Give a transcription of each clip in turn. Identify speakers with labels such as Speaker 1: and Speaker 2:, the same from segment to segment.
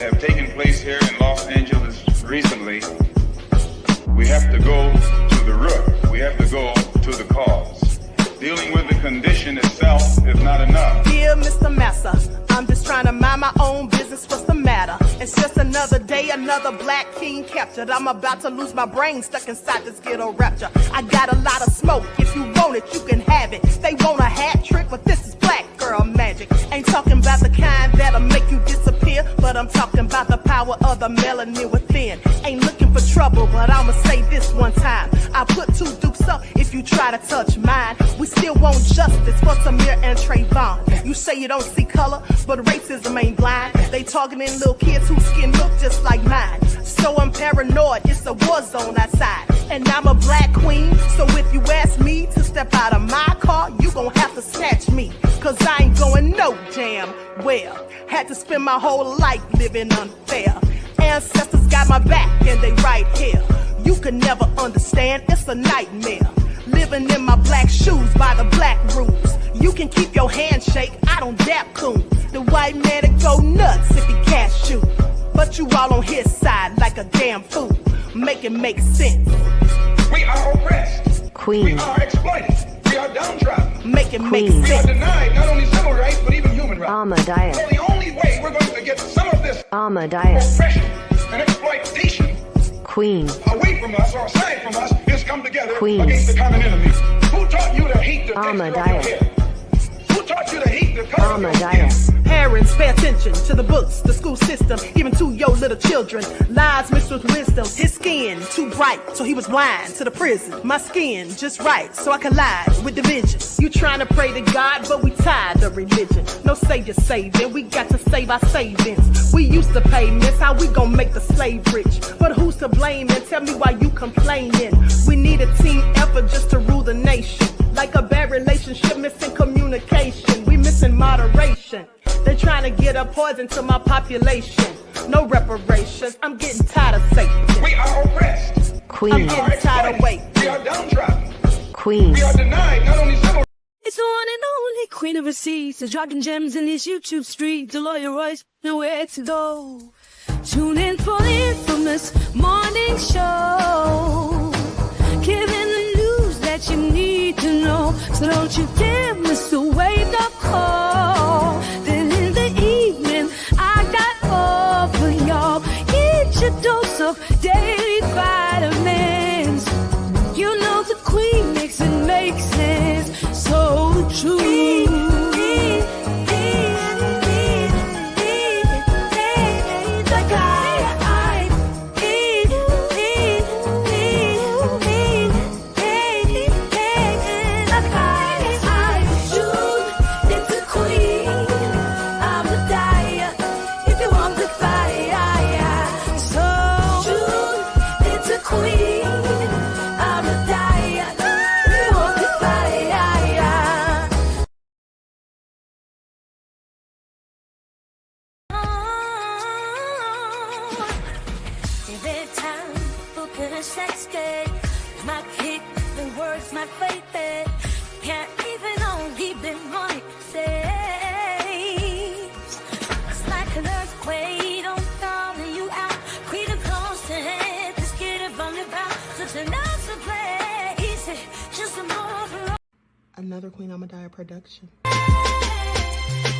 Speaker 1: have taken place here in Los Angeles recently, we have to go to the root. We have to go to the cause. Dealing with the condition itself is not enough.
Speaker 2: Dear Mr. Massa, I'm just trying to mind my own business. What's the matter? It's just another day, another black king captured. I'm about to lose my brain, stuck inside this ghetto rapture. I got a lot of smoke. If you want it, you can have it. They want a hat trick, but this is black girl magic. Ain't talking about the kind that'll make you disappear, but I'm talking about the power of the melanin within. Ain't looking for trouble, but I'ma say this one time. I put 2 dukes up if you try to touch mine. We still want justice for Samir and Trayvon. You say you don't see color, but racism ain't blind. They targeting little kids whose skin look just like mine. So I'm paranoid, it's a war zone outside. And I'm a black queen, so if you ask me to step out of my car, you gon' have to snatch me. Cause I ain't going no damn well. Had to spend my whole life living unfair. Ancestors got my back and they right here. You can never understand, it's a nightmare. Living in my black shoes by the black rules. You can keep your handshake, I don't dap coon. The white man to go nuts if he cash you. But you all on his side like a damn fool. Make it make sense.
Speaker 1: We are oppressed.
Speaker 3: Queen.
Speaker 1: We are exploited. We are downtrodden.
Speaker 2: Make it make
Speaker 1: We are
Speaker 2: sense.
Speaker 1: denied not only civil rights, but even human rights.
Speaker 3: Ahmadiyyah.
Speaker 1: So the only way we're going to get some of this
Speaker 3: Ahmadiyyah.
Speaker 1: oppression and exploitation
Speaker 3: Queen.
Speaker 1: away from us or aside from us is come together
Speaker 3: Queen.
Speaker 1: against the common enemy. Who taught you to hate the texture of your
Speaker 3: Ahmadiyyah.
Speaker 1: hair? Who taught you to hate the color of your skin?
Speaker 3: Ahmadiyyah.
Speaker 2: Parents, pay attention to the books, the school system, even to your little children. Lies mixed with wisdom. His skin too bright, so he was blind to the prison. My skin just right, so I collide with division. You trying to pray to God, but we tired of religion. No savior saving, we got to save our savings. We used to pay miss, how we gon' make the slave rich? But who's to blame, and tell me why you complaining? We need a team effort just to rule the nation. Like a bad relationship, missing communication. We missing moderation. They're trying to get a poison to my population. No reparations. I'm getting tired of Satan.
Speaker 1: We are oppressed.
Speaker 2: I'm
Speaker 3: Queen.
Speaker 2: getting tired of waiting.
Speaker 1: We are downtrodden.
Speaker 3: Queen.
Speaker 1: We are denied not only civil.
Speaker 4: It's the one and only queen of receipts, the dropping gems in these YouTube streets. The lawyer Royce, nowhere to go. Tune in for the infamous morning show, giving the news that you need to know. So don't you dare miss the wake-up call. Then in the evening, I got all for y'all. Get your dose of daily vitamins. You know the queen makes it make sense. So true. Sex day, my kick, the words, my baby, can't even only be money saves. It's like an earthquake, don't call you out. Queen of close to head, just get it from the bound. Such an awesome play, easy, just a more.
Speaker 2: Another Queen Ahmadiyyah production.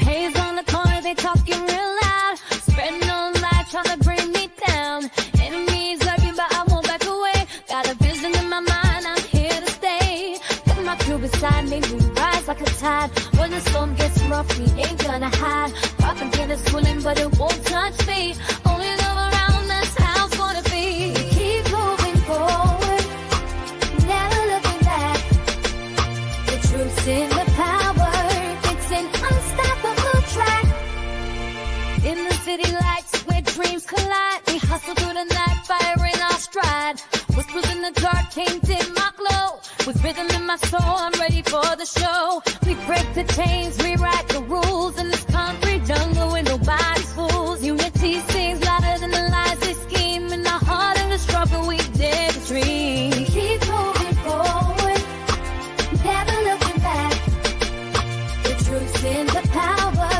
Speaker 4: Haze on the corner, they talking real loud, spreading on light, trying to bring me down. Enemies lurking, but I won't back away. Got a vision in my mind, I'm here to stay. Put my crew beside me, we rise like a tide. When the storm gets rough, we ain't gonna hide. Propaganda swilling, but it won't touch me. Only love around, that's how it's gonna be. We keep moving forward, never looking back. The truth's in the power, it's an unstoppable track. In the city lights where dreams collide, we hustle through the night, fire in our stride. Whispers in the dark tainted my glow. With rhythm in my soul, I'm ready for the show. We break the chains, rewrite the rules in this concrete jungle where nobody's fools. Unity sings louder than the lies they scheme. In the heart of the struggle, we dare to dream. We keep moving forward, never looking back. The truth's in the power,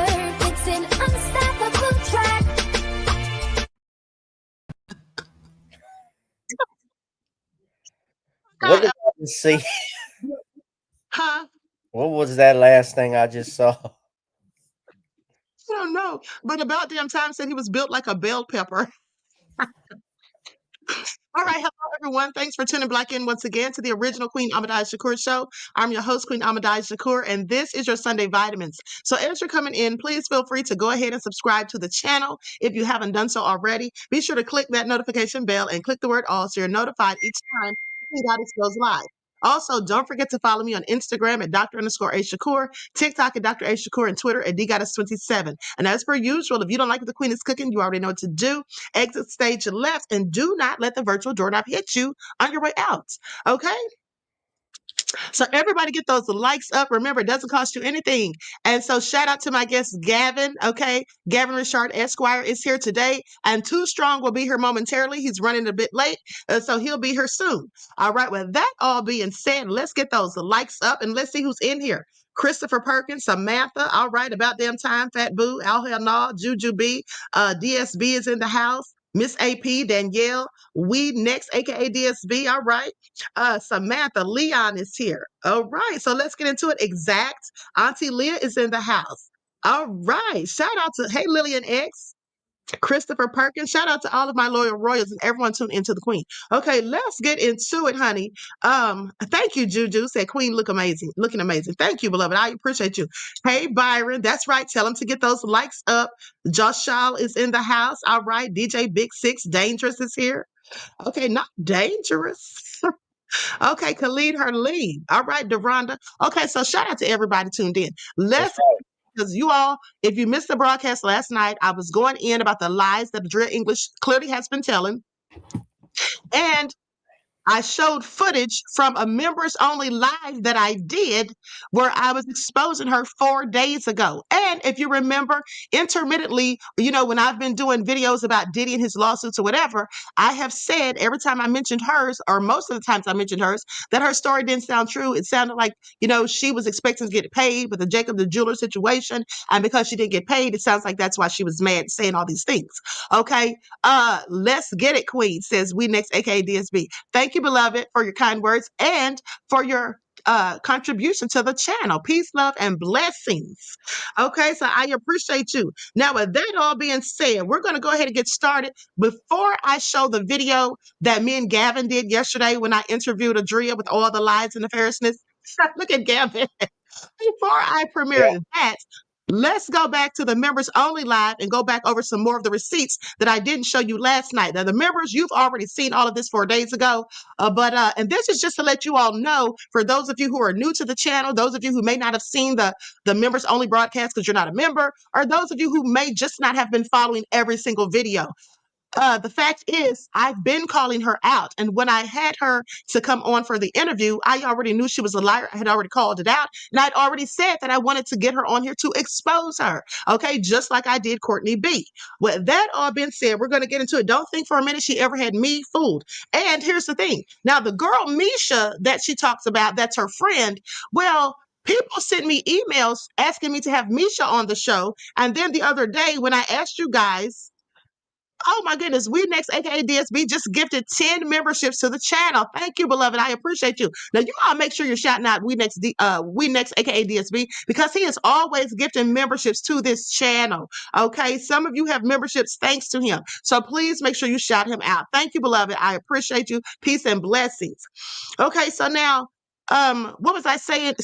Speaker 4: it's an unstoppable track.
Speaker 5: What
Speaker 6: not.
Speaker 5: did I just see?
Speaker 6: Huh?
Speaker 5: What was that last thing I just saw?
Speaker 6: I don't know. But about damn time said he was built like a bell pepper. All right, hello everyone. Thanks for tuning back in once again to the original Queen Ahmadiyyah Shakur show. I'm your host, Queen Ahmadiyyah Shakur, and this is your Sunday Vitamins. So as you're coming in, please feel free to go ahead and subscribe to the channel if you haven't done so already. Be sure to click that notification bell and click the word all so you're notified each time Queen Goddess goes live. Also, don't forget to follow me on Instagram at Dr_A_Shakur, TikTok at Dr. A Shakur, and Twitter at DGoddess27. And as per usual, if you don't like what the Queen is cooking, you already know what to do. Exit stage left and do not let the virtual doorknob hit you on your way out. Okay? So everybody get those likes up. Remember, it doesn't cost you anything. And so shout out to my guest, Gavin. Okay. Gavin Richard Esquire is here today. And Too Strong will be here momentarily. He's running a bit late. So he'll be here soon. All right. With that all being said, let's get those likes up and let's see who's in here. Christopher Perkins, Samantha, all right, about damn time, Fat Boo, Al Hell No, Juju B, DSB is in the house, Miss AP, Danielle, We Next, aka DSB, all right. Samantha, Leon is here. All right, so let's get into it. Exact. Auntie Leah is in the house. All right, shout out to, hey, Lillian X. Christopher Perkins, shout out to all of my loyal royals and everyone tuned into the Queen. Okay, let's get into it, honey. Thank you, Juju. Said Queen looking amazing. Thank you, beloved. I appreciate you. Hey, Byron, that's right. Tell him to get those likes up. Josh Shaw is in the house. All right, DJ Big Six Dangerous is here. Okay, not dangerous. Okay, Khalid Herleen. All right, Deronda. Okay, so shout out to everybody tuned in. Let's, because you all, if you missed the broadcast last night, I was going in about the lies that Adria English clearly has been telling. And I showed footage from a members only live that I did where I was exposing her 4 days ago. And if you remember, intermittently, you know, when I've been doing videos about Diddy and his lawsuits or whatever, I have said every time I mentioned hers, or most of the times I mentioned hers, that her story didn't sound true. It sounded like, you know, she was expecting to get paid with the Jacob the Jeweler situation. And because she didn't get paid, it sounds like that's why she was mad saying all these things. Okay. Let's get it, Queen, says We Next, aka DSB. Thank you, beloved, for your kind words and for your contribution to the channel. Peace, love, and blessings. Okay, so I appreciate you. Now, with that all being said, we're going to go ahead and get started. Before I show the video that me and Gavin did yesterday when I interviewed Adria with all the lies and nefariousness, look at Gavin. Before I premiere that, let's go back to the members only live and go back over some more of the receipts that I didn't show you last night. Now, the members, you've already seen all of this 4 days ago, and this is just to let you all know, for those of you who are new to the channel, those of you who may not have seen the members only broadcast because you're not a member, or those of you who may just not have been following every single video. The fact is, I've been calling her out. And when I had her to come on for the interview, I already knew she was a liar. I had already called it out. And I'd already said that I wanted to get her on here to expose her. Okay, just like I did Courtney B. With that all being said, we're going to get into it. Don't think for a minute she ever had me fooled. And here's the thing. Now, the girl Misha that she talks about, that's her friend, well, people sent me emails asking me to have Misha on the show. And then the other day when I asked you guys, oh my goodness, We Next, aka DSB, just gifted 10 memberships to the channel. Thank you, beloved. I appreciate you. Now you all make sure you're shouting out We Next, aka DSB, because he is always gifting memberships to this channel. Okay, some of you have memberships thanks to him, so please make sure you shout him out. Thank you, beloved. I appreciate you. Peace and blessings. Okay, so now, what was I saying?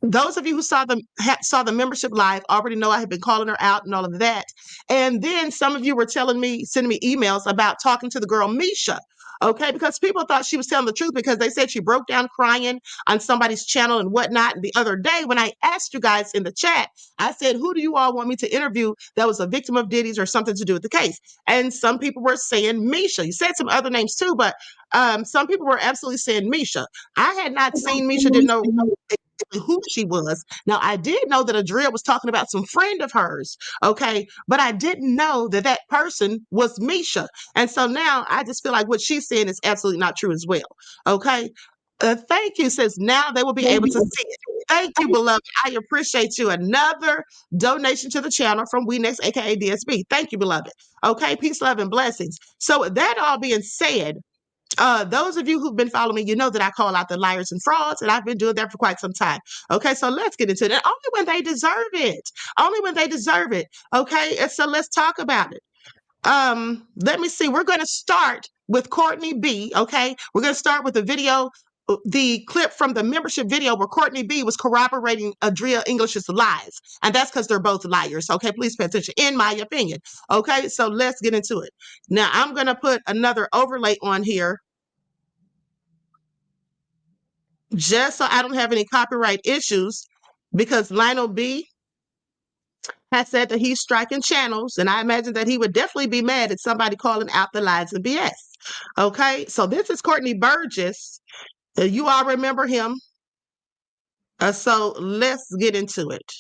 Speaker 6: Those of you who saw the membership live already know I had been calling her out and all of that. And then some of you were sending me emails about talking to the girl Misha. Okay, because people thought she was telling the truth because they said she broke down crying on somebody's channel and whatnot. And the other day when I asked you guys in the chat, I said, who do you all want me to interview that was a victim of Diddy's or something to do with the case? And some people were saying Misha. You said some other names too, but some people were absolutely saying Misha. I had not seen Misha, didn't know who she was. Now, I did know that Adria was talking about some friend of hers, okay, but I didn't know that that person was Misha. And so now I just feel like what she's saying is absolutely not true as well, okay? Thank you, says now they will be able to see it. Thank you, beloved. I appreciate you. Another donation to the channel from We Next, aka DSB. Thank you, beloved. Okay, peace, love, and blessings. So with that all being said, Those of you who've been following me, you know that I call out the liars and frauds, and I've been doing that for quite some time. Okay, so let's get into it. And only when they deserve it. Only when they deserve it. Okay, and so let's talk about it. Let me see. We're going to start with Courtney B. Okay, we're going to start with the video, the clip from the membership video where Courtney B was corroborating Adria English's lies, and that's because they're both liars. Okay, please pay attention. In my opinion. Okay, so let's get into it. Now I'm going to put another overlay on here, just so I don't have any copyright issues, because Lionel B has said that he's striking channels, and I imagine that he would definitely be mad at somebody calling out the lies and BS. Okay, so this is Courtney Burgess. You all remember him. So let's get into it.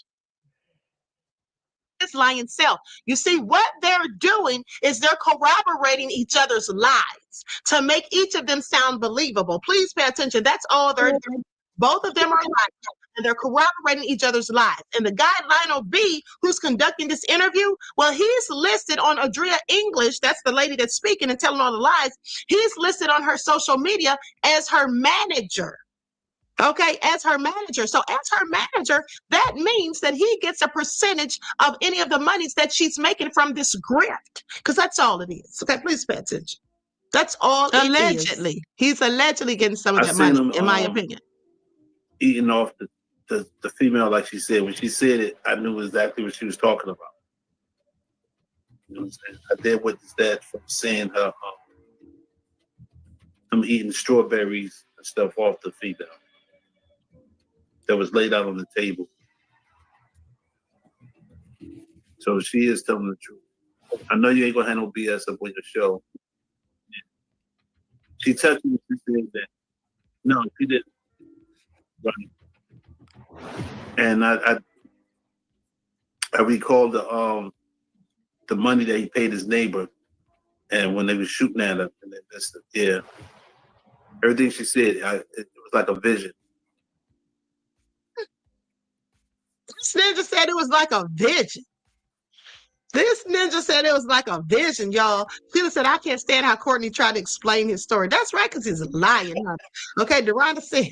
Speaker 6: His lying self. You see, what they're doing is they're corroborating each other's lies to make each of them sound believable. Please pay attention. That's all they're doing. Both of them are lying, and they're corroborating each other's lies. And the guy, Lionel B., who's conducting this interview, well, he's listed on Adria English. That's the lady that's speaking and telling all the lies. He's listed on her social media as her manager. Okay, as her manager. So as her manager, that means that he gets a percentage of any of the monies that she's making from this grift, because that's all it is. Okay, please pay attention. That's all. Allegedly. He's allegedly getting some of that money, in my opinion.
Speaker 7: Eating off the female, like she said. When she said it, I knew exactly what she was talking about. You know what I'm saying? I did witness that from seeing her him eating strawberries and stuff off the female that was laid out on the table. So she is telling the truth. I know you ain't gonna have no BS up on your show. She touched me. She said that. No, she didn't. Right. And I recall the money that he paid his neighbor, and when they were shooting at her, and yeah, everything she said, it was like a vision.
Speaker 6: This ninja said it was like a vision. This ninja said it was like a vision, y'all. Sheila said, I can't stand how Courtney tried to explain his story. That's right, because he's lying. Okay, Deronda said,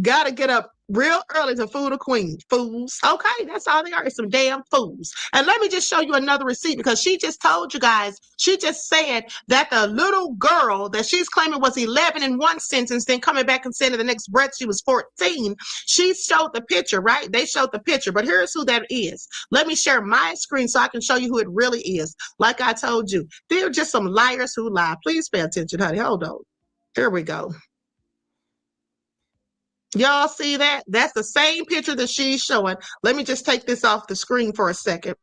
Speaker 6: gotta get up real early to fool the queen. Fools. Okay, that's all they are, is some damn fools. And let me just show you another receipt, because she just told you guys, she just said that the little girl that she's claiming was 11 in one sentence, then coming back and saying in the next breath she was 14. She showed the picture, right? They showed the picture, but here's who that is. Let me share my screen so I can show you who it really is. Like I told you, they're just some liars who lie. Please pay attention, honey. Hold on. Here we go. Y'all see that? That's the same picture that she's showing. Let me just take this off the screen for a second.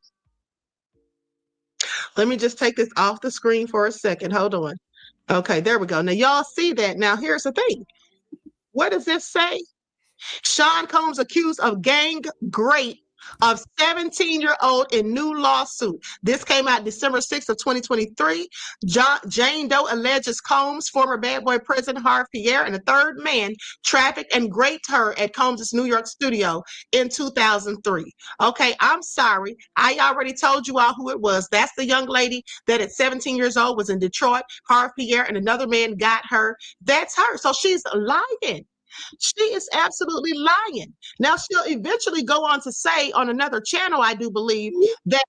Speaker 6: Let me just take this off the screen for a second. Hold on. Okay, there we go. Now, y'all see that. Now, here's the thing. What does this say? Sean Combs accused of gang rape of 17-year-old in new lawsuit. This came out December 6th of 2023. Jane Doe alleges Combs, former Bad Boy president Harve Pierre, and a third man trafficked and raped her at Combs' New York studio in 2003. Okay, I'm sorry. I already told you all who it was. That's the young lady that at 17 years old was in Detroit. Harve Pierre and another man got her. That's her. So she's lying. She is absolutely lying. Now, she'll eventually go on to say on another channel, I do believe, that,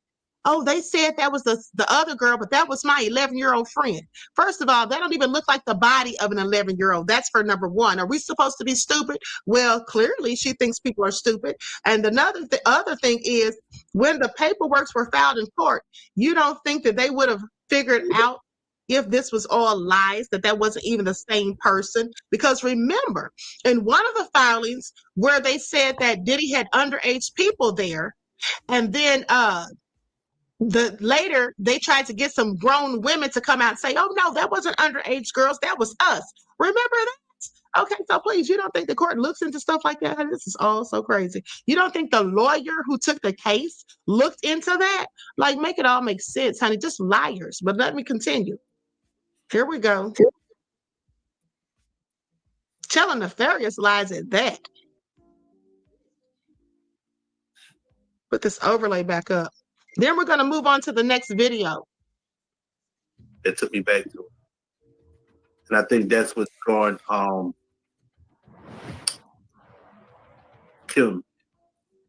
Speaker 6: oh, they said that was the other girl, but that was my 11-year-old friend. First of all, that don't even look like the body of an 11-year-old. That's for number one. Are we supposed to be stupid? Well, clearly she thinks people are stupid. And the other thing is, when the paperworks were filed in court, you don't think that they would have figured out if this was all lies, that wasn't even the same person? Because remember, in one of the filings where they said that Diddy had underage people there, and then later they tried to get some grown women to come out and say, oh no, that wasn't underage girls, that was us. Remember that? Okay, so please, you don't think the court looks into stuff like that? This is all so crazy. You don't think the lawyer who took the case looked into that? Like, make it all make sense, honey. Just liars. But let me continue. Here we go. Telling nefarious lies at that. Put this overlay back up. Then we're going to move on to the next video.
Speaker 7: It took me back to it. And I think that's what scarred Kim.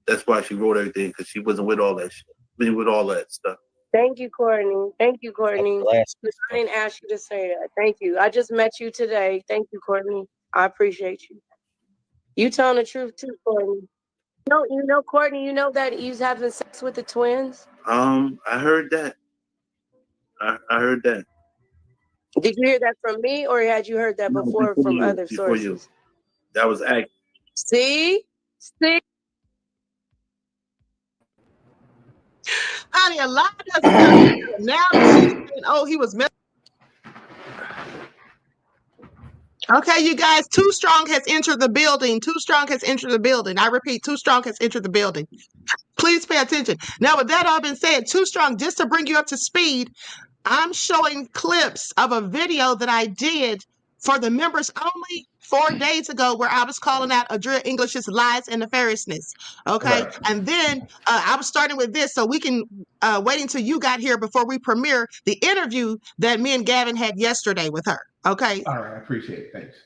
Speaker 7: That's why she wrote everything, because she wasn't with all that shit. With all that stuff.
Speaker 8: Thank you, Courtney. Thank you, Courtney.
Speaker 5: Last-
Speaker 8: I didn't ask you to say that. Thank you. I just met you today. Thank you, Courtney. I appreciate you. You telling the truth too, Courtney. You know, Courtney, you know that he's having sex with the twins?
Speaker 7: I heard that. I heard that.
Speaker 8: Did you hear that from me, or had you heard that before from other sources?
Speaker 7: You. That was accurate.
Speaker 8: See?
Speaker 6: Honey, a lie doesn't hurt. Now that she's saying, oh, he was okay, you guys, Too Strong has entered the building. Too Strong has entered the building. I repeat, Too Strong has entered the building. Please pay attention. Now, with that all been said, Too Strong, just to bring you up to speed, I'm showing clips of a video that I did for the members only 4 days ago, where I was calling out Adria English's lies and nefariousness. Okay.
Speaker 9: Right.
Speaker 6: And then I was starting with this so we can wait until you got here before we premiere the interview that me and Gavin had yesterday with her. Okay.
Speaker 9: All right. I appreciate it. Thanks.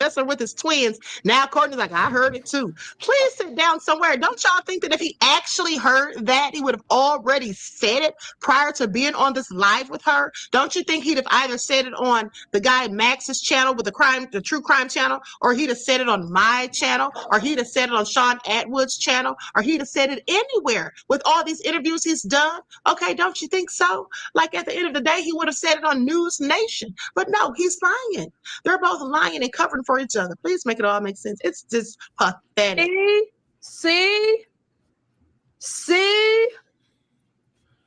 Speaker 6: Messing with his twins. Now Courtney's like, I heard it too. Please sit down somewhere. Don't y'all think that if he actually heard that, he would have already said it prior to being on this live with her? Don't you think he'd have either said it on the guy Max's channel with the true crime channel, or he'd have said it on my channel, or he'd have said it on Sean Atwood's channel, or he'd have said it anywhere with all these interviews he's done? Okay, don't you think so? Like at the end of the day, he would have said it on News Nation. But no, he's lying. They're both lying and covering for each other. Please make it all make sense. It's just pathetic.
Speaker 8: See?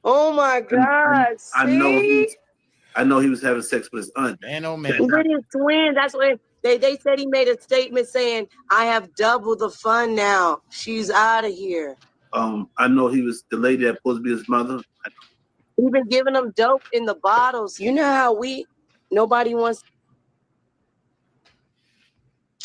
Speaker 8: Oh my God!
Speaker 7: I know he was having sex with his aunt.
Speaker 10: Man, oh man.
Speaker 8: With his twins. That's what they said. He made a statement saying, "I have double the fun now. She's out of here."
Speaker 7: I know he was the lady that supposed to be his mother.
Speaker 8: He's been giving them dope in the bottles. You know how nobody wants.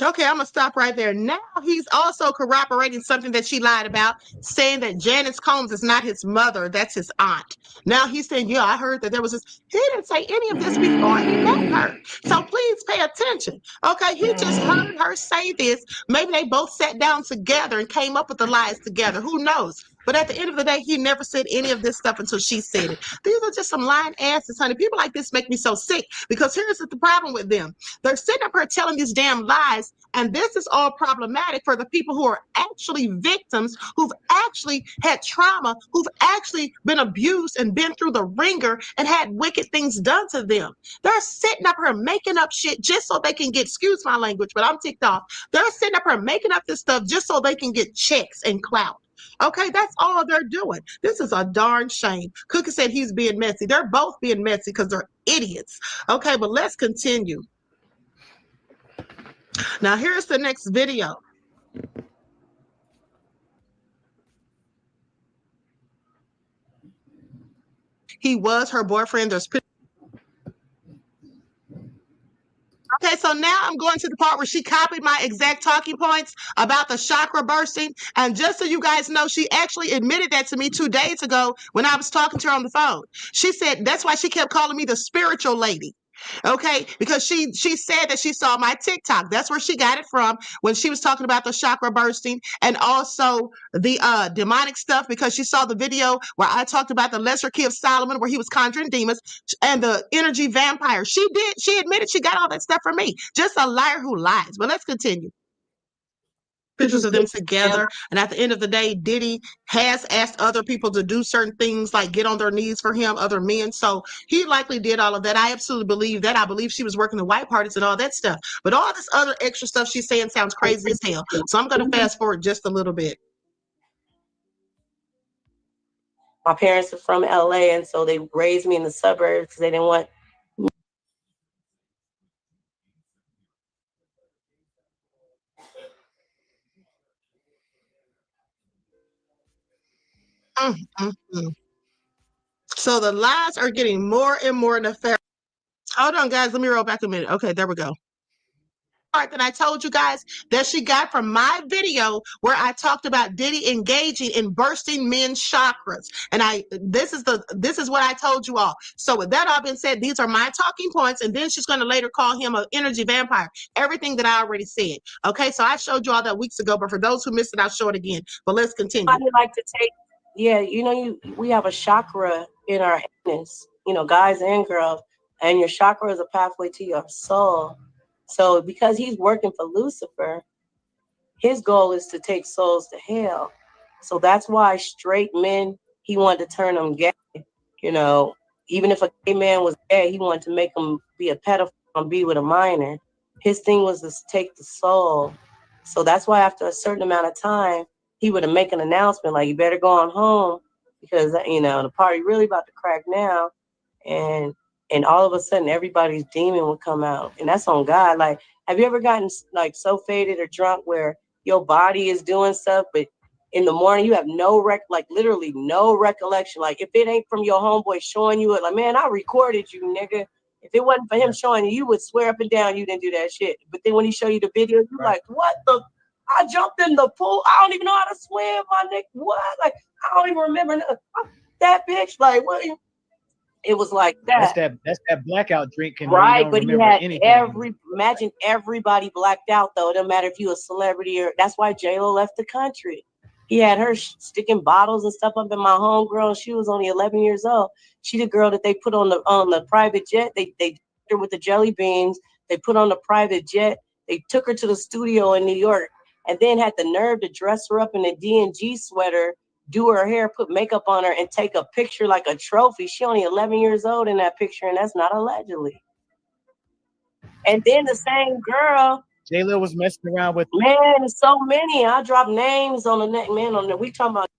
Speaker 6: Okay, I'm going to stop right there. Now he's also corroborating something that she lied about, saying that Janice Combs is not his mother, that's his aunt. Now he's saying, yeah, I heard that there was this. He didn't say any of this before he met her. So please pay attention. Okay, he just heard her say this. Maybe they both sat down together and came up with the lies together. Who knows? But at the end of the day, he never said any of this stuff until she said it. These are just some lying asses, honey. People like this make me so sick, because here's the problem with them. They're sitting up here telling these damn lies, and this is all problematic for the people who are actually victims, who've actually had trauma, who've actually been abused and been through the ringer and had wicked things done to them. They're sitting up here making up shit just so they can get, excuse my language, but I'm ticked off. They're sitting up here making up this stuff just so they can get checks and clout. Okay, that's all they're doing. This is a darn shame. Cookie said he's being messy. They're both being messy because they're idiots. Okay, but let's continue. Now, here's the next video. He was her boyfriend. There's okay, so now I'm going to the part where she copied my exact talking points about the chakra bursting. And just so you guys know, she actually admitted that to me 2 days ago when I was talking to her on the phone. She said that's why she kept calling me the spiritual lady. Okay, because she said that she saw my TikTok. That's where she got it from when she was talking about the chakra bursting and also the demonic stuff, because she saw the video where I talked about the lesser key of Solomon where he was conjuring demons and the energy vampire. She admitted she got all that stuff from me. Just a liar who lies. But let's continue. Pictures of them together, and at the end of the day, Diddy has asked other people to do certain things like get on their knees for him, other men, so he likely did all of that. I absolutely believe that. I believe she was working the white parties and all that stuff, but all this other extra stuff she's saying sounds crazy as hell, so I'm going to fast forward just a little bit.
Speaker 8: My parents are from LA, and so they raised me in the suburbs because they didn't want.
Speaker 6: So the lies are getting more and more nefarious. Hold on, guys. Let me roll back a minute. Okay, there we go. part that I told you guys that she got from my video where I talked about Diddy engaging in bursting men's chakras. And this is what I told you all. So with that all being said, these are my talking points, and then she's going to later call him an energy vampire. Everything that I already said. Okay, so I showed you all that weeks ago, but for those who missed it, I'll show it again. But let's continue.
Speaker 8: I like to take, we have a chakra in our anus, guys and girls, and your chakra is a pathway to your soul. So because he's working for Lucifer, his goal is to take souls to hell. So that's why straight men, he wanted to turn them gay. Even if a gay man was gay, he wanted to make him be a pedophile and be with a minor. His thing was to take the soul. So that's why after a certain amount of time, he would make an announcement like, you better go on home because, the party really about to crack now. And all of a sudden, everybody's demon would come out. And that's on God. Like, have you ever gotten like so faded or drunk where your body is doing stuff, but in the morning you have literally no recollection? Like, if it ain't from your homeboy showing you it, like, man, I recorded you, nigga. If it wasn't for him showing you, you would swear up and down you didn't do that shit. But then when he show you the video, you like, what the? I jumped in the pool. I don't even know how to swim, my nigga. What? Like, I don't even remember that bitch. Like, what? It was like that.
Speaker 9: That's that blackout drinking.
Speaker 8: Right, but he had imagine everybody blacked out though. It doesn't matter if you a celebrity or that's why J-Lo left the country. He had her sticking bottles and stuff up in my homegirl. She was only 11 years old. She the girl that they put on the private jet. They took her with the jelly beans. They put on the private jet. They took her to the studio in New York and then had the nerve to dress her up in a D&G sweater, do her hair, put makeup on her, and take a picture like a trophy. She only 11 years old in that picture, and that's not allegedly. And then the same girl,
Speaker 9: J-Lo was messing around with.
Speaker 8: Man, there's so many. I drop names on the neck, man. On the we talking about.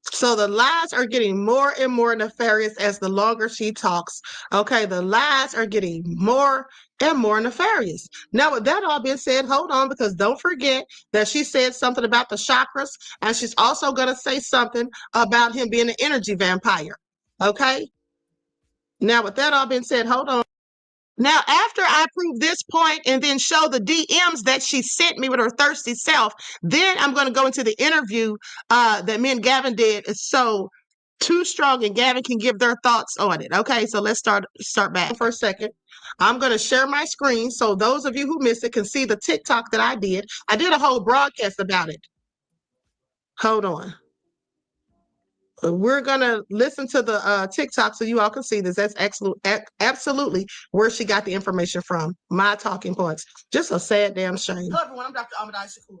Speaker 6: So the lies are getting more and more nefarious as the longer she talks. Okay, the lies are getting more and more nefarious. Now, with that all being said, hold on, because don't forget that she said something about the chakras, and she's also going to say something about him being an energy vampire. Okay? Now, with that all being said, hold on. Now, after I prove this point and then show the DMs that she sent me with her thirsty self, then I'm going to go into the interview that me and Gavin did. It's so too strong, and Gavin can give their thoughts on it. Okay, so let's start back for a second. I'm going to share my screen so those of you who missed it can see the TikTok that I did. I did a whole broadcast about it. Hold on. We're going to listen to the TikTok so you all can see this. That's absolutely where she got the information from. My talking points. Just a sad damn shame. Hello, everyone. I'm Dr. Ahmadiyyah Shakur.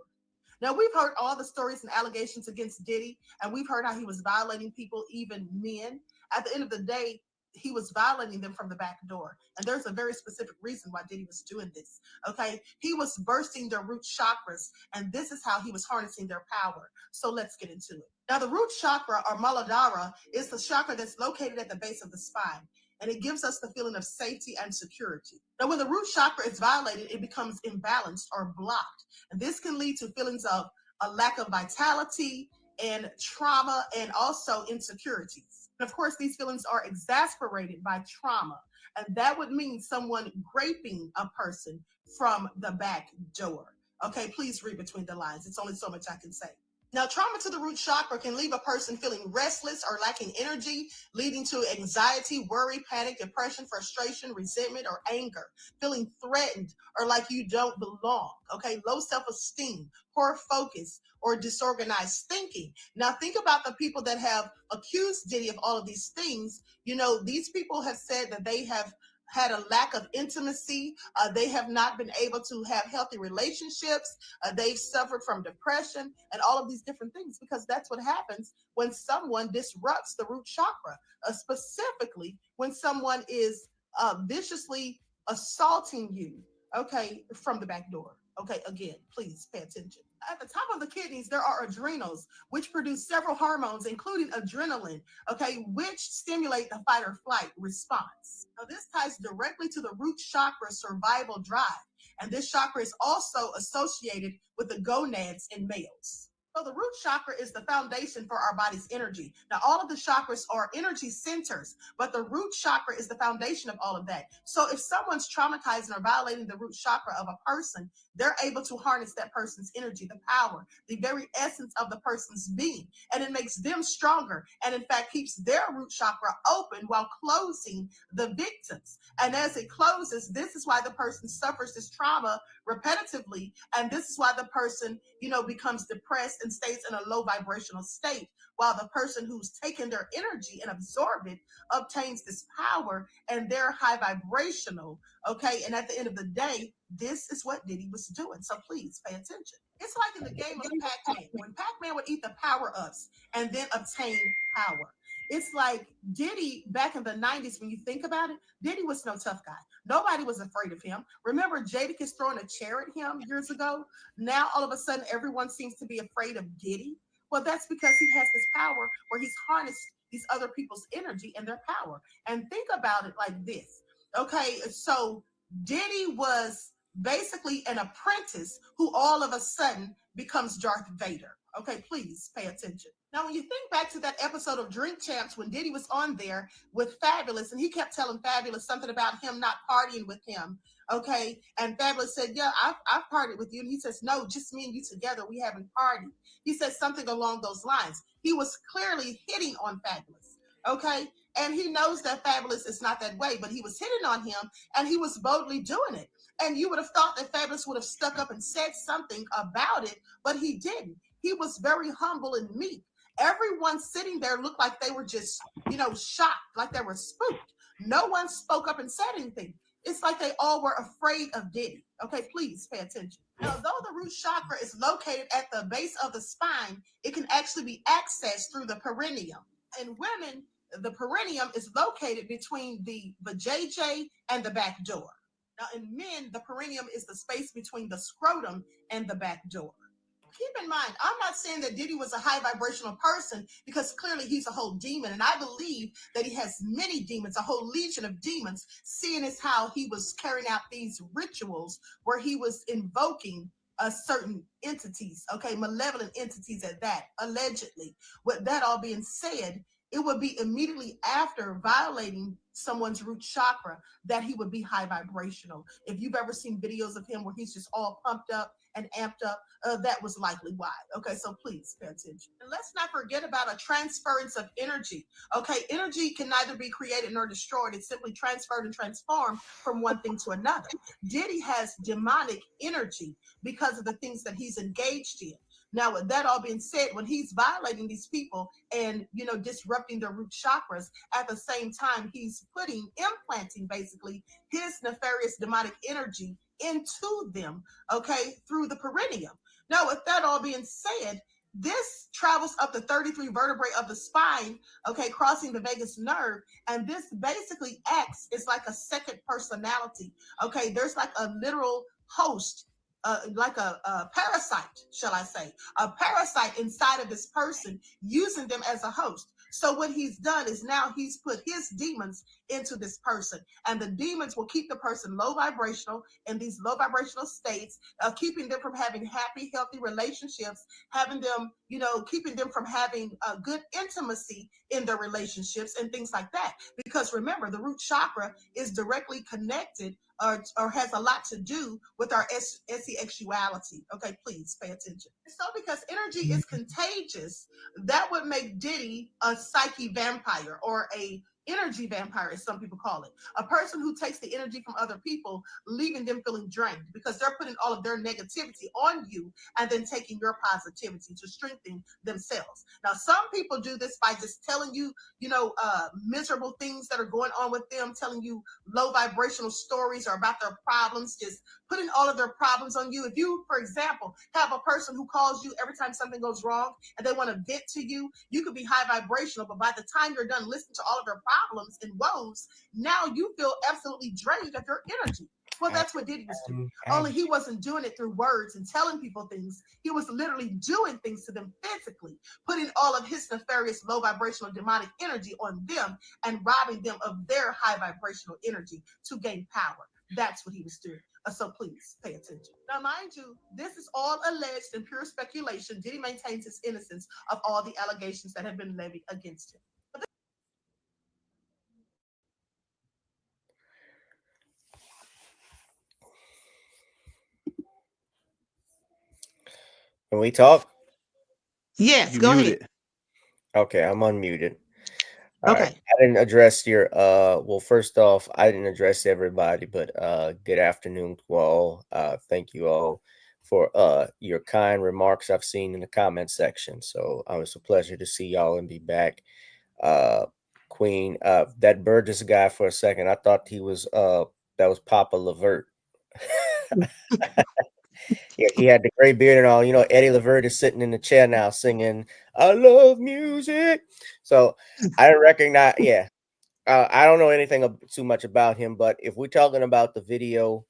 Speaker 6: Now, we've heard all the stories and allegations against Diddy, and we've heard how he was violating people, even men. At the end of the day, he was violating them from the back door. And there's a very specific reason why Diddy was doing this. Okay. He was bursting their root chakras, and this is how he was harnessing their power. So let's get into it. Now, the root chakra, or Muladhara, is the chakra that's located at the base of the spine, and it gives us the feeling of safety and security. Now, when the root chakra is violated, it becomes imbalanced or blocked. And this can lead to feelings of a lack of vitality and trauma and also insecurities. And of course, these feelings are exasperated by trauma. And that would mean someone raping a person from the back door. Okay, please read between the lines. It's only so much I can say. Now, trauma to the root chakra can leave a person feeling restless or lacking energy, leading to anxiety, worry, panic, depression, frustration, resentment, or anger, feeling threatened or like you don't belong, okay? Low self-esteem, poor focus, or disorganized thinking. Now, think about the people that have accused Diddy of all of these things. You know, these people have said that they have had a lack of intimacy. They have not been able to have healthy relationships. They've suffered from depression and all of these different things, because that's what happens when someone disrupts the root chakra, specifically when someone is viciously assaulting you, okay, from the back door. Okay, again, please pay attention. At the top of the kidneys, there are adrenals, which produce several hormones, including adrenaline, okay, which stimulate the fight or flight response. Now, this ties directly to the root chakra survival drive, and this chakra is also associated with the gonads in males.
Speaker 2: So the root chakra is the foundation for our body's energy. Now, all of the chakras are energy centers, but the root chakra is the foundation of all of that. So if someone's traumatizing or violating the root chakra of a person, they're able to harness that person's energy, the power, the very essence of the person's being, and it makes them stronger, and in fact keeps their root chakra open while closing the victims. And as it closes, this is why the person suffers this trauma repetitively, and this is why the person, becomes depressed and stays in a low vibrational state, while the person who's taken their energy and absorbed it obtains this power, and they're high vibrational. Okay, and at the end of the day, this is what Diddy was doing. So please pay attention. It's like in the game of Pac-Man, when Pac-Man would eat the power-ups and then obtain power. It's like Diddy back in the 90s, when you think about it, Diddy was no tough guy. Nobody was afraid of him. Remember Jadakiss throwing a chair at him years ago? Now all of a sudden everyone seems to be afraid of Diddy. Well, that's because he has this power where he's harnessed these other people's energy and their power. And think about it like this. Okay, so Diddy was basically an apprentice who all of a sudden becomes Darth Vader. Okay, please pay attention. Now, when you think back to that episode of Drink Champs when Diddy was on there with Fabulous, and he kept telling Fabulous something about him not partying with him, okay? And Fabulous said, yeah, I've partied with you. And he says, no, just me and you together, we haven't partied. He said something along those lines. He was clearly hitting on Fabulous, okay? And he knows that Fabulous is not that way, but he was hitting on him, and he was boldly doing it. And you would have thought that Fabulous would have stuck up and said something about it, but he didn't. He was very humble and meek. Everyone sitting there looked like they were just, shocked, like they were spooked. No one spoke up and said anything. It's like they all were afraid of Diddy. Okay, please pay attention. Now, though the root chakra is located at the base of the spine, it can actually be accessed through the perineum. In women, the perineum is located between the vajayjay and the back door. Now, in men, the perineum is the space between the scrotum and the back door. Keep in mind, I'm not saying that Diddy was a high vibrational person, because clearly he's a whole demon. And I believe that he has many demons, a whole legion of demons, seeing as how he was carrying out these rituals where he was invoking certain entities, okay, malevolent entities at that, allegedly. With that all being said, it would be immediately after violating someone's root chakra that he would be high vibrational. If you've ever seen videos of him where he's just all pumped up and amped up, that was likely why. Okay, so please pay attention. And let's not forget about a transference of energy. Okay, energy can neither be created nor destroyed. It's simply transferred and transformed from one thing to another. Diddy has demonic energy because of the things that he's engaged in. Now, with that all being said, when he's violating these people and, disrupting their root chakras, at the same time, he's implanting basically his nefarious demonic energy into them, okay, through the perineum. Now, with that all being said, this travels up the 33 vertebrae of the spine, okay, crossing the vagus nerve, and this basically acts as like a second personality, okay? There's like a literal host, like a parasite, shall I say, a parasite inside of this person, using them as a host. So what he's done is now he's put his demons into this person, and the demons will keep the person low vibrational in these low vibrational states, keeping them from having happy, healthy relationships, having them, keeping them from having a good intimacy in their relationships and things like that. Because remember, the root chakra is directly connected or has a lot to do with our sexuality. Okay, please pay attention. So because energy is contagious, that would make Diddy a psyche vampire, or a energy vampire, as some people call it. A person who takes the energy from other people, leaving them feeling drained because they're putting all of their negativity on you and then taking your positivity to strengthen themselves. Now, some people do this by just telling you, miserable things that are going on with them, telling you low vibrational stories or about their problems, just putting all of their problems on you. If you, for example, have a person who calls you every time something goes wrong and they want to vent to you, you could be high vibrational, but by the time you're done listening to all of their problems and woes, now you feel absolutely drained of your energy. Well, that's what Diddy was doing. Only he wasn't doing it through words and telling people things. He was literally doing things to them physically, putting all of his nefarious low vibrational demonic energy on them and robbing them of their high vibrational energy to gain power. That's what he was doing.
Speaker 6: So please pay attention. Now, mind you, this is all alleged and pure speculation. Diddy maintains his innocence of all the allegations that have been levied against him.
Speaker 5: Can we talk?
Speaker 6: Yes,
Speaker 10: You
Speaker 6: go ahead.
Speaker 10: muted.
Speaker 5: Okay, I'm unmuted. All right.
Speaker 6: Okay.
Speaker 5: I didn't address your well, first off, I didn't address everybody, but good afternoon to all. Thank you all for your kind remarks I've seen in the comment section. So it's a pleasure to see y'all and be back. Queen, that Burgess guy for a second, I thought he was that was Papa Levert. Yeah, he had the gray beard and all. You know, Eddie Levert is sitting in the chair now singing "I Love Music." So I recognize. Yeah, I don't know anything too much about him, but if we're talking about the video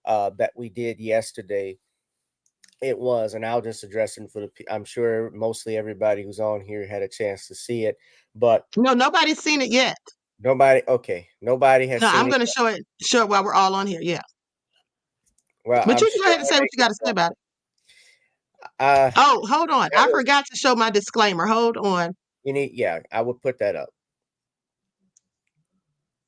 Speaker 5: that we did yesterday, it was, and I'll just address it for the. I'm sure mostly everybody who's on here had a chance to see it, but
Speaker 6: No, nobody's seen it yet.
Speaker 5: nobody. Okay, nobody has
Speaker 6: No,
Speaker 5: seen
Speaker 6: I'm
Speaker 5: it.
Speaker 6: going to show it while we're all on here. Yeah.
Speaker 5: Well,
Speaker 6: But
Speaker 5: I'm
Speaker 6: you can go
Speaker 5: sure
Speaker 6: ahead and say
Speaker 5: when
Speaker 6: what you got to say about it.
Speaker 5: uh,
Speaker 6: Oh, hold on.
Speaker 5: that
Speaker 6: I
Speaker 5: was,
Speaker 6: forgot to show my disclaimer. Hold on.
Speaker 5: yeah, I would put that up.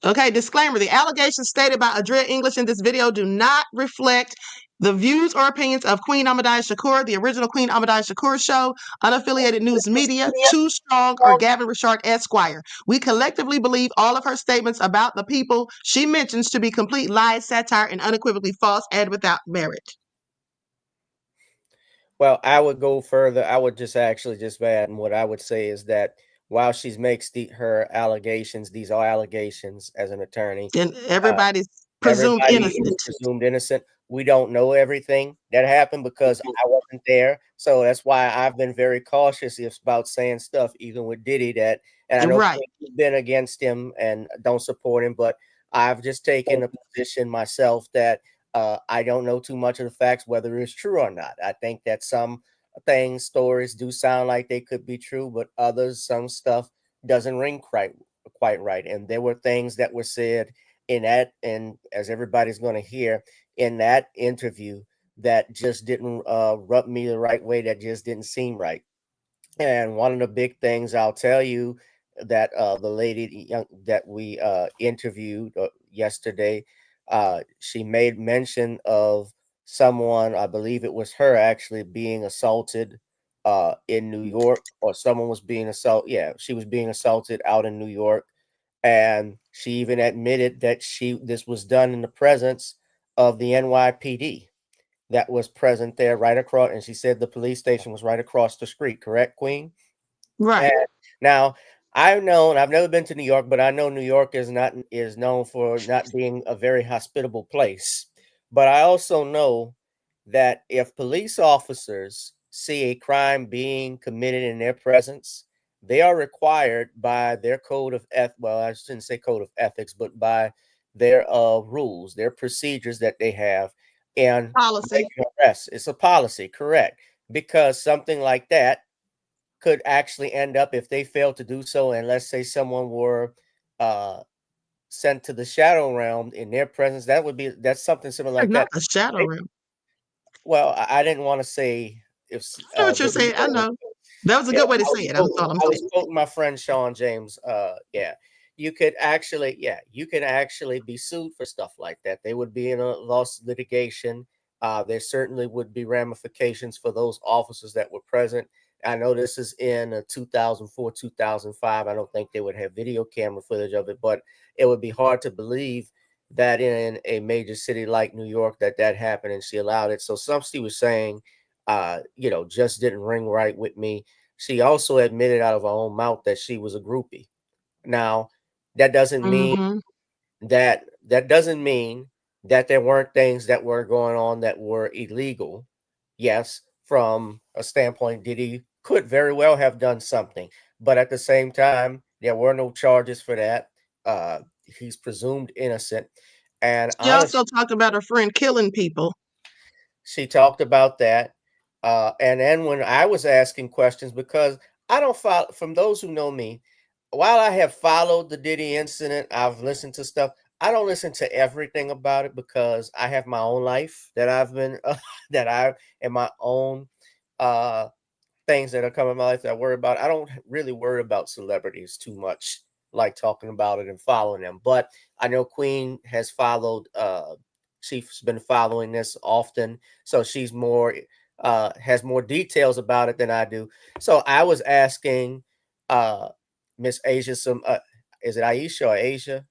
Speaker 6: Okay, disclaimer. The allegations stated by Adria English in this video do not reflect the views or opinions of Queen Ahmadiyyah Shakur, the original Queen Ahmadiyyah Shakur show, unaffiliated news media, Too Strong, or Gavin Richard Esquire. We collectively believe all of her statements about the people she mentions to be complete lies, satire, and unequivocally false and without merit.
Speaker 5: Well, I would go further. I would just actually just add, and what I would say is that while she makes her allegations, these are allegations as an attorney.
Speaker 6: And
Speaker 5: Uh,
Speaker 6: everybody's presumed
Speaker 5: Everybody is
Speaker 6: innocent.
Speaker 5: presumed innocent. We don't know everything that happened because I wasn't there. So that's why I've been very cautious about saying stuff, even with Diddy. And I know
Speaker 6: Right.
Speaker 5: you've been against him and don't support him, but I've just taken a position myself that I don't know too much of the facts, whether it's true or not. I think that some stories do sound like they could be true, but others, some stuff doesn't ring quite right. And there were things that were said in that, and as everybody's going to hear in that interview, that just didn't rub me the right way, that just didn't seem right. And one of the big things I'll tell you that the lady that we interviewed yesterday, she made mention of someone, I believe it was her, actually being assaulted in New York, or someone was being assaulted. Yeah, she was being assaulted out in New York, and she even admitted that this was done in the presence of the NYPD that was present there right across, and she said the police station was right across the street. Correct, Queen?
Speaker 6: Right.
Speaker 5: And now I've never been to New York, but I know New York is known for not being a very hospitable place. But I also know that if police officers see a crime being committed in their presence, they are required by their code of well, I shouldn't say code of ethics, but by their rules, their procedures that they have, and
Speaker 6: Policy.
Speaker 5: arrest. It's a policy, correct? Because something like that could actually end up, if they fail to do so, and let's say someone were sent to the shadow realm in their presence, that's something similar like
Speaker 6: Not
Speaker 5: that.
Speaker 6: a shadow realm.
Speaker 5: Well, I didn't want to say if
Speaker 6: I know what you're saying. I know. That was a good way to say it. That's all I'm
Speaker 5: I was
Speaker 6: saying.
Speaker 5: quoting my friend Sean James. Yeah, you can actually be sued for stuff like that. They would be in a loss litigation. There certainly would be ramifications for those officers that were present. I know this is in 2004, 2005. I don't think they would have video camera footage of it, but it would be hard to believe that in a major city like New York that happened and she allowed it. So some she was saying, just didn't ring right with me. She also admitted out of her own mouth that she was a groupie. Now, that doesn't mean
Speaker 6: Mm-hmm.
Speaker 5: that doesn't mean that there weren't things that were going on that were illegal. Yes, from a standpoint, Diddy could very well have done something, but at the same time, there were no charges for that. He's presumed innocent, and
Speaker 6: She
Speaker 5: honestly,
Speaker 6: also talked about her friend killing people.
Speaker 5: she talked about that. And then when I was asking questions, because I don't follow, from those who know me, while I have followed the Diddy incident, I've listened to stuff. I don't listen to everything about it because I have my own life that I've been that I and my own uh things that are coming in my life that I worry about. I don't really worry about celebrities too much, like talking about it and following them. But I know Queen has followed she's been following this often, so she's more has more details about it than I do. So I was asking Miss Asia some is it Aisha or Asia?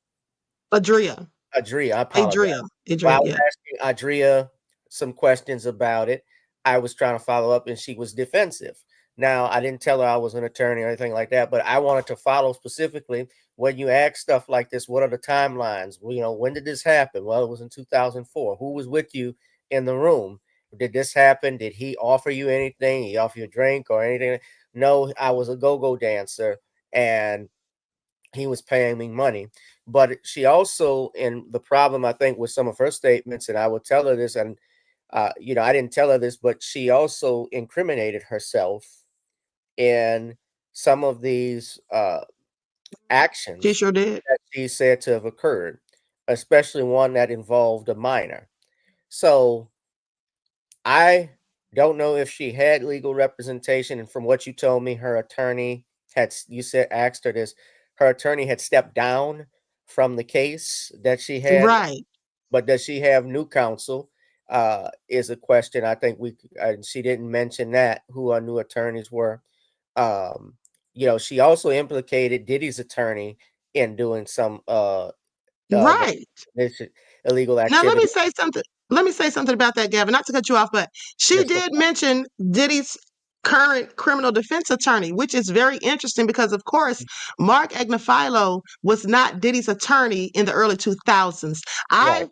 Speaker 6: Adria.
Speaker 5: Adria, I apologize.
Speaker 6: Adria.
Speaker 5: Well, I
Speaker 6: Adria,
Speaker 5: was
Speaker 6: yeah.
Speaker 5: asking Adria some questions about it. I was trying to follow up and she was defensive. Now, I didn't tell her I was an attorney or anything like that, but I wanted to follow specifically when you ask stuff like this. What are the timelines? Well, you know, when did this happen? Well, it was in 2004. Who was with you in the room? Did this happen? Did he offer you anything? He offer you a drink or anything? No, I was a go-go dancer and he was paying me money. But she also, and the problem I think with some of her statements, and I will tell her this, and you know, I didn't tell her this, but she also incriminated herself in some of these
Speaker 6: She
Speaker 5: actions
Speaker 6: sure did.
Speaker 5: that she said to have occurred, especially one that involved a minor. So I don't know if she had legal representation, and from what you told me, her attorney had you said asked her this, her attorney had stepped down from the case that she had,
Speaker 6: Right.
Speaker 5: but does she have new counsel? Is a question I think she didn't mention that who her new attorneys were. Um, you know, she also implicated Diddy's attorney in doing some
Speaker 6: Right.
Speaker 5: this illegal
Speaker 6: Now let
Speaker 5: activity.
Speaker 6: me say something. Let me say something about that, Gavin. Not to cut you off, but she
Speaker 5: Yes, no
Speaker 6: did mention Diddy's current criminal defense attorney, which is very interesting because, of course, Mark Agnifilo was not Diddy's attorney in the early 2000s.
Speaker 5: right.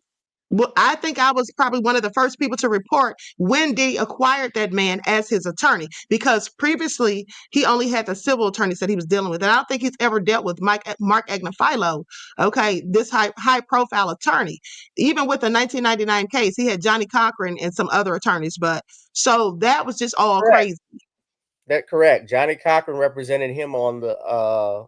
Speaker 6: I think I was probably one of the first people to report when Diddy acquired that man as his attorney, because previously he only had the civil attorneys that he was dealing with. And I don't think he's ever dealt with Mark Agnifilo, okay, this high profile attorney. Even with the 1999 case, he had Johnny Cochran and some other attorneys. But so that was just all
Speaker 5: Correct.
Speaker 6: crazy.
Speaker 5: That correct. Johnny Cochran represented him on the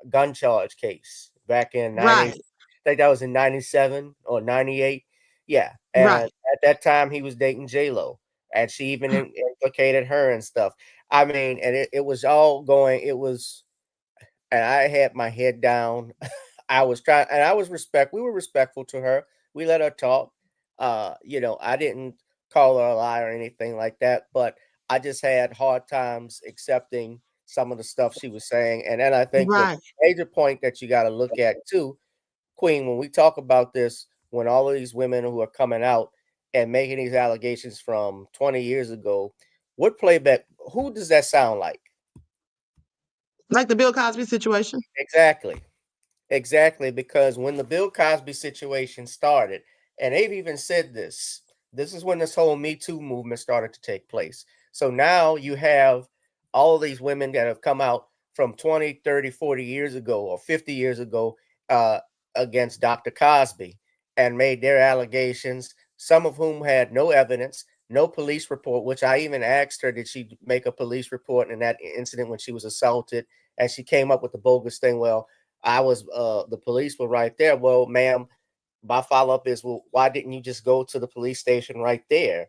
Speaker 5: gun charge case back in 90. I
Speaker 6: Right,
Speaker 5: think that was in 97 or 98. Yeah. And
Speaker 6: right.
Speaker 5: at that time he was dating J-Lo. And she even implicated her and stuff. I mean, and it was all going, it was, and I had my head down. I was trying, and we were respectful to her. We let her talk. You know, I didn't call her a liar or anything like that, but I just had hard times accepting some of the stuff she was saying. And then I think the
Speaker 6: Right.
Speaker 5: major point that you got to look at too, Queen, when we talk about this, when all of these women who are coming out and making these allegations from 20 years ago, what playback, who does that sound like?
Speaker 6: Like the Bill Cosby situation.
Speaker 5: Exactly. Exactly, because when the Bill Cosby situation started, and they've even said this is when this whole Me Too movement started to take place. So now you have all of these women that have come out from 20, 30, 40 years ago or 50 years ago against Dr. Cosby and made their allegations, some of whom had no evidence, no police report, which I even asked her, did she make a police report in that incident when she was assaulted? And she came up with the bogus thing, well, I was the police were right there. Well, ma'am, my follow-up is, well, why didn't you just go to the police station right there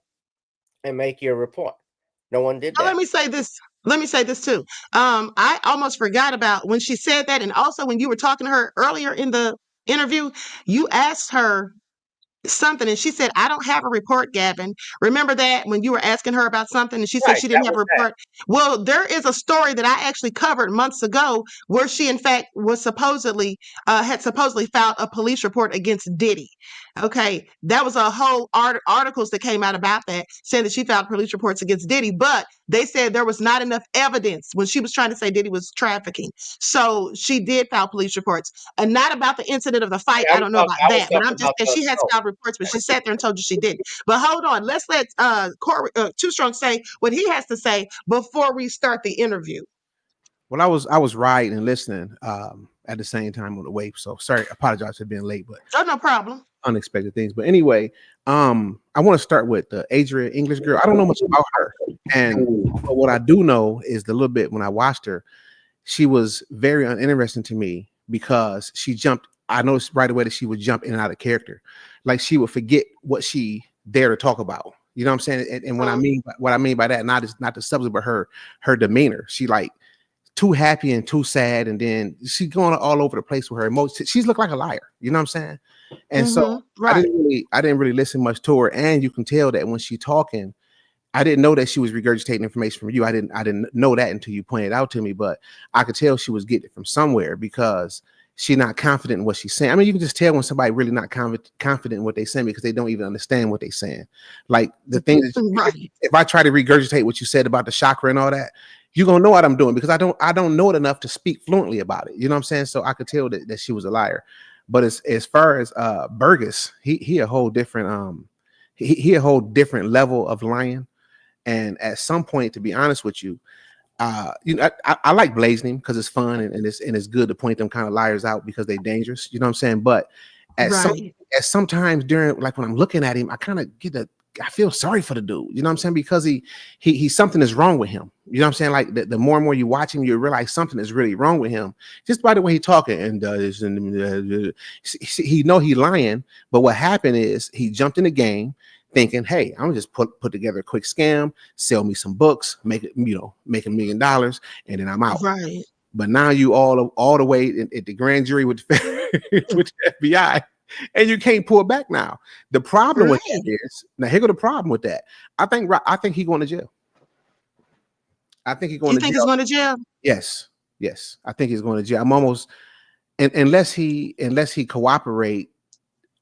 Speaker 5: and make your report? No one did
Speaker 6: Now, let
Speaker 5: that.
Speaker 6: me say this. Let me say this too. I almost forgot about when she said that, and also when you were talking to her earlier in the interview, you asked her something and she said, I don't have a report, Gavin. Remember that when you were asking her about something and she said
Speaker 5: Right.
Speaker 6: she didn't
Speaker 5: That
Speaker 6: have a
Speaker 5: was that.
Speaker 6: report? Well, there is a story that I actually covered months ago where she, in fact, was supposedly had supposedly filed a police report against Diddy. Okay, that was a whole articles that came out about that, saying that she filed police reports against Diddy, but they said there was not enough evidence when she was trying to say Diddy was trafficking. So she did file police reports, and not about the incident of the fight.
Speaker 5: Yeah,
Speaker 6: I don't know about
Speaker 5: I was
Speaker 6: that, but
Speaker 5: talking
Speaker 6: I'm just
Speaker 5: about
Speaker 6: saying
Speaker 5: the
Speaker 6: she has
Speaker 5: assault.
Speaker 6: filed reports, but she sat there and told you she didn't. But hold on, let's let Too Strong say what he has to say before we start the interview.
Speaker 10: Well, I was riding and listening at the same time on the way. So sorry, apologize for being late, but
Speaker 6: Oh, no problem.
Speaker 10: unexpected things. But anyway, I want to start with the Adria English girl. I don't know much about her, but what I do know is the little bit when I watched her, she was very uninteresting to me because she jumped I noticed right away that she would jump in and out of character. Like she would forget what she dare to talk about. You know what I'm saying? And what I mean by that, not the substance, but her demeanor. She like too happy and too sad, and then she's going all over the place with her emotions. She's looked like a liar. You know what I'm saying? And so I didn't really listen much to her. And you can tell that when she talking, I didn't know that she was regurgitating information from you. I didn't know that until you pointed it out to me, but I could tell she was getting it from somewhere because she's not confident in what she's saying. I mean, you can just tell when somebody really not confident in what they're saying because they don't even understand what they're saying. Like the thing that if I try to regurgitate what you said about the chakra and all that, you're gonna know what I'm doing because I don't know it enough to speak fluently about it. You know what I'm saying? So I could tell that she was a liar. But as far as Burgess, he a whole different he a whole different level of lying. And at some point, to be honest with you, I like blazing him because it's fun and it's good to point them kind of liars out because they're dangerous. You know what I'm saying? But at sometimes during, like when I'm looking at him, I kind of I feel sorry for the dude. You know what I'm saying? Because he something is wrong with him. You know what I'm saying? Like the more and more you watch him, you realize something is really wrong with him just by the way he talking. And he know he lying, but what happened is he jumped in the game thinking, hey, I'm gonna just put together a quick scam, sell me some books, make $1 million, and then I'm out.
Speaker 6: Right.
Speaker 10: But now you all the way at the grand jury with with the FBI, and you can't pull back now. The problem with that is now here go the problem with that. I think he's going to jail. I think he's going to jail. You think he's
Speaker 6: going to jail?
Speaker 10: Yes. I think he's going to jail. I'm almost unless he cooperate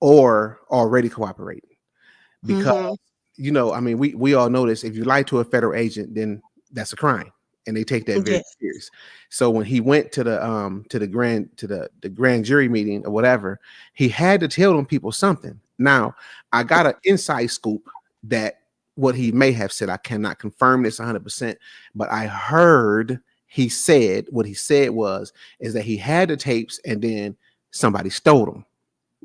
Speaker 10: or already cooperate. Because I mean, we all know this. If you lie to a federal agent, then that's a crime, and they take that very serious. So when he went to the grand jury meeting or whatever, he had to tell them people something. Now, I got an inside scoop that what he may have said, I cannot confirm this 100%, but I heard he said what he said is that he had the tapes and then somebody stole them.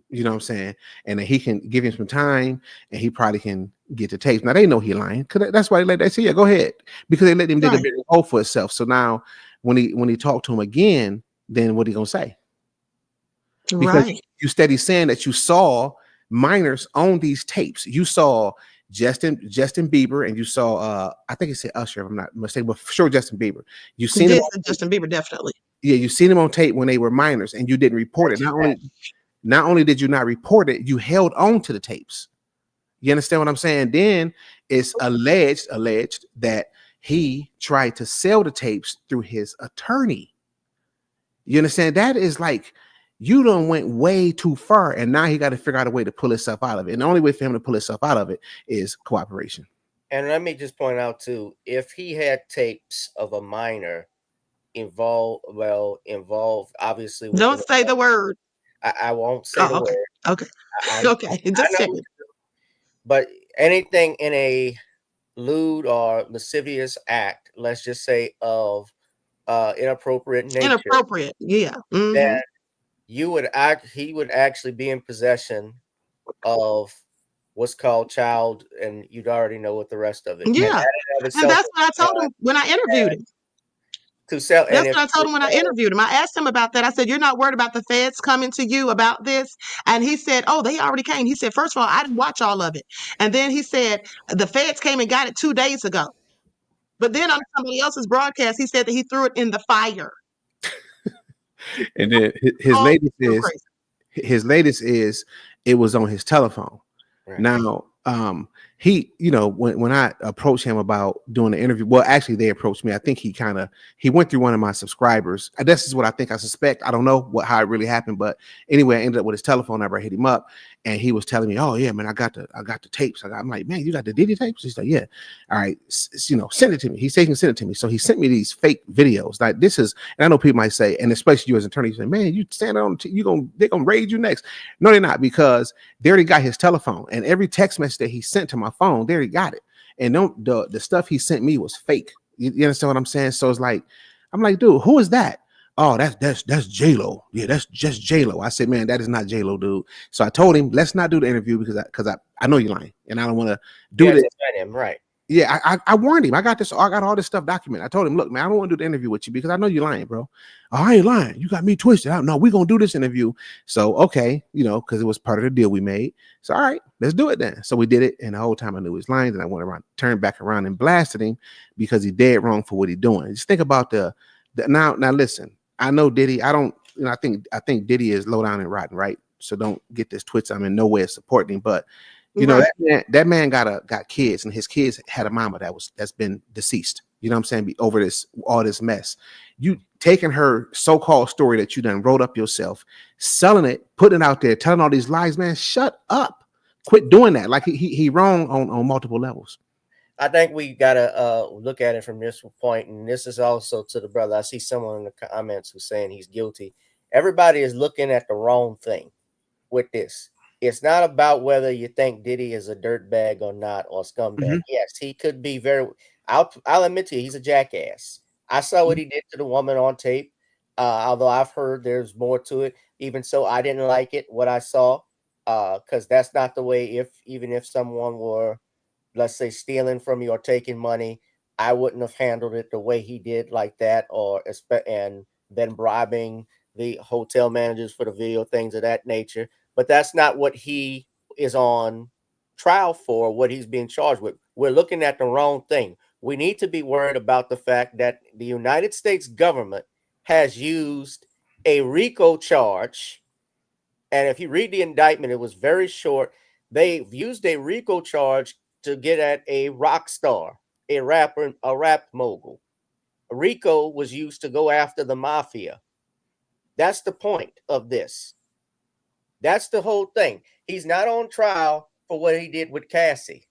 Speaker 10: You know what I'm saying? And then he can give him some time and he probably can get the tapes. Now they know he lying because that's why they say, yeah, go ahead. Because they let him dig a big hole for himself. So now when he talked to him again, then what he gonna say? Because you steady saying that you saw minors on these tapes. You saw Justin Bieber and you saw I think he said Usher, if I'm not mistaken, but for sure Justin Bieber. You seen him
Speaker 6: Justin Bieber, definitely.
Speaker 10: Yeah, you seen him on tape when they were minors and you didn't report it. Not only did you not report it, you held on to the tapes. You understand what I'm saying? Then it's alleged that he tried to sell the tapes through his attorney. You understand? That is like, you done went way too far, and now he got to figure out a way to pull himself out of it. And the only way for him to pull himself out of it is cooperation.
Speaker 5: And let me just point out too, if he had tapes of a minor involved, obviously.
Speaker 6: Don't say the word.
Speaker 5: I won't say the word.
Speaker 6: Okay. Okay. Just say it.
Speaker 5: But anything in a lewd or lascivious act, let's just say of inappropriate nature.
Speaker 6: Inappropriate, yeah.
Speaker 5: That he would actually be in possession of what's called child, and you'd already know what the rest of it.
Speaker 6: Yeah. And that's what I told him when I interviewed him. That's what I told him when I interviewed him. I asked him about that. I said, you're not worried about the feds coming to you about this? And he said, oh, they already came. He said, first of all, I didn't watch all of it. And then he said, the feds came and got it 2 days ago. But then on somebody else's broadcast, he said that he threw it in the fire.
Speaker 10: And then his latest is it was on his telephone. Right. Now, he, when I approached him about doing the interview, well, actually they approached me. I think he went through one of my subscribers. This is what I think I suspect. I don't know how it really happened, but anyway, I ended up with his telephone number. I hit him up and he was telling me, oh yeah, man, I got the tapes. I'm like, man, you got the Diddy tapes? He's like, yeah. All right. Send it to me. He said he can send it to me. So he sent me these fake videos. Like this is, and I know people might say, and especially you as an attorney, you say, man, you stand on, they're going to raid you next. No, they're not, because they already got his telephone and every text message that he sent to my phone, they already got it. And the stuff he sent me was fake. You understand what I'm saying? So it's like, I'm like, dude, who is that? Oh, that's J-Lo. Yeah, that's just J-Lo. I said, man, that is not J-Lo, dude. So I told him, let's not do the interview because I know you're lying and I don't want to do this.
Speaker 5: Him, right.
Speaker 10: Yeah, I warned him. I got all this stuff documented. I told him, look, man, I don't want to do the interview with you because I know you're lying, bro. Oh, I ain't lying. You got me twisted. No, we're gonna do this interview. So okay, because it was part of the deal we made. So all right, let's do it then. So we did it, and the whole time I knew his lines, and I went around, turned back around and blasted him because he dead wrong for what he's doing. Just think about the now listen, I know Diddy, I don't, I think Diddy is low down and rotten, right? So don't get this twist. I'm in no way supporting him, but that man got kids, and his kids had a mama that's been deceased. You know what I'm saying? Over all this mess. You taking her so-called story that you done wrote up yourself, selling it, putting it out there, telling all these lies, man. Shut up. Quit doing that. Like he wrong on multiple levels.
Speaker 5: I think we gotta look at it from this point, and this is also to the brother. I see someone in the comments who's saying he's guilty. Everybody is looking at the wrong thing with this. It's not about whether you think Diddy is a dirtbag or not, or scumbag.
Speaker 10: Mhm.
Speaker 5: Yes, he could be very. I'll admit to you, he's a jackass. I saw what he did to the woman on tape. Although I've heard there's more to it. Even so, I didn't like it what I saw. Because that's not the way. Even if someone were, let's say, stealing from you or taking money, I wouldn't have handled it the way he did, like that, and then bribing the hotel managers for the video, things of that nature. But that's not what he is on trial for, what he's being charged with. We're looking at the wrong thing. We need to be worried about the fact that the United States government has used a RICO charge. And if you read the indictment, it was very short. They've used a RICO charge to get at a rock star, a rapper, a rap mogul. RICO was used to go after the mafia. That's the point of this. That's the whole thing. He's not on trial for what he did with Cassie.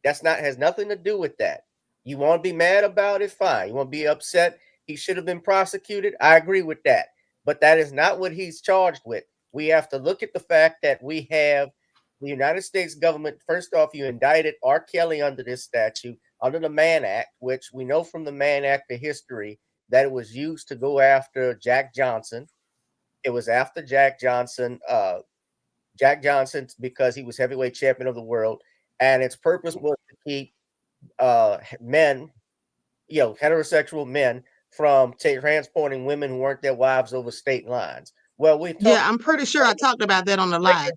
Speaker 5: Has nothing to do with that. You want to be mad about it? Fine. You want to be upset? He should have been prosecuted? I agree with that. But that is not what he's charged with. We have to look at the fact that we have the United States government. First off, you indicted R. Kelly under this statute, under the Mann Act, which we know from the Mann Act, the history, that it was used to go after Jack Johnson. It was after Jack Johnson, because he was heavyweight champion of the world, and its purpose was to keep men, heterosexual men, from transporting women who weren't their wives over state lines. Well,
Speaker 6: I'm pretty sure I talked about that on the live.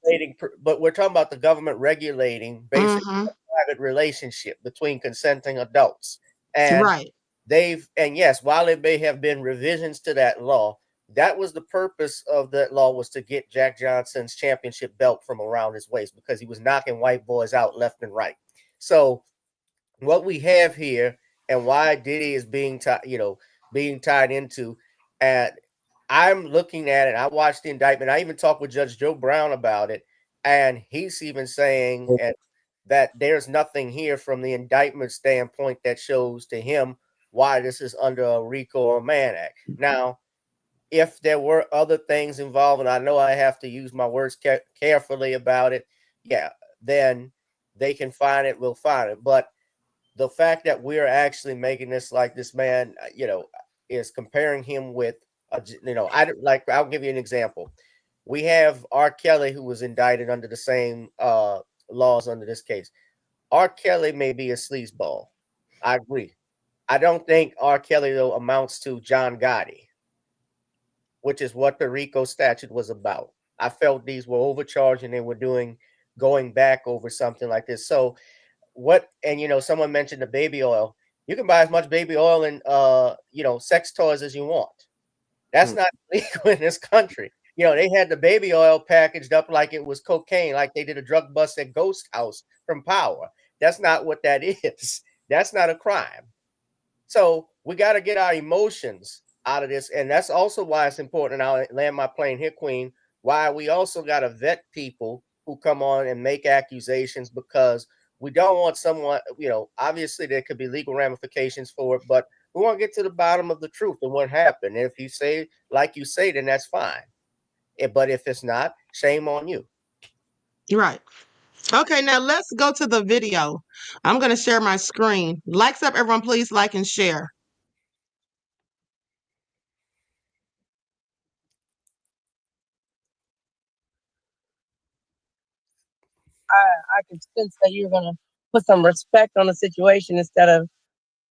Speaker 5: But we're talking about the government regulating basically a private relationship between consenting adults. And
Speaker 6: Right.
Speaker 5: yes, while there may have been revisions to that law, that was the purpose of that law, was to get Jack Johnson's championship belt from around his waist, because he was knocking white boys out left and right. So what we have here, and why Diddy is being tied into, and I'm looking at it. I watched the indictment. I even talked with Judge Joe Brown about it, and he's even saying that there's nothing here from the indictment standpoint that shows to him why this is under a RICO or Mann Act. Now, if there were other things involved, and I know I have to use my words carefully about it, then they can find it, we'll find it. But the fact that we're actually making this like this man, is comparing him with, I'll give you an example. We have R. Kelly, who was indicted under the same laws under this case. R. Kelly may be a sleazeball. I agree. I don't think R. Kelly, though, amounts to John Gotti, which is what the RICO statute was about. I felt these were overcharging. They were going back over something like this. So someone mentioned the baby oil. You can buy as much baby oil and sex toys as you want. That's not legal in this country. They had the baby oil packaged up like it was cocaine, like they did a drug bust at Ghost House from Power. That's not what that is. That's not a crime. So we got to get our emotions out of this. And that's also why it's important. And I'll land my plane here, Queen. Why we also got to vet people who come on and make accusations, because we don't want someone, obviously there could be legal ramifications for it, but we want to get to the bottom of the truth and what happened. And if you say, like you say, then that's fine. But if it's not, shame on you.
Speaker 6: Right. Okay, now let's go to the video. I'm going to share my screen. Likes up, everyone, please like and share.
Speaker 8: I could sense that you're gonna put some respect on the situation instead of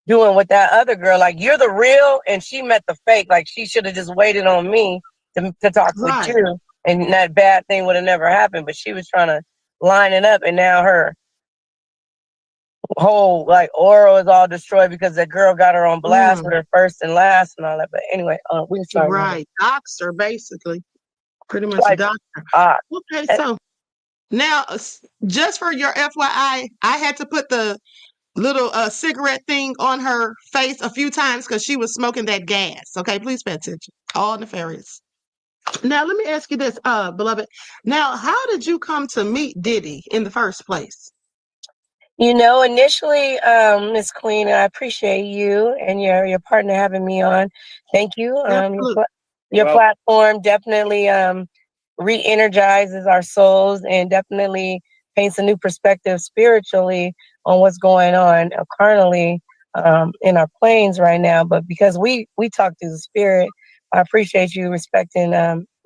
Speaker 8: doing what that other girl, like, you're the real and she met the fake. Like, she should have just waited on me to talk with
Speaker 6: Right.
Speaker 8: you, and that bad thing would have never happened. But she was trying to line it up, and now her whole like aura is all destroyed because that girl got her on blast with her first and last and all that. But anyway, we sorry.
Speaker 6: Right. Doxer, basically. Pretty much
Speaker 8: Like,
Speaker 6: doxer. Okay, so now just for your FYI, I had to put the little cigarette thing on her face a few times because she was smoking that gas. Okay, please pay attention. All nefarious. Now let me ask you this, beloved. Now, how did you come to meet Diddy in the first place?
Speaker 8: You know, initially, Miss Queen, I appreciate you and your partner having me on. Thank you. Your platform definitely re-energizes our souls and definitely paints a new perspective spiritually on what's going on carnally in our planes right now. But because we talk through the spirit, I appreciate you respecting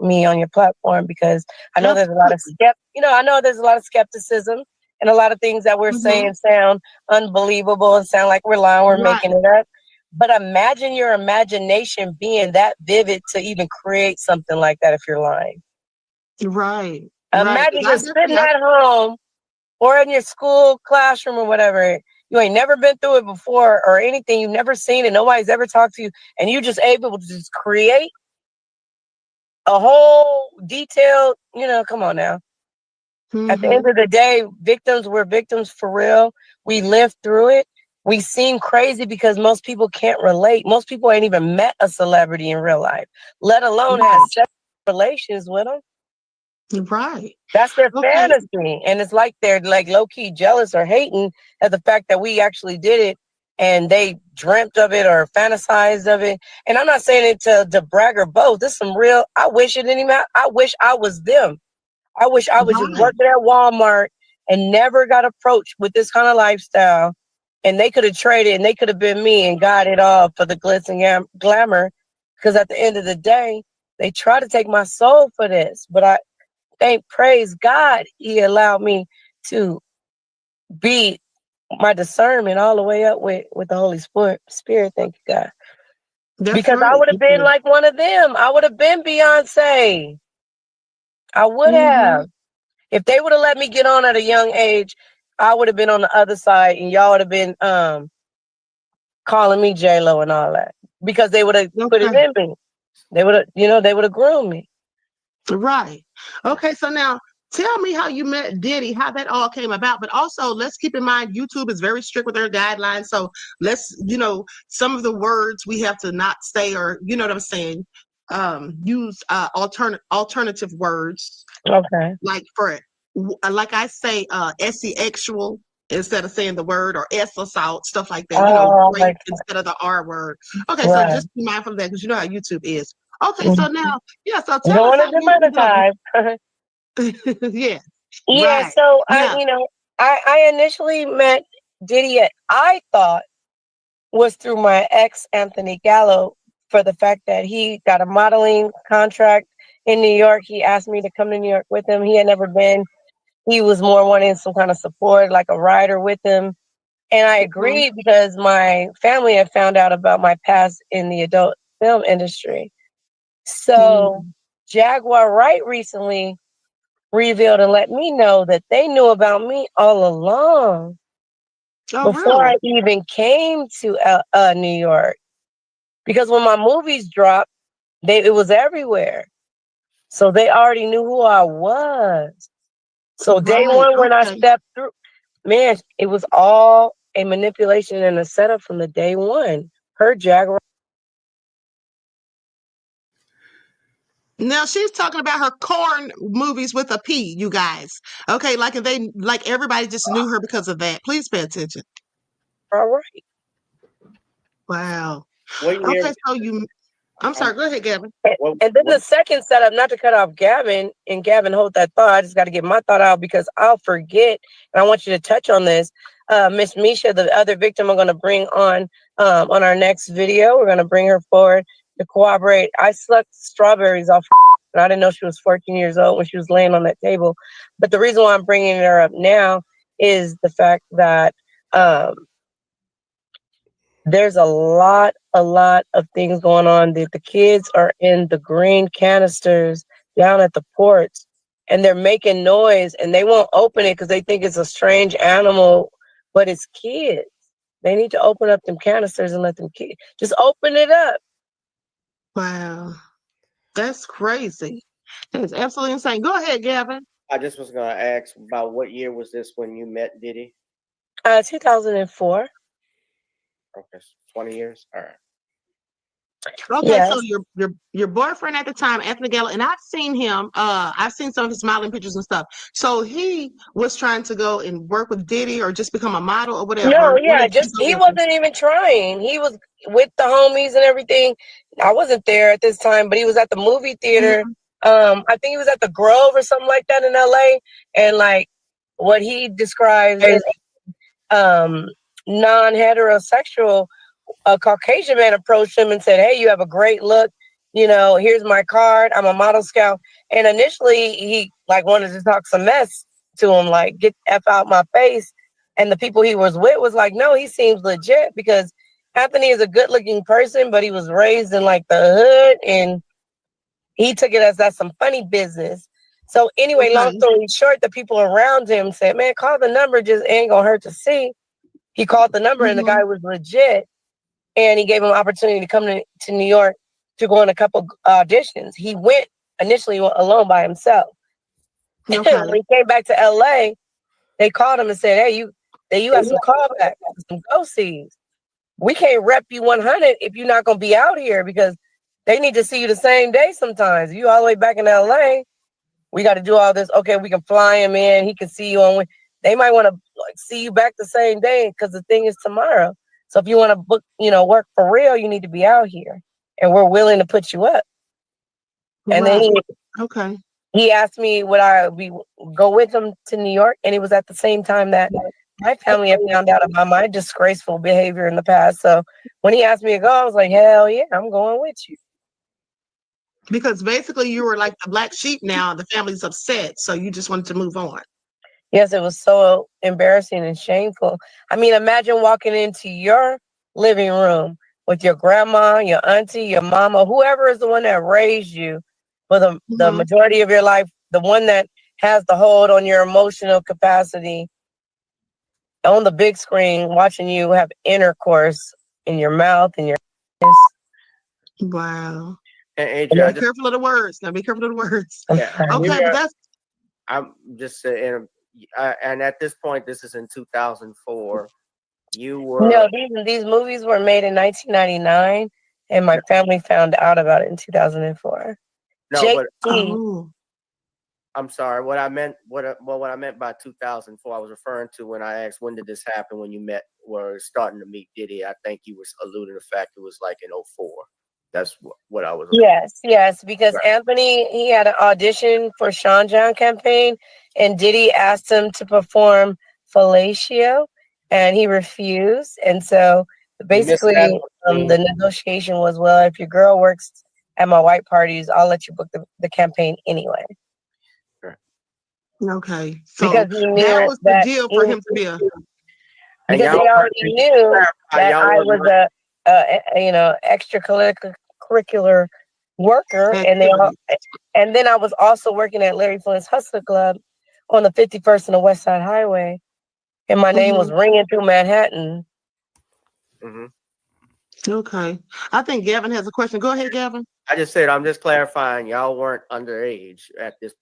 Speaker 8: me on your platform, because I know there's a lot of skepticism, and a lot of things that we're saying sound unbelievable and sound like we're lying, we're making it up. But imagine your imagination being that vivid to even create something like that if you're lying.
Speaker 6: Right.
Speaker 8: Imagine just sitting at home or in your school classroom or whatever. You ain't never been through it before or anything. You've never seen it. Nobody's ever talked to you. And you just able to just create a whole detailed, come on now. At the end of the day, we're victims for real. We lived through it. We seem crazy because most people can't relate. Most people ain't even met a celebrity in real life, let alone have sexual relations with them.
Speaker 6: Right.
Speaker 8: That's their fantasy. And it's like they're like low-key jealous or hating at the fact that we actually did it and they dreamt of it or fantasized of it. And I'm not saying it to brag or boast. This is some real, I wish it didn't even, I wish I was them. I wish I was just working at Walmart and never got approached with this kind of lifestyle. And they could have traded and they could have been me and got it all for the glitz and glamour. Because at the end of the day, they try to take my soul for this. But I praise God, he allowed me to be my discernment all the way up with the Holy Spirit. Thank you, God. Because I would have been like one of them. I would have been Beyonce. I would have. If they would have let me get on at a young age, I would have been on the other side and y'all would have been calling me J-Lo and all that. Because they would have put it in me. They would have, they would have groomed me.
Speaker 6: Right. Okay, so now tell me how you met Diddy, how that all came about. But also, let's keep in mind, YouTube is very strict with their guidelines. So let's, some of the words we have to not say, or you know what I'm saying, use alternative words.
Speaker 8: Okay.
Speaker 6: Like I say, sexual instead of saying the word, or assault, stuff like that. Rape instead of the R word. Okay, so just be mindful of that because you know how YouTube is. Okay, so now, so tell us how you
Speaker 8: so I initially met Diddy I thought was through my ex Anthony Gallo, for the fact that he got a modeling contract in New York. He asked me to come to New York with him. He had never been. He was more wanting some kind of support, like a rider with him. And I agreed because my family had found out about my past in the adult film industry. So Jaguar Wright recently revealed and let me know that they knew about me all along before I even came to New York. Because when my movies dropped, it was everywhere. So they already knew who I was. So day one, when I stepped through, man, it was all a manipulation and a setup from the day one. Her Jaguar.
Speaker 6: Now she's talking about her corn movies with a P, you guys. Okay, like everybody just knew her because of that. Please pay attention.
Speaker 8: All right.
Speaker 6: Wow. Okay, so I'm sorry, go ahead, Gavin.
Speaker 8: And then the second setup, not to cut off Gavin, and Gavin, hold that thought. I just got to get my thought out because I'll forget. And I want you to touch on this. Miss Misha, the other victim, I'm going to bring on our next video. We're going to bring her forward to cooperate. I sucked strawberries off, and I didn't know she was 14 years old when she was laying on that table. But the reason why I'm bringing her up now is the fact that there's a lot of things going on. That the kids are in the green canisters down at the ports, and they're making noise, and they won't open it because they think it's a strange animal, but it's kids. They need to open up them canisters and let them kids just open it up.
Speaker 6: Wow, that's crazy. That is absolutely insane. Go ahead, Gavin.
Speaker 5: I just was gonna ask about what year was this when you met Diddy?
Speaker 8: 2004.
Speaker 5: Okay, 20 years. All right.
Speaker 6: Okay,
Speaker 8: Yes.
Speaker 6: so your boyfriend at the time, Anthony Gallo, and I've seen him. I've seen some of his smiling pictures and stuff. So he was trying to go and work with Diddy, or just become a model, or whatever.
Speaker 8: No,
Speaker 6: What
Speaker 8: yeah,
Speaker 6: did you
Speaker 8: just
Speaker 6: go
Speaker 8: he
Speaker 6: with?
Speaker 8: wasn't even trying. He was with the homies and everything. I wasn't there at this time, but he was at the movie theater. I think he was at the Grove or something like that in LA. And like what he describes as non-heterosexual, a Caucasian man approached him and said, "Hey, you have a great look. You know, here's my card. I'm a model scout." And initially he like wanted to talk some mess to him, like, "Get the F out my face." And the people he was with was like, "No, he seems legit," because Anthony is a good looking person, but he was raised in like the hood, and he took it as that's some funny business. So anyway, long
Speaker 6: Okay.
Speaker 8: story short, the people around him said, "Man, call the number, just ain't gonna hurt to see." He called the number and the guy was legit. And he gave him an opportunity to come to New York to go on a couple auditions. He went initially alone by himself.
Speaker 6: Okay.
Speaker 8: When he came back to LA, they called him and said, "Hey, you have some callbacks, some go-sees. We can't rep you 100 if you're not gonna be out here, because they need to see you the same day sometimes. If you all the way back in LA, we got to do all this. Okay, we can fly him in. He can see you on. They might want to like see you back the same day, because the thing is tomorrow. So if you want to book, work for real, you need to be out here, and we're willing to put you up." And then
Speaker 6: Okay.
Speaker 8: he asked me would I go with him to New York, and it was at the same time that my family had found out about my disgraceful behavior in the past. So when he asked me to go, I was like, "Hell yeah, I'm going with you."
Speaker 6: Because basically you were like the black sheep now. The family's upset, so you just wanted to move on.
Speaker 8: Yes, it was so embarrassing and shameful. I mean, imagine walking into your living room with your grandma, your auntie, your mama, whoever is the one that raised you for the majority of your life, the one that has the hold on your emotional capacity, on the big screen, watching you have intercourse in your mouth and your
Speaker 6: Wow.
Speaker 5: And
Speaker 6: Be careful of the words. Now be careful of the words.
Speaker 5: Yeah.
Speaker 6: Okay, but that's
Speaker 5: I'm just saying, and at this point, this is in 2004. You were
Speaker 8: No, these movies were made in 1999, and my family found out about it in 2004.
Speaker 5: no, but
Speaker 6: Oh,
Speaker 5: I'm sorry. What I meant by 2004, I was referring to when I asked when did this happen, when you were starting to meet Diddy. I think you were alluding to the fact it was like in 04. That's what I was.
Speaker 8: Yes, because Anthony, he had an audition for Sean John campaign, and Diddy asked him to perform Fellatio, and he refused. And so basically, the negotiation was, well, if your girl works at my white parties, I'll let you book the campaign anyway.
Speaker 6: okay. So
Speaker 8: Because he knew
Speaker 6: that was the deal for him to be a.
Speaker 8: Because they already knew that I was a extracurricular worker, and then I was also working at Larry Flynt's Hustler Club on the 51st and the West Side Highway, and my name was ringing through Manhattan.
Speaker 6: Okay, I think Gavin has a question. Go ahead, Gavin.
Speaker 5: I just said I'm just clarifying. Y'all weren't underage at this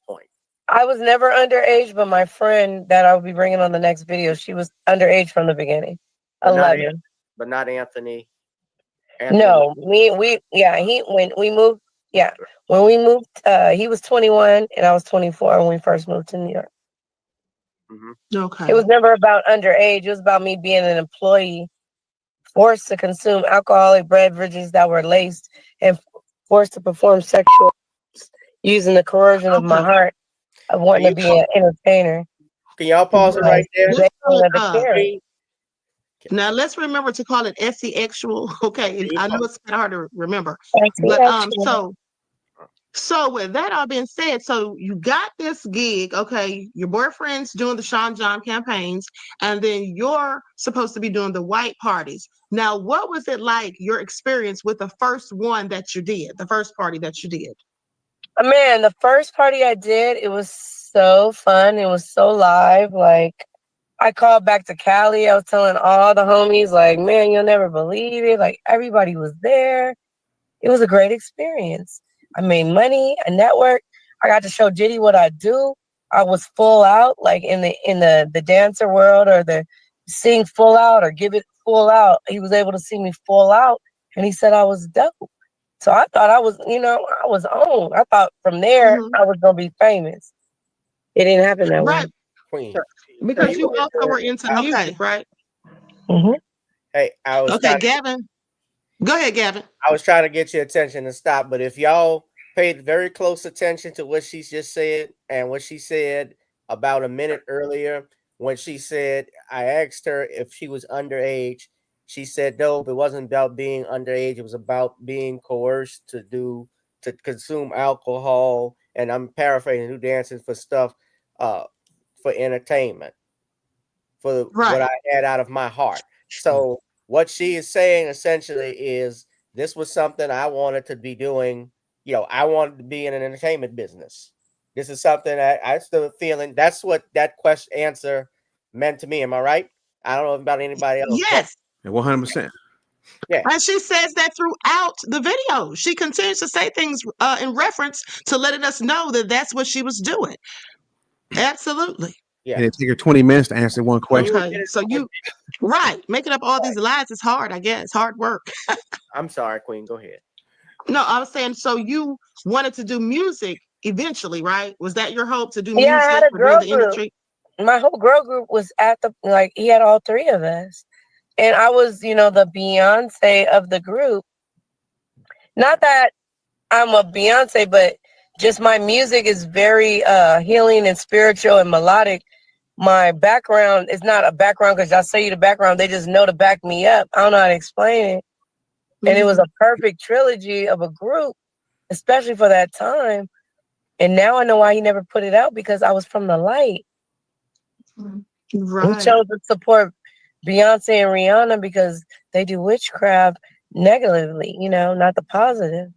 Speaker 5: point.
Speaker 8: I was never underage, but my friend that I will be bringing on the next video, she was underage from the beginning.
Speaker 5: But
Speaker 8: 11.
Speaker 5: But not Anthony.
Speaker 8: No, when we moved, he was 21 and I was 24 when we first moved to New York.
Speaker 6: Okay.
Speaker 8: It was never about underage. It was about me being an employee, forced to consume alcoholic beverages that were laced, and forced to perform sexual using the coercion of my heart of wanting to be an entertainer.
Speaker 5: Can y'all pause it right there?
Speaker 6: Now let's remember to call it SE-actual. Okay, I know it's kind of hard to remember, but So with that all being said, so you got this gig, okay? Your boyfriend's doing the Sean John campaigns, and then you're supposed to be doing the white parties. Now, what was it like, your experience with the first one that you did, the first party that you did?
Speaker 8: Man, the first party I did, it was so fun. It was so live. Like, I called back to Cali. I was telling all the homies, like, man, you'll never believe it. Like, everybody was there. It was a great experience. I made money, I networked. I got to show Diddy what I do. I was full out, like in the dancer world, or the sing full out or give it full out. He was able to see me full out, and he said I was dope. So I thought I was, I was on. I thought from there I was gonna be famous. It didn't happen that way.
Speaker 6: Right,
Speaker 5: Queen.
Speaker 6: because you also were into music, right?
Speaker 8: Mm-hmm.
Speaker 5: Hey,
Speaker 6: Okay, Gavin. Go ahead, Gavin.
Speaker 5: I was trying to get your attention to stop, but if y'all paid very close attention to what she just said and what she said about a minute earlier, when she said, I asked her if she was underage, she said, no, it wasn't about being underage. It was about being coerced to consume alcohol. And I'm paraphrasing, do dancing for stuff, for entertainment, for what I had out of my heart. So what she is saying essentially is, this was something I wanted to be doing. I wanted to be in an entertainment business. This is something that I still feeling. That's what that question answer meant to me. Am I right? I don't know about anybody else.
Speaker 6: Yes.
Speaker 10: 100%.
Speaker 5: Yeah.
Speaker 6: And she says that throughout the video. She continues to say things in reference to letting us know that that's what she was doing. Absolutely.
Speaker 5: Yeah.
Speaker 10: And it took her 20 minutes to answer one question.
Speaker 6: Okay. So making up all these lies is hard, I guess. Hard work.
Speaker 5: I'm sorry, Queen. Go ahead.
Speaker 6: No, I was saying, so you wanted to do music eventually, right? Was that your hope, to do
Speaker 8: Yeah,
Speaker 6: music
Speaker 8: I had a
Speaker 6: or be in
Speaker 8: girl
Speaker 6: the industry?
Speaker 8: group. My whole girl group was he had all three of us. And I was, the Beyonce of the group. Not that I'm a Beyonce, but just my music is very healing and spiritual and melodic. My background is not a background because I say you the background. They just know to back me up. I don't know how to explain it. And it was a perfect trilogy of a group, especially for that time. And now I know why he never put it out, because I was from the light.
Speaker 6: Right.
Speaker 8: He chose to support Beyonce and Rihanna because they do witchcraft negatively, not the positive.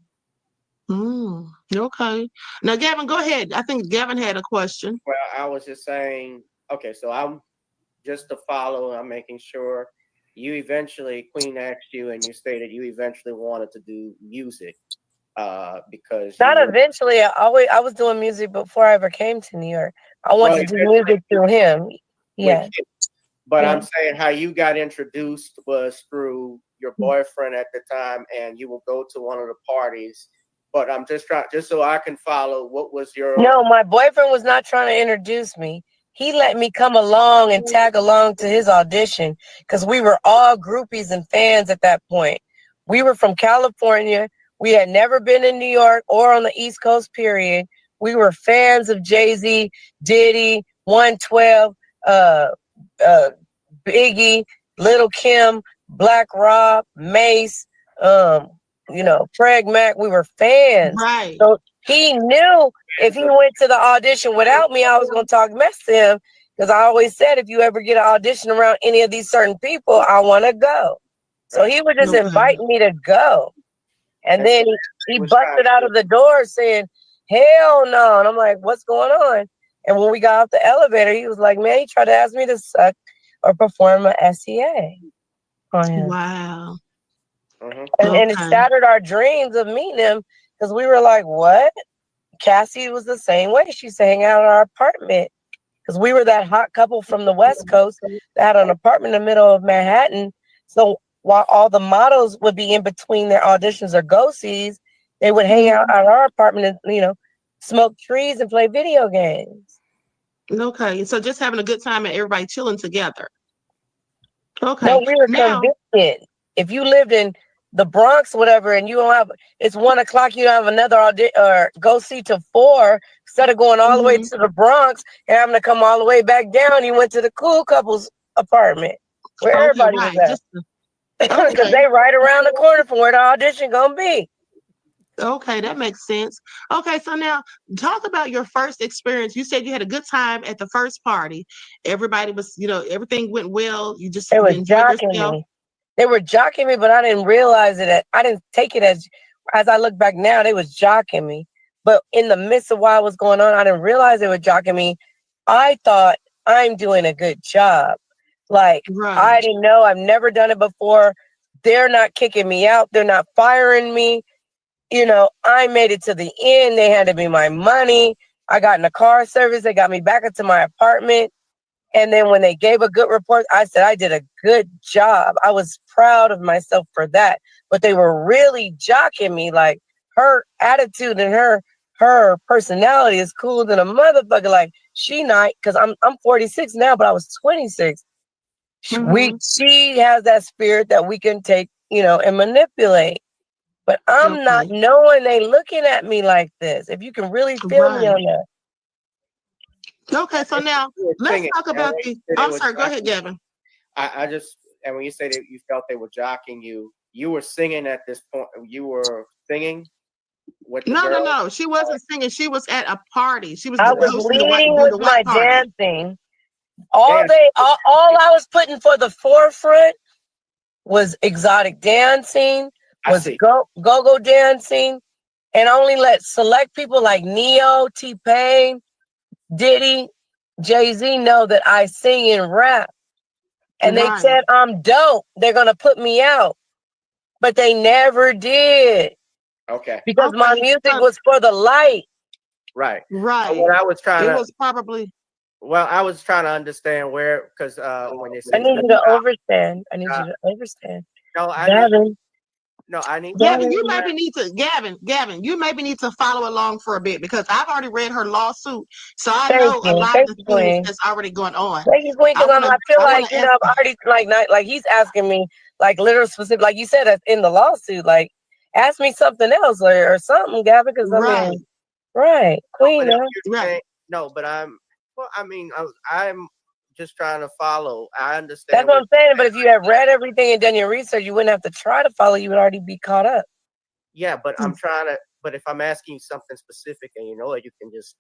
Speaker 6: Okay. Now, Gavin, go ahead. I think Gavin had a question.
Speaker 5: Well, I was just saying, okay, so I'm just to follow, I'm making sure you eventually, Queen asked you, and you stated you eventually wanted to do music because
Speaker 8: not eventually. I was doing music before I ever came to New York. I wanted to do music through him. Yeah.
Speaker 5: But I'm saying how you got introduced was through your boyfriend at the time, and you will go to one of the parties. But I'm just so I can follow, what was your...
Speaker 8: No, my boyfriend was not trying to introduce me. He let me come along and tag along to his audition because we were all groupies and fans at that point. We were from California. We had never been in New York or on the East Coast, period. We were fans of Jay-Z, Diddy, 112, Biggie, Little Kim, Black Rob, Mace, Craig Mack. We were fans.
Speaker 6: Right.
Speaker 8: So he knew if he went to the audition without me, I was going to talk mess to him, because I always said, if you ever get an audition around any of these certain people, I want to go. So he would just invite me to go. And then he busted out of the door saying, hell no. And I'm like, what's going on? And when we got off the elevator, he was like, man, he tried to ask me to suck or perform a SEA on him.
Speaker 6: Wow.
Speaker 8: And it shattered our dreams of meeting him, because we were like, what? Cassie was the same way. She used to hang out in our apartment because we were that hot couple from the West Coast that had an apartment in the middle of Manhattan. So while all the models would be in between their auditions or go-sees, they would hang out at our apartment and, smoke trees and play video games.
Speaker 6: Okay. So just having a good time and everybody chilling together. Okay.
Speaker 8: No, we were convicted. If you lived in the Bronx, whatever, and you don't have, it's 1 o'clock, you don't have another audition or go see till 4, instead of going all the way to the Bronx and having to come all the way back down, you went to the cool couple's apartment where everybody was at. Because they right around the corner from where the audition gonna be.
Speaker 6: Okay, that makes sense. Okay, so now talk about your first experience. You said you had a good time at the first party. Everybody was, everything went well. You just
Speaker 8: They were
Speaker 6: enjoyed
Speaker 8: jocking
Speaker 6: yourself.
Speaker 8: me. They were jocking me, but I didn't realize it. I didn't take it as I look back now, they was jocking me. But in the midst of what was going on, I didn't realize they were jocking me. I thought I'm doing a good job. Like,
Speaker 6: Right.
Speaker 8: I didn't know. I've never done it before. They're not kicking me out. They're not firing me. I made it to the end. They handed me my money. I got in a car service. They got me back into my apartment. And then when they gave a good report, I said I did a good job. I was proud of myself for that. But they were really jocking me. Like, her attitude and her personality is cooler than a motherfucker. Like, she not, because I'm 46 now, but I was 26. She has that spirit that we can take, and manipulate. But I'm not
Speaker 6: Okay.
Speaker 8: knowing they looking at me like this. If you can really feel me
Speaker 6: Right.
Speaker 8: on that.
Speaker 6: Okay, so now
Speaker 5: You were
Speaker 6: let's
Speaker 5: singing,
Speaker 6: talk
Speaker 5: and
Speaker 6: about
Speaker 5: when you
Speaker 6: the.
Speaker 5: said they
Speaker 6: I'm
Speaker 5: were
Speaker 6: sorry. Go ahead,
Speaker 5: jocking you,
Speaker 6: Gavin.
Speaker 5: I just, and when you say that you felt they were jocking you, you were singing at this point. You were singing with the
Speaker 6: No, no,
Speaker 5: girl.
Speaker 6: no. She wasn't singing. She was at a party. She was
Speaker 8: I was
Speaker 6: hosting
Speaker 8: leading
Speaker 6: the
Speaker 8: with
Speaker 6: white
Speaker 8: my
Speaker 6: party.
Speaker 8: dancing. All
Speaker 5: Dance.
Speaker 8: I was putting for the forefront was exotic dancing,
Speaker 5: I
Speaker 8: was
Speaker 5: see.
Speaker 8: go dancing, and only let select people like Neo, T-Pain, Diddy, Jay-Z know that I sing and rap. And they
Speaker 6: Right.
Speaker 8: said I'm dope. They're gonna put me out. But they never did.
Speaker 5: Okay.
Speaker 8: Because my
Speaker 6: Okay.
Speaker 8: music
Speaker 6: So,
Speaker 8: was for the light.
Speaker 5: Right.
Speaker 6: right.
Speaker 5: What I was trying
Speaker 6: It
Speaker 5: to,
Speaker 6: was probably.
Speaker 5: well, I was trying to understand where, because when they
Speaker 8: I
Speaker 5: say
Speaker 8: need
Speaker 5: good
Speaker 8: you to
Speaker 5: job,
Speaker 8: understand. I need
Speaker 5: uh,
Speaker 8: you to understand.
Speaker 5: no, I need,
Speaker 8: Gavin,
Speaker 5: no, I need to
Speaker 6: Gavin, you
Speaker 8: Gavin,
Speaker 5: understand.
Speaker 6: maybe need to, Gavin, you maybe need to follow along for a bit because I've already read her lawsuit. So I
Speaker 8: thank
Speaker 6: know a
Speaker 8: you.
Speaker 6: lot of
Speaker 8: Thank
Speaker 6: the
Speaker 8: you,
Speaker 6: things
Speaker 8: Queen.
Speaker 6: that's already going on.
Speaker 8: Thank you, Queen,
Speaker 6: I
Speaker 8: because
Speaker 6: want to,
Speaker 8: I feel
Speaker 6: I want
Speaker 8: like,
Speaker 6: to ask,
Speaker 8: I've already, like, not, like he's asking me, like, literal specific, like you said, that's in the lawsuit, like, ask me something else or something, Gavin, because I
Speaker 6: right,
Speaker 8: mean, right,
Speaker 5: No, but
Speaker 8: Queen,
Speaker 5: if
Speaker 8: huh?
Speaker 5: you're
Speaker 6: right.
Speaker 5: saying, no, but well, I mean, I'm just trying to follow. I
Speaker 8: That's
Speaker 5: understand
Speaker 8: what
Speaker 5: what
Speaker 8: I'm saying. But if you had read everything and done your research, you wouldn't have to try to follow. You would already be caught up.
Speaker 5: yeah, but I'm trying to, but if I'm asking you something specific and you know it, you can just,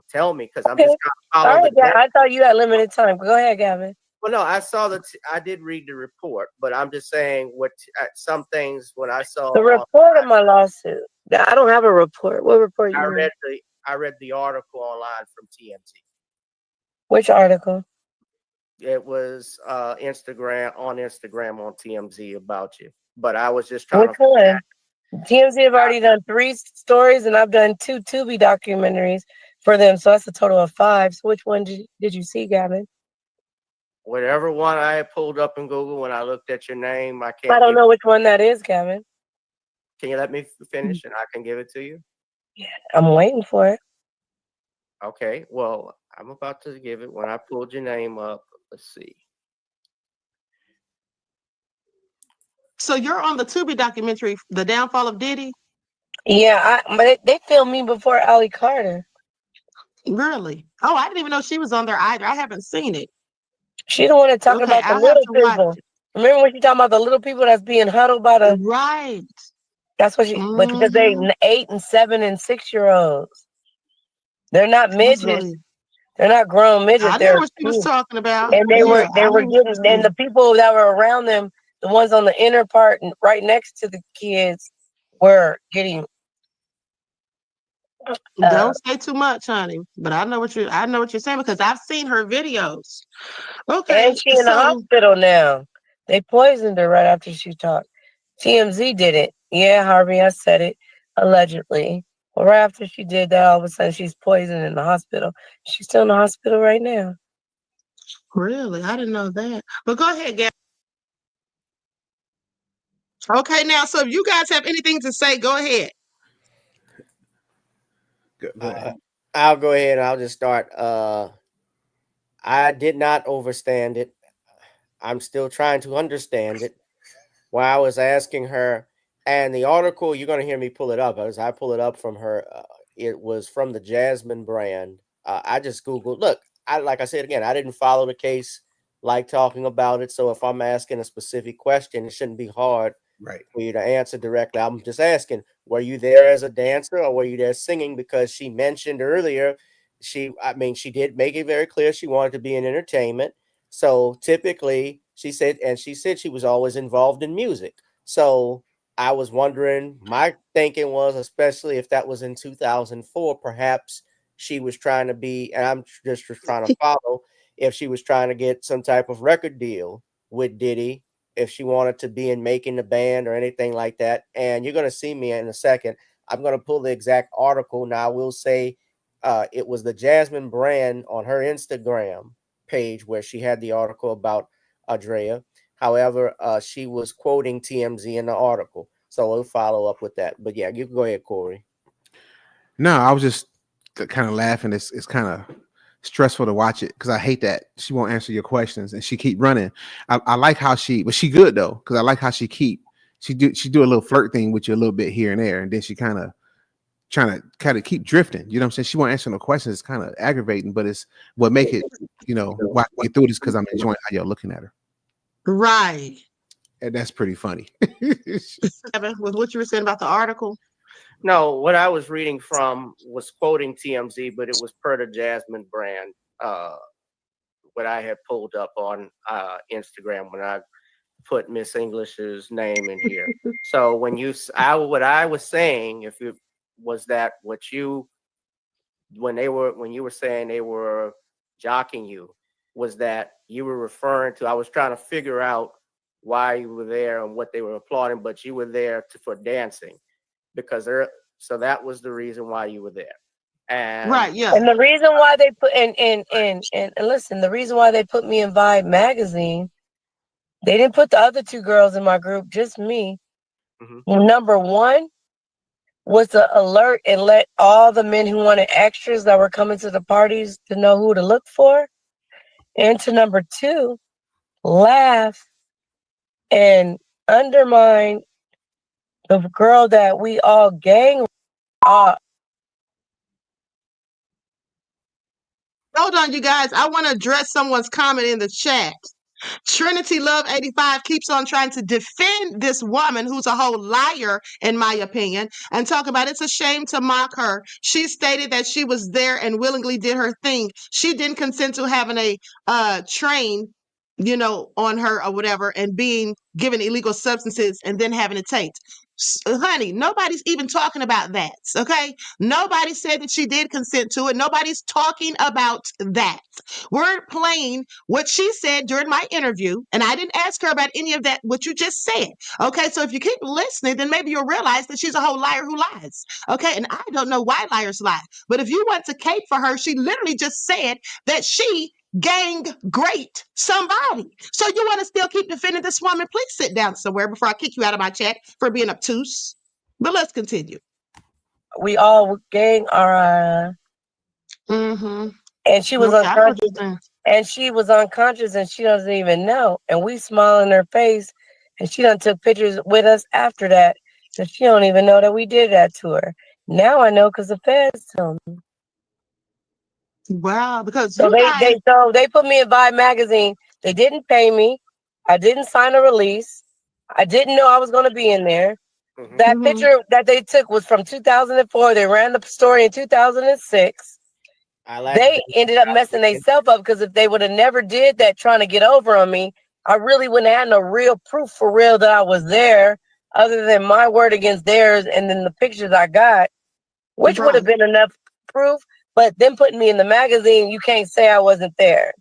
Speaker 5: tell me because I'm
Speaker 8: Okay.
Speaker 5: just trying to
Speaker 8: All
Speaker 5: follow the
Speaker 8: right, Gavin.
Speaker 5: dance.
Speaker 8: I thought you had limited time. Go ahead, Gavin.
Speaker 5: Well, no, I saw that. I did read the report, but I'm just saying some things when I saw
Speaker 8: The
Speaker 5: on,
Speaker 8: report of my lawsuit. I don't have a report. What report you mean?
Speaker 5: I read the article online from TMZ.
Speaker 8: Which article?
Speaker 5: It was Instagram on TMZ about you, but I was just trying
Speaker 8: Which
Speaker 5: to.
Speaker 8: one? TMZ have already done 3 stories, and I've done 2 Tubi documentaries for them. So that's a total of 5. So which one did you see, Gavin?
Speaker 5: Whatever one I had pulled up in Google when I looked at your name, I
Speaker 8: I
Speaker 5: can't
Speaker 8: don't
Speaker 5: give.
Speaker 8: know which one that is, Gavin.
Speaker 5: Can you let me finish and I can give it to you?
Speaker 8: Yeah, I'm waiting for it.
Speaker 5: Okay. Well, I'm about to give it when I pulled your name up. Let's see.
Speaker 6: So you're on the Tubi documentary, The Downfall of Diddy?
Speaker 8: Yeah, but they filmed me before Ali Carter.
Speaker 6: Really? Oh, I didn't even know she was on there either. I haven't seen it.
Speaker 8: She the one that talking
Speaker 6: Okay,
Speaker 8: about the
Speaker 6: I'll have
Speaker 8: little
Speaker 6: to watch
Speaker 8: people.
Speaker 6: it.
Speaker 8: Remember when she talking about the little people that's being huddled by the?
Speaker 6: Right.
Speaker 8: That's what she. But because they
Speaker 6: Mm-hmm.
Speaker 8: 8 and 7 and 6-year-olds, they're not
Speaker 6: That's
Speaker 8: midgets.
Speaker 6: really,
Speaker 8: They're not grown midgets.
Speaker 6: I know
Speaker 8: They're
Speaker 6: what she was
Speaker 8: kids.
Speaker 6: talking about.
Speaker 8: And
Speaker 6: Yeah,
Speaker 8: they
Speaker 6: I
Speaker 8: were
Speaker 6: know what she
Speaker 8: getting,
Speaker 6: was
Speaker 8: and the
Speaker 6: saying.
Speaker 8: people that were around them, the ones on the inner part and right next to the kids, were getting.
Speaker 6: Don't say too much, honey. But I know what you're saying because I've seen her videos.
Speaker 8: And
Speaker 6: Okay,
Speaker 8: she in the
Speaker 6: so
Speaker 8: hospital now. They poisoned her right after she talked. TMZ did it. Yeah, Harvey, I said it. Allegedly. Well, right after she did that, all of a sudden she's poisoned in the hospital. She's still in the hospital right now.
Speaker 6: really, I didn't know that. But go ahead, Gab. Okay, now, so if you guys have anything to say, go ahead.
Speaker 10: Go ahead.
Speaker 5: I'll go ahead and I'll just start. I did not overstand it. I'm still trying to understand it. While I was asking her, and the article, you're going to hear me pull it up as I pull it up from her. It was from the Jasmine brand. I just Googled. Look, like I said again, I didn't follow the case, like talking about it. So if I'm asking a specific question, it shouldn't be hard
Speaker 10: Right.
Speaker 5: for you to answer directly. I'm just asking, were you there as a dancer or were you there singing? Because she mentioned earlier, she did make it very clear she wanted to be in entertainment. So typically, she said she was always involved in music. So I was wondering, my thinking was, especially if that was in 2004, perhaps she was trying to be, and I'm just trying to follow, if she was trying to get some type of record deal with Diddy, if she wanted to be in making the band or anything like that. And you're going to see me in a second. I'm going to pull the exact article. Now, I will say it was the Jasmine Brand on her Instagram page where she had the article about Adria. However, she was quoting TMZ in the article. So we'll follow up with that. But yeah, you can go ahead, Corey.
Speaker 10: No, I was just kind of laughing. It's kind of stressful to watch it because I hate that she won't answer your questions and she keep running. I like how but she good though, because I like how she do a little flirt thing with you a little bit here and there, and then she kind of keep drifting. You know what I'm saying? She won't answer no questions. It's kind of aggravating, but it's what make it, why I get through this, because I'm enjoying how y'all looking at her.
Speaker 6: Right.
Speaker 10: And that's pretty funny.
Speaker 6: Evan, with what you were saying about the article?
Speaker 5: No, what I was reading from was quoting TMZ, but it was per the Jasmine Brand, what I had pulled up on Instagram when I put Miss English's name in here. So what I was saying, if it was that when you were saying they were jocking you, was that you were referring to, I was trying to figure out why you were there and what they were applauding, but you were there for dancing. So that was the reason why you were there. And
Speaker 6: right, yeah.
Speaker 8: And the reason why they put and listen, the reason why they put me in Vibe magazine, they didn't put the other two girls in my group, just me. Well, number one was to alert and let all the men who wanted extras that were coming to the parties to know who to look for. And to number two, laugh and undermine the girl that we all gang up.
Speaker 6: Hold on, you guys. I want to address someone's comment in the chat. Trinity Love 85 keeps on trying to defend this woman who's a whole liar, in my opinion, and talk about it's a shame to mock her. She stated that she was there and willingly did her thing. She didn't consent to having a train, on her or whatever, and being given illegal substances and then having it taped. Honey, nobody's even talking about that, okay? Nobody said that she did consent to it. Nobody's talking about that. We're playing what she said during my interview, and I didn't ask her about any of that, what you just said, okay? So if you keep listening, then maybe you'll realize that she's a whole liar who lies, okay? And I don't know why liars lie, but if you want to cape for her, she literally just said that she gang great somebody. So you want to still keep defending this woman? Please sit down somewhere before I kick you out of my chat for being obtuse. But let's continue.
Speaker 8: We all gang are and she was unconscious, and she was unconscious, and she doesn't even know. And we smile in her face, and she done took pictures with us after that, so she don't even know that we did that to her. Now I know because the feds told me.
Speaker 6: Wow, because
Speaker 8: so they put me in Vibe magazine. They didn't pay me. I didn't sign a release. I didn't know I was going to be in there. That picture that they took was from 2004. They ran the story in 2006. They ended up messing themselves up, because if they would have never did that trying to get over on me, I really wouldn't have had no real proof for real that I was there, other than my word against theirs and then the pictures I got, which would have been enough proof. But then putting me in the magazine, you can't say I wasn't there.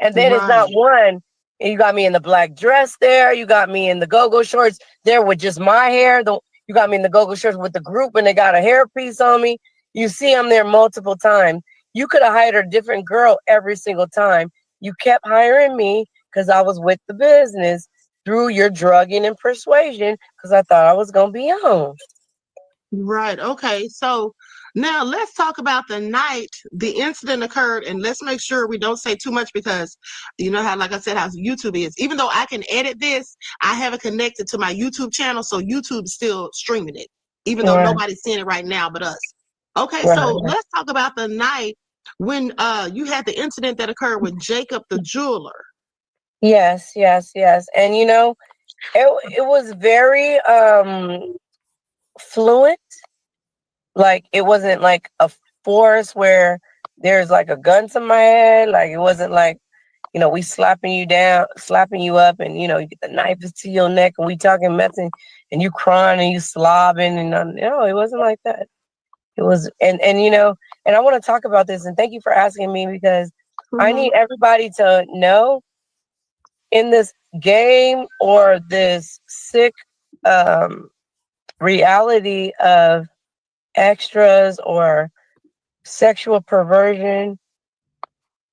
Speaker 8: And then it's not one. You got me in the black dress there. You got me in the go-go shorts there with just my hair. You got me in the go-go shorts with the group, and they got a hairpiece on me. You see I'm there multiple times. You could have hired a different girl every single time. You kept hiring me because I was with the business through your drugging and persuasion, because I thought I was going to be home.
Speaker 6: Right. Okay. So now let's talk about the night the incident occurred, and let's make sure we don't say too much, because you know how, like I said, how YouTube is. Even though I can edit this, I have it connected to my YouTube channel, so YouTube's still streaming it, even though nobody's seeing it right now but us. Okay. So let's talk about the night when you had the incident that occurred with Jacob the jeweler.
Speaker 8: Yes. And It was very fluent. Like it wasn't like a force where there's like a gun to my head. Like it wasn't like, we slapping you down, slapping you up, and you get the knife is to your neck, and we talking mess, and you crying and you slobbing, and no, it wasn't like that. It was, and I want to talk about this, and thank you for asking me because I need everybody to know in this game or this sick reality of extras or sexual perversion,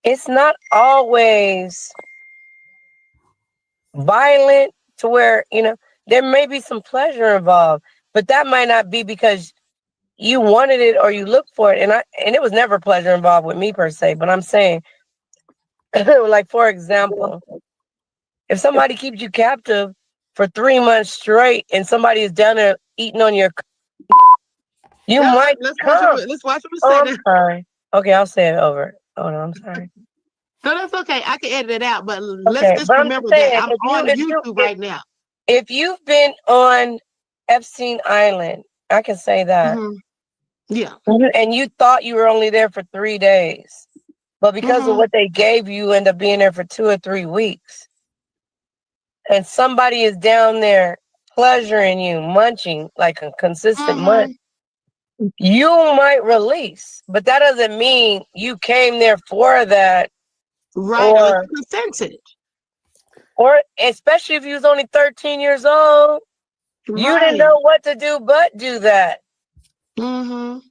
Speaker 8: it's not always violent to where, there may be some pleasure involved, but that might not be because you wanted it or you looked for it. And it was never pleasure involved with me per se, but I'm saying, like, for example, if somebody keeps you captive for 3 months straight and somebody is down there eating on your, you might
Speaker 6: let's
Speaker 8: come.
Speaker 6: watch him
Speaker 8: Oh,
Speaker 6: say
Speaker 8: I'm
Speaker 6: that.
Speaker 8: sorry. Okay, I'll say it over. Oh no, I'm sorry.
Speaker 6: No, that's okay. I can edit it out, but let's
Speaker 8: Okay,
Speaker 6: just
Speaker 8: but I'm
Speaker 6: remember
Speaker 8: just saying,
Speaker 6: that I'm on YouTube right now.
Speaker 8: If you've been on Epstein Island, I can say that.
Speaker 6: Yeah.
Speaker 8: And you thought you were only there for 3 days, but because of what they gave you, you end up being there for 2 or 3 weeks. And somebody is down there pleasuring you, munching like a consistent munch. You might release, but that doesn't mean you came there for that.
Speaker 6: Right, or consented.
Speaker 8: Or especially if you was only 13 years old, you didn't know what to do but do that.
Speaker 6: Wow.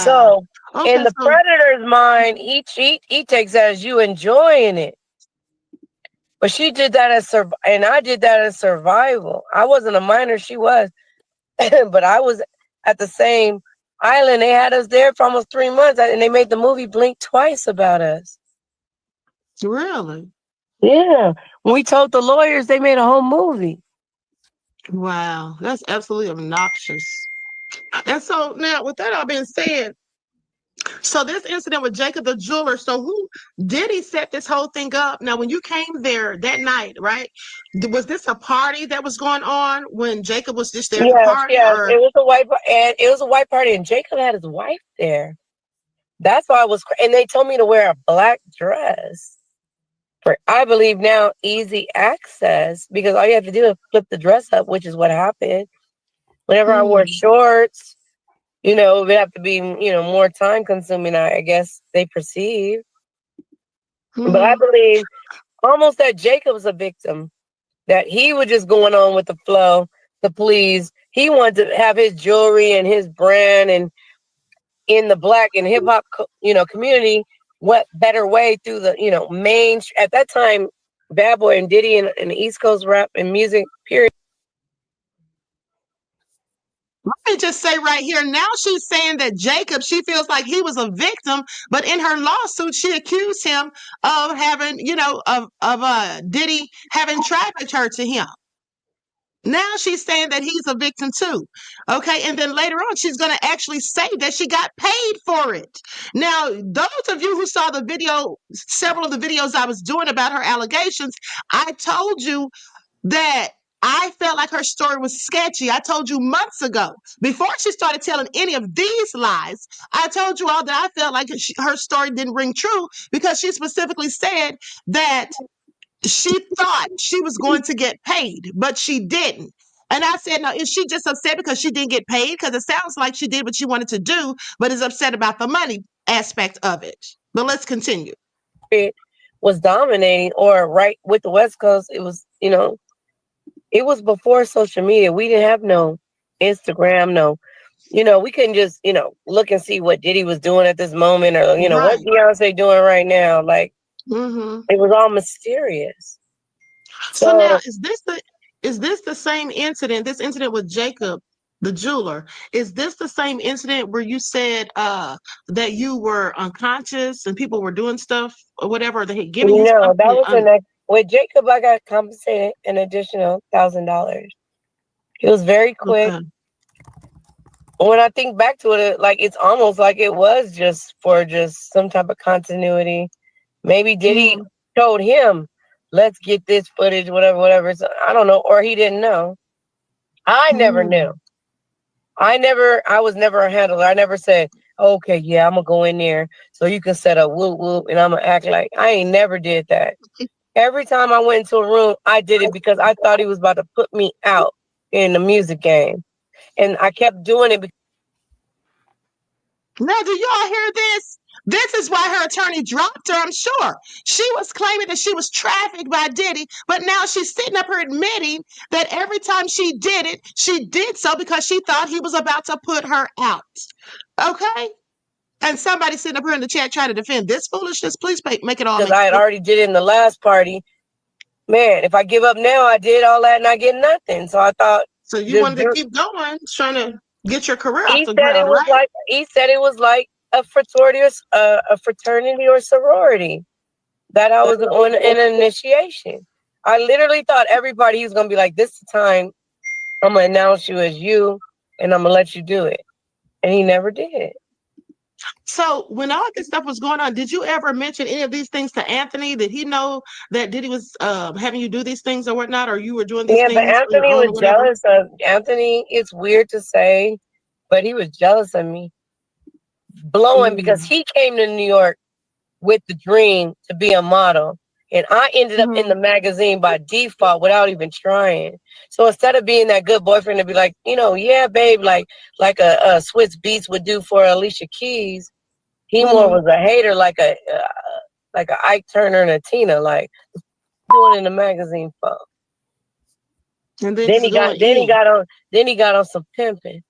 Speaker 8: So in the predator's mind, he takes that as you enjoying it. But she did that and I did that as survival. I wasn't a minor, she was. But I was at the same island. They had us there for almost 3 months, and they made the movie Blink Twice about us.
Speaker 6: Really?
Speaker 8: Yeah. When we told the lawyers, they made a whole movie.
Speaker 6: Wow, that's absolutely obnoxious. And so now, with that all being said, so this incident with Jacob the jeweler, so who did he set this whole thing up? Now, when you came there that night, right? Was this a party that was going on when Jacob was just there to party?
Speaker 8: Yes, it was a white party, and Jacob had his wife there. That's why and they told me to wear a black dress for, I believe now, easy access, because all you have to do is flip the dress up, which is what happened. Whenever I wore shorts, it would have to be, more time consuming, I guess they perceive. But I believe almost that Jacob was a victim, that he was just going on with the flow to please. He wanted to have his jewelry and his brand, and in the black and hip hop, community, what better way through the, main, at that time, Bad Boy and Diddy and the East Coast rap and music, period.
Speaker 6: Let me just say right here, now she's saying that Jacob, she feels like he was a victim, but in her lawsuit, she accused him of having, of Diddy having trafficked her to him. Now she's saying that he's a victim too. Okay. And then later on, she's going to actually say that she got paid for it. Now, those of you who saw the video, several of the videos I was doing about her allegations, I told you that I felt like her story was sketchy. I told you months ago, before she started telling any of these lies, I told you all that I felt like her story didn't ring true, because she specifically said that she thought she was going to get paid, but she didn't. And I said, now, is she just upset because she didn't get paid? Because it sounds like she did what she wanted to do, but is upset about the money aspect of it. But let's continue.
Speaker 8: It was dominating, or right with the West Coast, it was, it was before social media. We didn't have no Instagram, we couldn't just, look and see what Diddy was doing at this moment, or, what Beyonce doing right now. Like, it was all mysterious.
Speaker 6: So now, is this the same incident? This incident with Jacob, the jeweler, is this the same incident where you said that you were unconscious and people were doing stuff or whatever? They had given you
Speaker 8: No, that was with Jacob. I got compensated an additional $1,000. It was very quick. Okay. When I think back to it, like, it's almost like it was just for some type of continuity. Maybe Diddy told him, let's get this footage, whatever. So, I don't know, or he didn't know. I never knew. I was never a handler. I never said, okay, yeah, I'm gonna go in there so you can set up whoop whoop and I'm gonna act like I ain't never did that. Every time I went into a room, I did it because I thought he was about to put me out in the music game. And I kept doing it because
Speaker 6: Now, do y'all hear this? This is why her attorney dropped her, I'm sure. She was claiming that she was trafficked by Diddy, but now she's sitting up here admitting that every time she did it, she did so because she thought he was about to put her out. Okay? And somebody sitting up here in the chat trying to defend this foolishness. Please make it all make
Speaker 8: I had already did it in the last party. Man, if I give up now, I did all that and I get nothing. So I thought.
Speaker 6: So you wanted to keep going, trying to get your career off the ground, right?
Speaker 8: He said it was like a fraternity or sorority that I was on an initiation. I literally thought everybody was gonna be like, this is the time I'm gonna announce you as you and I'm gonna let you do it. And he never did.
Speaker 6: So when all this stuff was going on, did you ever mention any of these things to Anthony? Did he know that Diddy was having you do these things or whatnot, or you were doing these things?
Speaker 8: Yeah, but Anthony was jealous of Anthony. It's weird to say, but he was jealous of me. Blowing because he came to New York with the dream to be a model. And I ended up in the magazine by default without even trying. So instead of being that good boyfriend to be like, you know, yeah, babe, like a Swiss Beats would do for Alicia Keys, he more was a hater, like a Ike Turner and a Tina, like doing in the magazine for. And then he got on some pimping.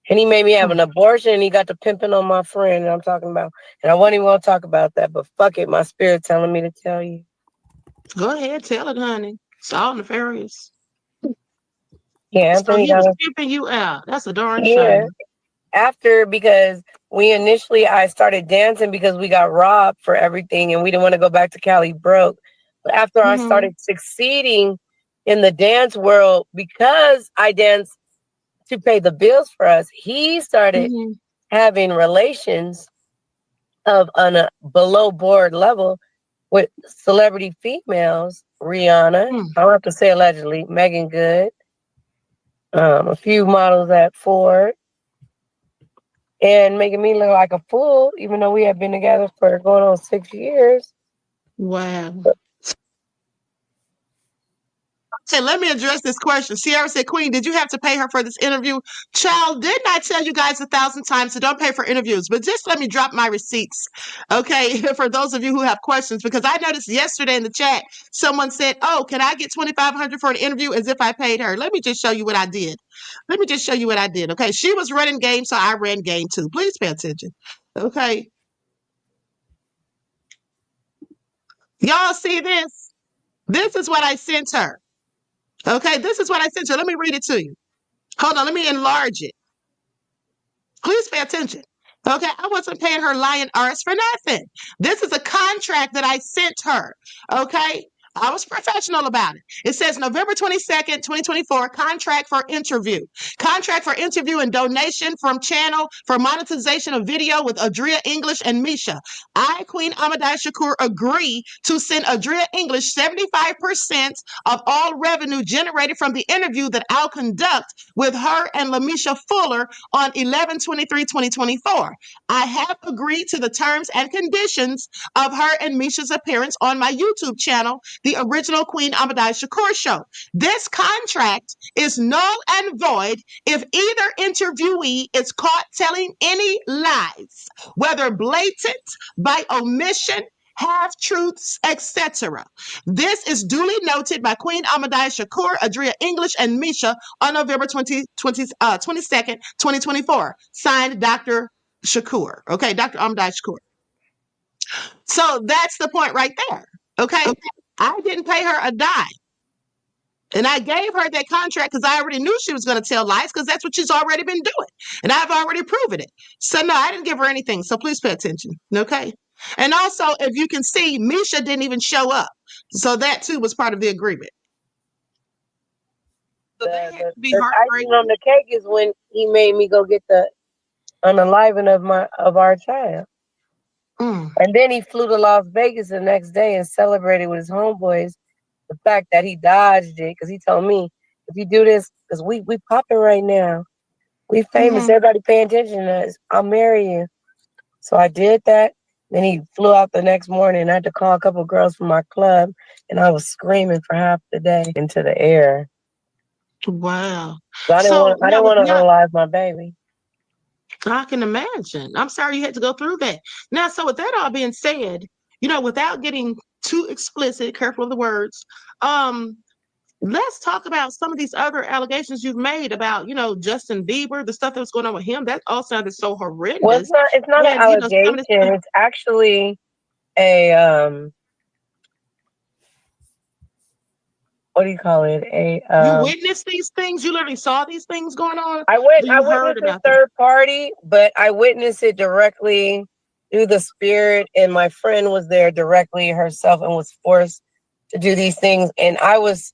Speaker 8: And he made me have an abortion and he got the pimping on my friend that I'm talking about. And I wasn't even going to talk about that, but fuck it, my spirit telling me to tell you.
Speaker 6: Go ahead, tell it, honey. It's all nefarious.
Speaker 8: Yeah, Anthony
Speaker 6: so he was pimping you out. That's a darn shame.
Speaker 8: Yeah. After, because I started dancing because we got robbed for everything and we didn't want to go back to Cali broke. But after I started succeeding in the dance world, because I danced to pay the bills for us, he started having relations on a below board level with celebrity females, Rihanna, I don't have to say allegedly, Megan Good, a few models at Ford, and making me look like a fool, even though we had been together for going on 6 years.
Speaker 6: Wow. Okay, let me address this question. Sierra said, Queen, did you have to pay her for this interview? Child, didn't I tell you guys 1,000 times to don't pay for interviews? But just let me drop my receipts, okay, for those of you who have questions, because I noticed yesterday in the chat, someone said, oh, can I get $2,500 for an interview as if I paid her? Let me just show you what I did. Okay, she was running game, so I ran game too. Please pay attention, okay? Y'all see this? This is what I sent her. Okay, this is what I sent you. Let me read it to you. Hold on, let me enlarge it. Please pay attention. Okay, I wasn't paying her lying arse for nothing. This is a contract that I sent her. Okay, I was professional about it. It says November 22nd, 2024, contract for interview. Contract for interview and donation from channel for monetization of video with Adria English and Misha. I, Queen Ahmadiyyah Shakur, agree to send Adria English 75% of all revenue generated from the interview that I'll conduct with her and Lamisha Fuller on 11/23/2024. I have agreed to the terms and conditions of her and Misha's appearance on my YouTube channel, The Original Queen Ahmadiyyah Shakur Show. This contract is null and void if either interviewee is caught telling any lies, whether blatant, by omission, half-truths, etc. This is duly noted by Queen Ahmadiyyah Shakur, Adria English, and Misha on November 22nd, 2024. Signed, Dr. Shakur. Okay, Dr. Ahmadiyyah Shakur. So that's the point right there. Okay? I didn't pay her a dime. And I gave her that contract because I already knew she was going to tell lies because that's what she's already been doing. And I've already proven it. So no, I didn't give her anything. So please pay attention. Okay? And also, if you can see, Misha didn't even show up. So that too was part of the agreement.
Speaker 8: The icing on the cake is when he made me go get the unaliving of our child. And then he flew to Las Vegas the next day and celebrated with his homeboys the fact that he dodged it, because he told me, if you do this, because we popping right now. We famous. Everybody paying attention to us. I'll marry you. So I did that. Then he flew out the next morning. I had to call a couple girls from my club, and I was screaming for half the day into the air.
Speaker 6: Wow.
Speaker 8: So I didn't want to unalive my baby.
Speaker 6: I can imagine. I'm sorry you had to go through that. Now, so with that all being said, without getting too explicit, careful of the words, let's talk about some of these other allegations you've made about, Justin Bieber, the stuff that was going on with him. That all sounded so horrendous.
Speaker 8: Well, it's not an allegation. It's actually a what do you call it?
Speaker 6: You witnessed these things? You literally saw these things going on?
Speaker 8: I witnessed it third party, but I witnessed it directly through the spirit, and my friend was there directly herself and was forced to do these things. And I was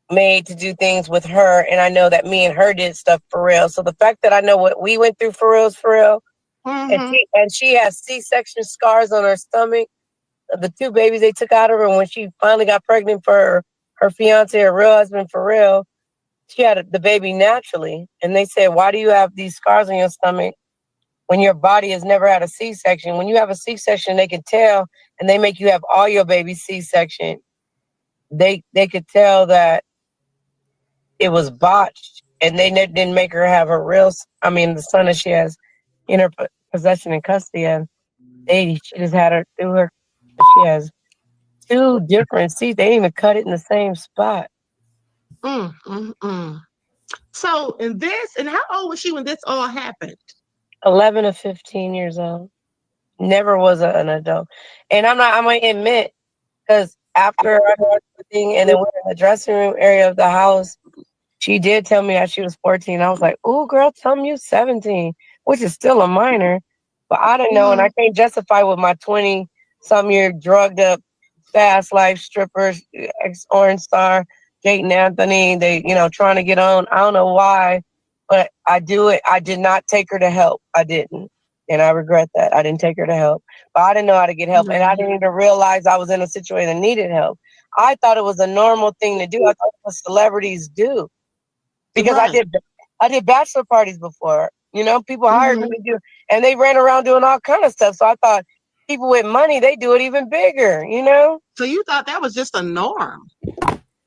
Speaker 8: made to do things with her, and I know that me and her did stuff for real. So the fact that I know what we went through for real is for real. And she has C-section scars on her stomach. The 2 babies they took out of her when she finally got pregnant for her fiance, her real husband for real, she had the baby naturally. And they said, why do you have these scars on your stomach when your body has never had a C-section? When you have a C-section, they can tell, and they make you have all your babies C-section. They could tell that it was botched, and they didn't make her have the son that she has in her possession and custody of. She just had her through her. She has 2 different seats. They didn't even cut it in the same spot.
Speaker 6: So, and how old was she when this all happened?
Speaker 8: 11 or 15 years old. Never was an adult. And I'm going to admit, because after I heard the thing and then went in the dressing room area of the house, she did tell me that she was 14. I was like, "Ooh, girl, tell me you're 17," which is still a minor. But I don't know, and I can't justify with my 20-some year drugged up, fast life strippers, ex-Orange Star, Jayton Anthony. They, trying to get on. I don't know why, but I do it. I did not take her to help. I didn't, and I regret that. I didn't take her to help. But I didn't know how to get help, and I didn't even realize I was in a situation that needed help. I thought it was a normal thing to do. I thought what celebrities do. Because I did bachelor parties before, people hired me to do, and they ran around doing all kind of stuff. So I thought people with money, they do it even bigger,
Speaker 6: So you thought that was just a norm?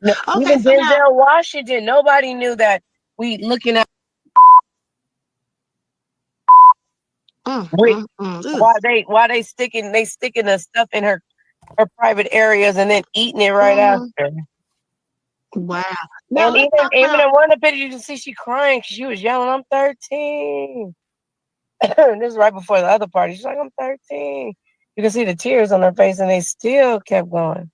Speaker 8: No,
Speaker 6: okay,
Speaker 8: even
Speaker 6: so
Speaker 8: Denzel Washington, nobody knew that we looking at why they sticking the stuff in her private areas and then eating it right after.
Speaker 6: Wow.
Speaker 8: Now, and even in one of the videos, you can see she crying because she was yelling, "I'm 13." This is right before the other party. She's like, "I'm 13." You can see the tears on her face, and they still kept going.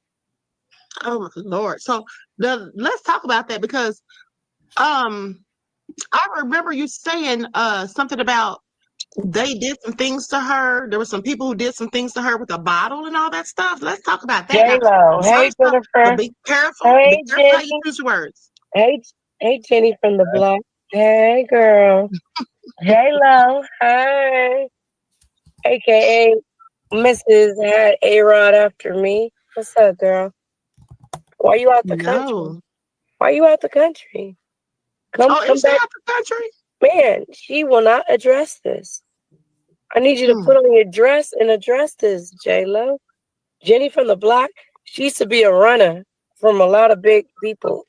Speaker 6: Oh my Lord! So let's talk about that, because I remember you saying something about they did some things to her. There were some people who did some things to her with a bottle and all that stuff. Let's talk about that.
Speaker 8: J-Lo. Hey, Jennifer.
Speaker 6: Be careful.
Speaker 8: Hey,
Speaker 6: be careful how you choose your words.
Speaker 8: Hey, Jenny from the block. Hey, girl. J-Lo. Hi. AKA Mrs. had A-Rod after me. What's up, girl? Why you out the country? Why you out the country? Come back.
Speaker 6: Out the country?
Speaker 8: Man, she will not address this. I need you to put on your dress and address this, J-Lo. Jenny from the block, she used to be a runner from a lot of big people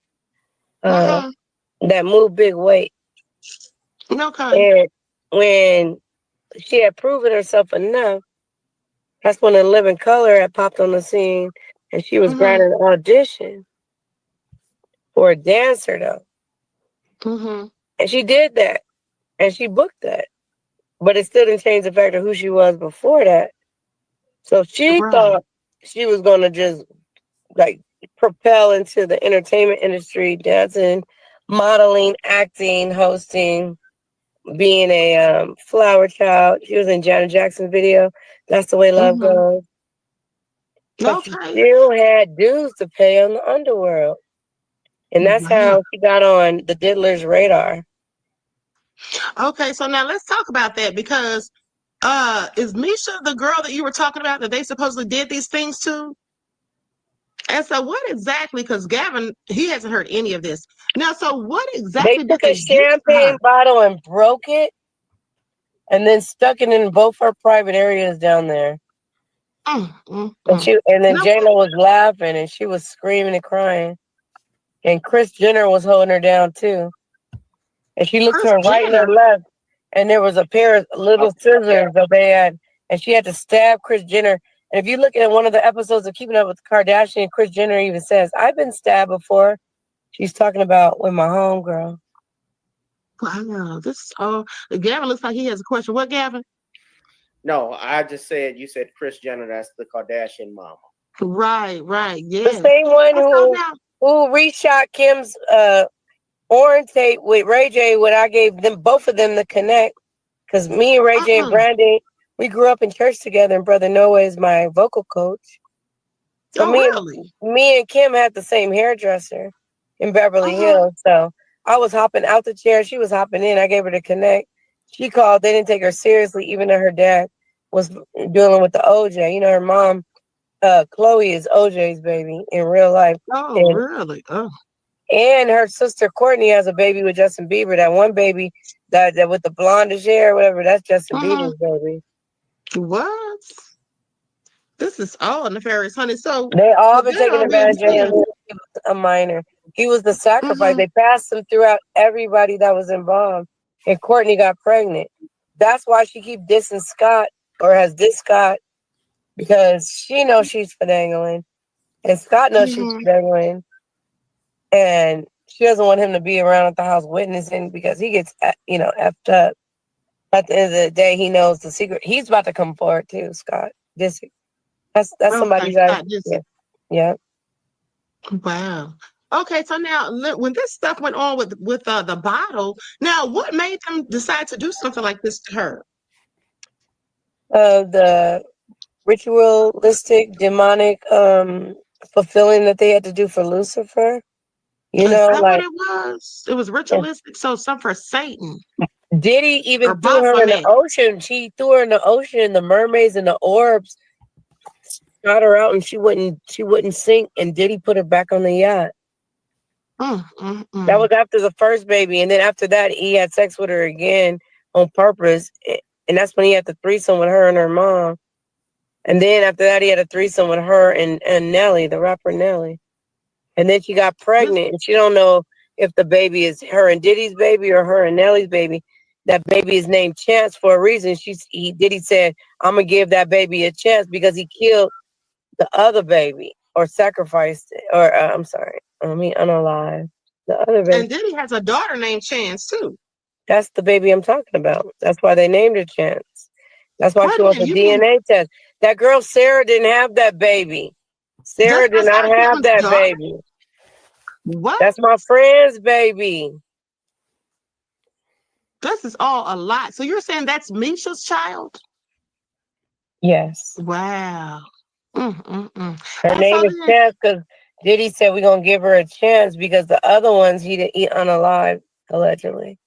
Speaker 8: that move big weight.
Speaker 6: Okay.
Speaker 8: And when she had proven herself enough, that's when the Living Color had popped on the scene, and she was granted an audition for a dancer, though. And she did that, and she booked that. But it still didn't change the fact of who she was before that. So she thought she was going to just, propel into the entertainment industry, dancing, modeling, acting, hosting, being a flower child. She was in Janet Jackson's video, That's the Way Love Goes. But she still had dues to pay on the underworld. And that's how she got on the Diddler's radar.
Speaker 6: Okay, so now let's talk about that, because Is Misha the girl that you were talking about that they supposedly did these things to? And so what exactly, because Gavin, he hasn't heard any of this. Now, so what
Speaker 8: They
Speaker 6: exactly did
Speaker 8: took a
Speaker 6: they do to
Speaker 8: champagne
Speaker 6: her?
Speaker 8: bottle and broke it and then stuck it in both her private areas down there. And then
Speaker 6: Now,
Speaker 8: J-Lo was laughing and she was screaming and crying. And Kris Jenner was holding her down too. And she looked to
Speaker 6: Kris
Speaker 8: her right and her
Speaker 6: Jenner,
Speaker 8: left, and there was a pair of little scissors that they had, and she had to stab Kris Jenner. And if you look at one of the episodes of Keeping Up with the Kardashians, Kris Jenner even says, "I've been stabbed before." She's talking about with my homegirl.
Speaker 6: wow, this Gavin looks like he has a question. What, Gavin?
Speaker 5: No, I just said you said Kris Jenner. That's the Kardashian mama.
Speaker 6: Right,
Speaker 8: The
Speaker 6: yes.
Speaker 8: same one
Speaker 6: And so now,
Speaker 8: who reshot Kim's orange tape with Ray J when I gave them both of them the connect. Because me and Ray J and Brandon, we grew up in church together, and Brother Noah is my vocal coach. So me and Kim had the same hairdresser in Beverly Hills. So I was hopping out the chair, she was hopping in. I gave her the connect. She called. They didn't take her seriously, even though her dad was dealing with the OJ. You know, her mom, Chloe, is OJ's baby in real life.
Speaker 6: Oh, really? Oh.
Speaker 8: And her sister Courtney has a baby with Justin Bieber. That one baby that with the blondish hair, whatever, that's Justin Bieber's baby.
Speaker 6: What? This is all nefarious, honey. So
Speaker 8: they all been taking advantage of him. He was a minor. He was the sacrifice. They passed him throughout everybody that was involved. And Courtney got pregnant. That's why she keep dissing Scott, or has dissed Scott, because she knows she's finagling. And Scott knows she's finagling. And she doesn't want him to be around at the house witnessing, because he gets, effed up. At the end of the day, he knows the secret. He's about to come forward too, Scott Disick. That's somebody's idea. Yeah.
Speaker 6: Wow. Okay, so now when this stuff went on with the bottle, now what made them decide to do something like this to her?
Speaker 8: The ritualistic, demonic fulfilling that they had to do for Lucifer.
Speaker 6: Is that what it was? It was ritualistic, so some for Satan.
Speaker 8: Diddy even threw her in the ocean. She threw her in the ocean. The mermaids and the orbs shot her out, and she wouldn't sink. And Diddy put her back on the yacht. That was after the first baby, and then after that, he had sex with her again on purpose, and that's when he had the threesome with her and her mom. And then after that, he had a threesome with her and Nelly, the rapper Nelly. And then she got pregnant, and she don't know if the baby is her and Diddy's baby or her and Nelly's baby. That baby is named Chance for a reason. Diddy said, "I'm gonna give that baby a chance," because he killed the other baby, or sacrificed it, or I'm sorry, unalive the other baby.
Speaker 6: And Diddy has a daughter named Chance too.
Speaker 8: That's the baby I'm talking about. That's why they named her Chance. That's why she wants a DNA test. That girl Sarah didn't have that baby. Sarah did not have that baby.
Speaker 6: What?
Speaker 8: That's my friend's baby.
Speaker 6: This is all a lot. So you're saying that's Misha's child?
Speaker 8: Yes.
Speaker 6: Wow.
Speaker 8: Her name is Chance because Diddy said we're gonna give her a chance because the other ones he didn't eat unalive, allegedly.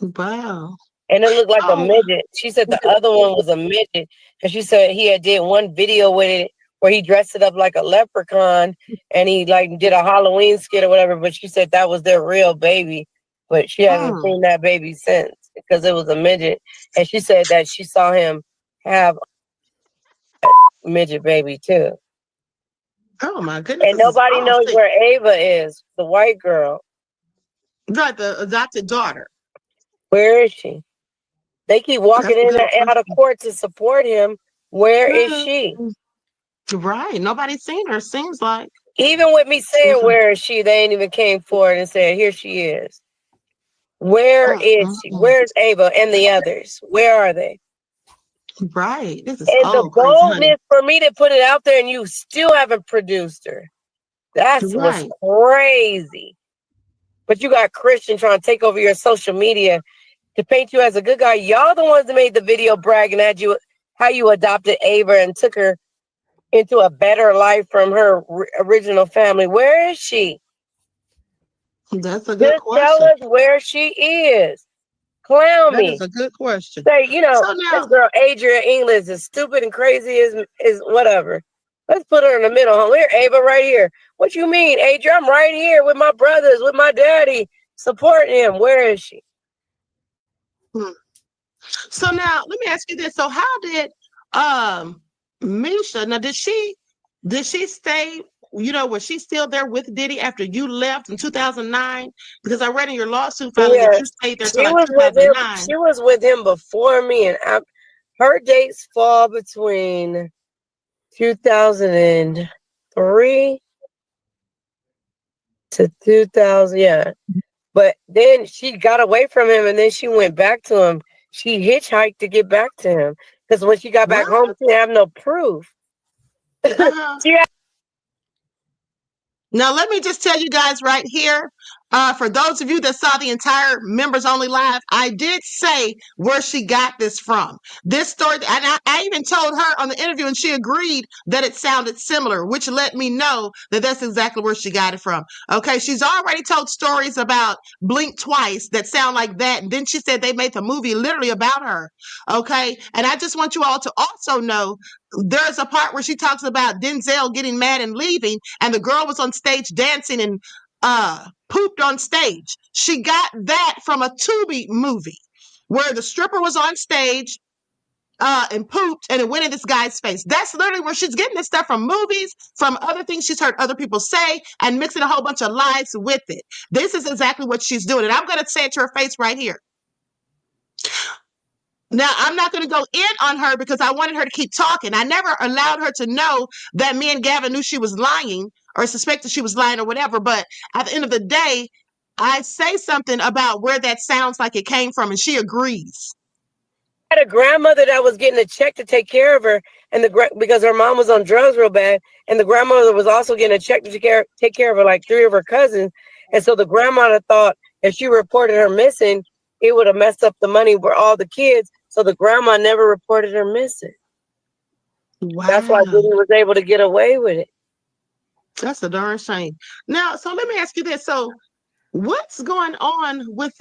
Speaker 6: Wow.
Speaker 8: And it looked like a midget. She said the other one was a midget, and she said he had did one video with it where he dressed it up like a leprechaun and he did a Halloween skit or whatever. But she said that was their real baby, but she hasn't seen that baby since because it was a midget. And she said that she saw him have a midget baby too.
Speaker 6: Oh my goodness!
Speaker 8: And nobody knows where Ava is, the white girl.
Speaker 6: Right, the adopted daughter.
Speaker 8: Where is she? They keep walking in and out of court to support him. Where is she?
Speaker 6: Right. Nobody's seen her, seems like.
Speaker 8: Even with me saying, where is she? They ain't even came forward and said, here she is. Where is she? Where's Ava and the others? Where are they?
Speaker 6: Right. This is
Speaker 8: and the boldness for me to put it out there and you still haven't produced her. That's what's crazy. But you got Christian trying to take over your social media to paint you as a good guy. Y'all the ones that made the video bragging at you how you adopted Ava and took her into a better life from her original family. Where is she?
Speaker 6: That's a good
Speaker 8: Just
Speaker 6: question.
Speaker 8: tell us where she is. Clown
Speaker 6: That
Speaker 8: me.
Speaker 6: is a good question.
Speaker 8: Say,
Speaker 6: So
Speaker 8: this
Speaker 6: now,
Speaker 8: girl Adria English is stupid and crazy is whatever. Let's put her in the middle. Huh? We're Ava right here. What you mean, Adria? I'm right here with my brothers, with my daddy, supporting him. Where is she?
Speaker 6: so now let me ask you this. So how did Misha, now did she stay, was she still there with Diddy after you left in 2009? Because I read in your lawsuit filing that you
Speaker 8: Yes,
Speaker 6: stayed there till
Speaker 8: she
Speaker 6: like
Speaker 8: was with him.
Speaker 6: 2009.
Speaker 8: She was with him before me, and her dates fall between 2003 to 2000. Yeah, but then she got away from him, and then she went back to him. She hitchhiked to get back to him because when she got back
Speaker 6: What?
Speaker 8: home, she didn't have no proof.
Speaker 6: Uh-huh.
Speaker 8: She had
Speaker 6: Now, let me just tell you guys right here, for those of you that saw the entire members only live, I did say where she got this from. This story, and I even told her on the interview, and she agreed that it sounded similar, which let me know that that's exactly where she got it from. Okay, she's already told stories about Blink Twice that sound like that, and then she said they made the movie literally about her. Okay, and I just want you all to also know there's a part where she talks about Denzel getting mad and leaving, and the girl was on stage dancing and pooped on stage. She got that from a Tubi movie where the stripper was on stage and pooped, and it went in this guy's face. That's literally where she's getting this stuff, from movies, from other things she's heard other people say, and mixing a whole bunch of lies with it. This is exactly what she's doing, and I'm going to say it to her face right here. Now, I'm not going to go in on her because I wanted her to keep talking. I never allowed her to know that me and Gavin knew she was lying or suspected she was lying or whatever. But at the end of the day, I say something about where that sounds like it came from, and she agrees.
Speaker 8: had a grandmother that was getting a check to take care of her, and because her mom was on drugs real bad, and the grandmother was also getting a check to take care of her, like 3 of her cousins. And so the grandmother thought if she reported her missing, it would have messed up the money for all the kids. So the grandma never reported her missing.
Speaker 6: Wow.
Speaker 8: That's why Diddy was able to get away with it.
Speaker 6: That's a darn shame. Now, so let me ask you this. So what's going on with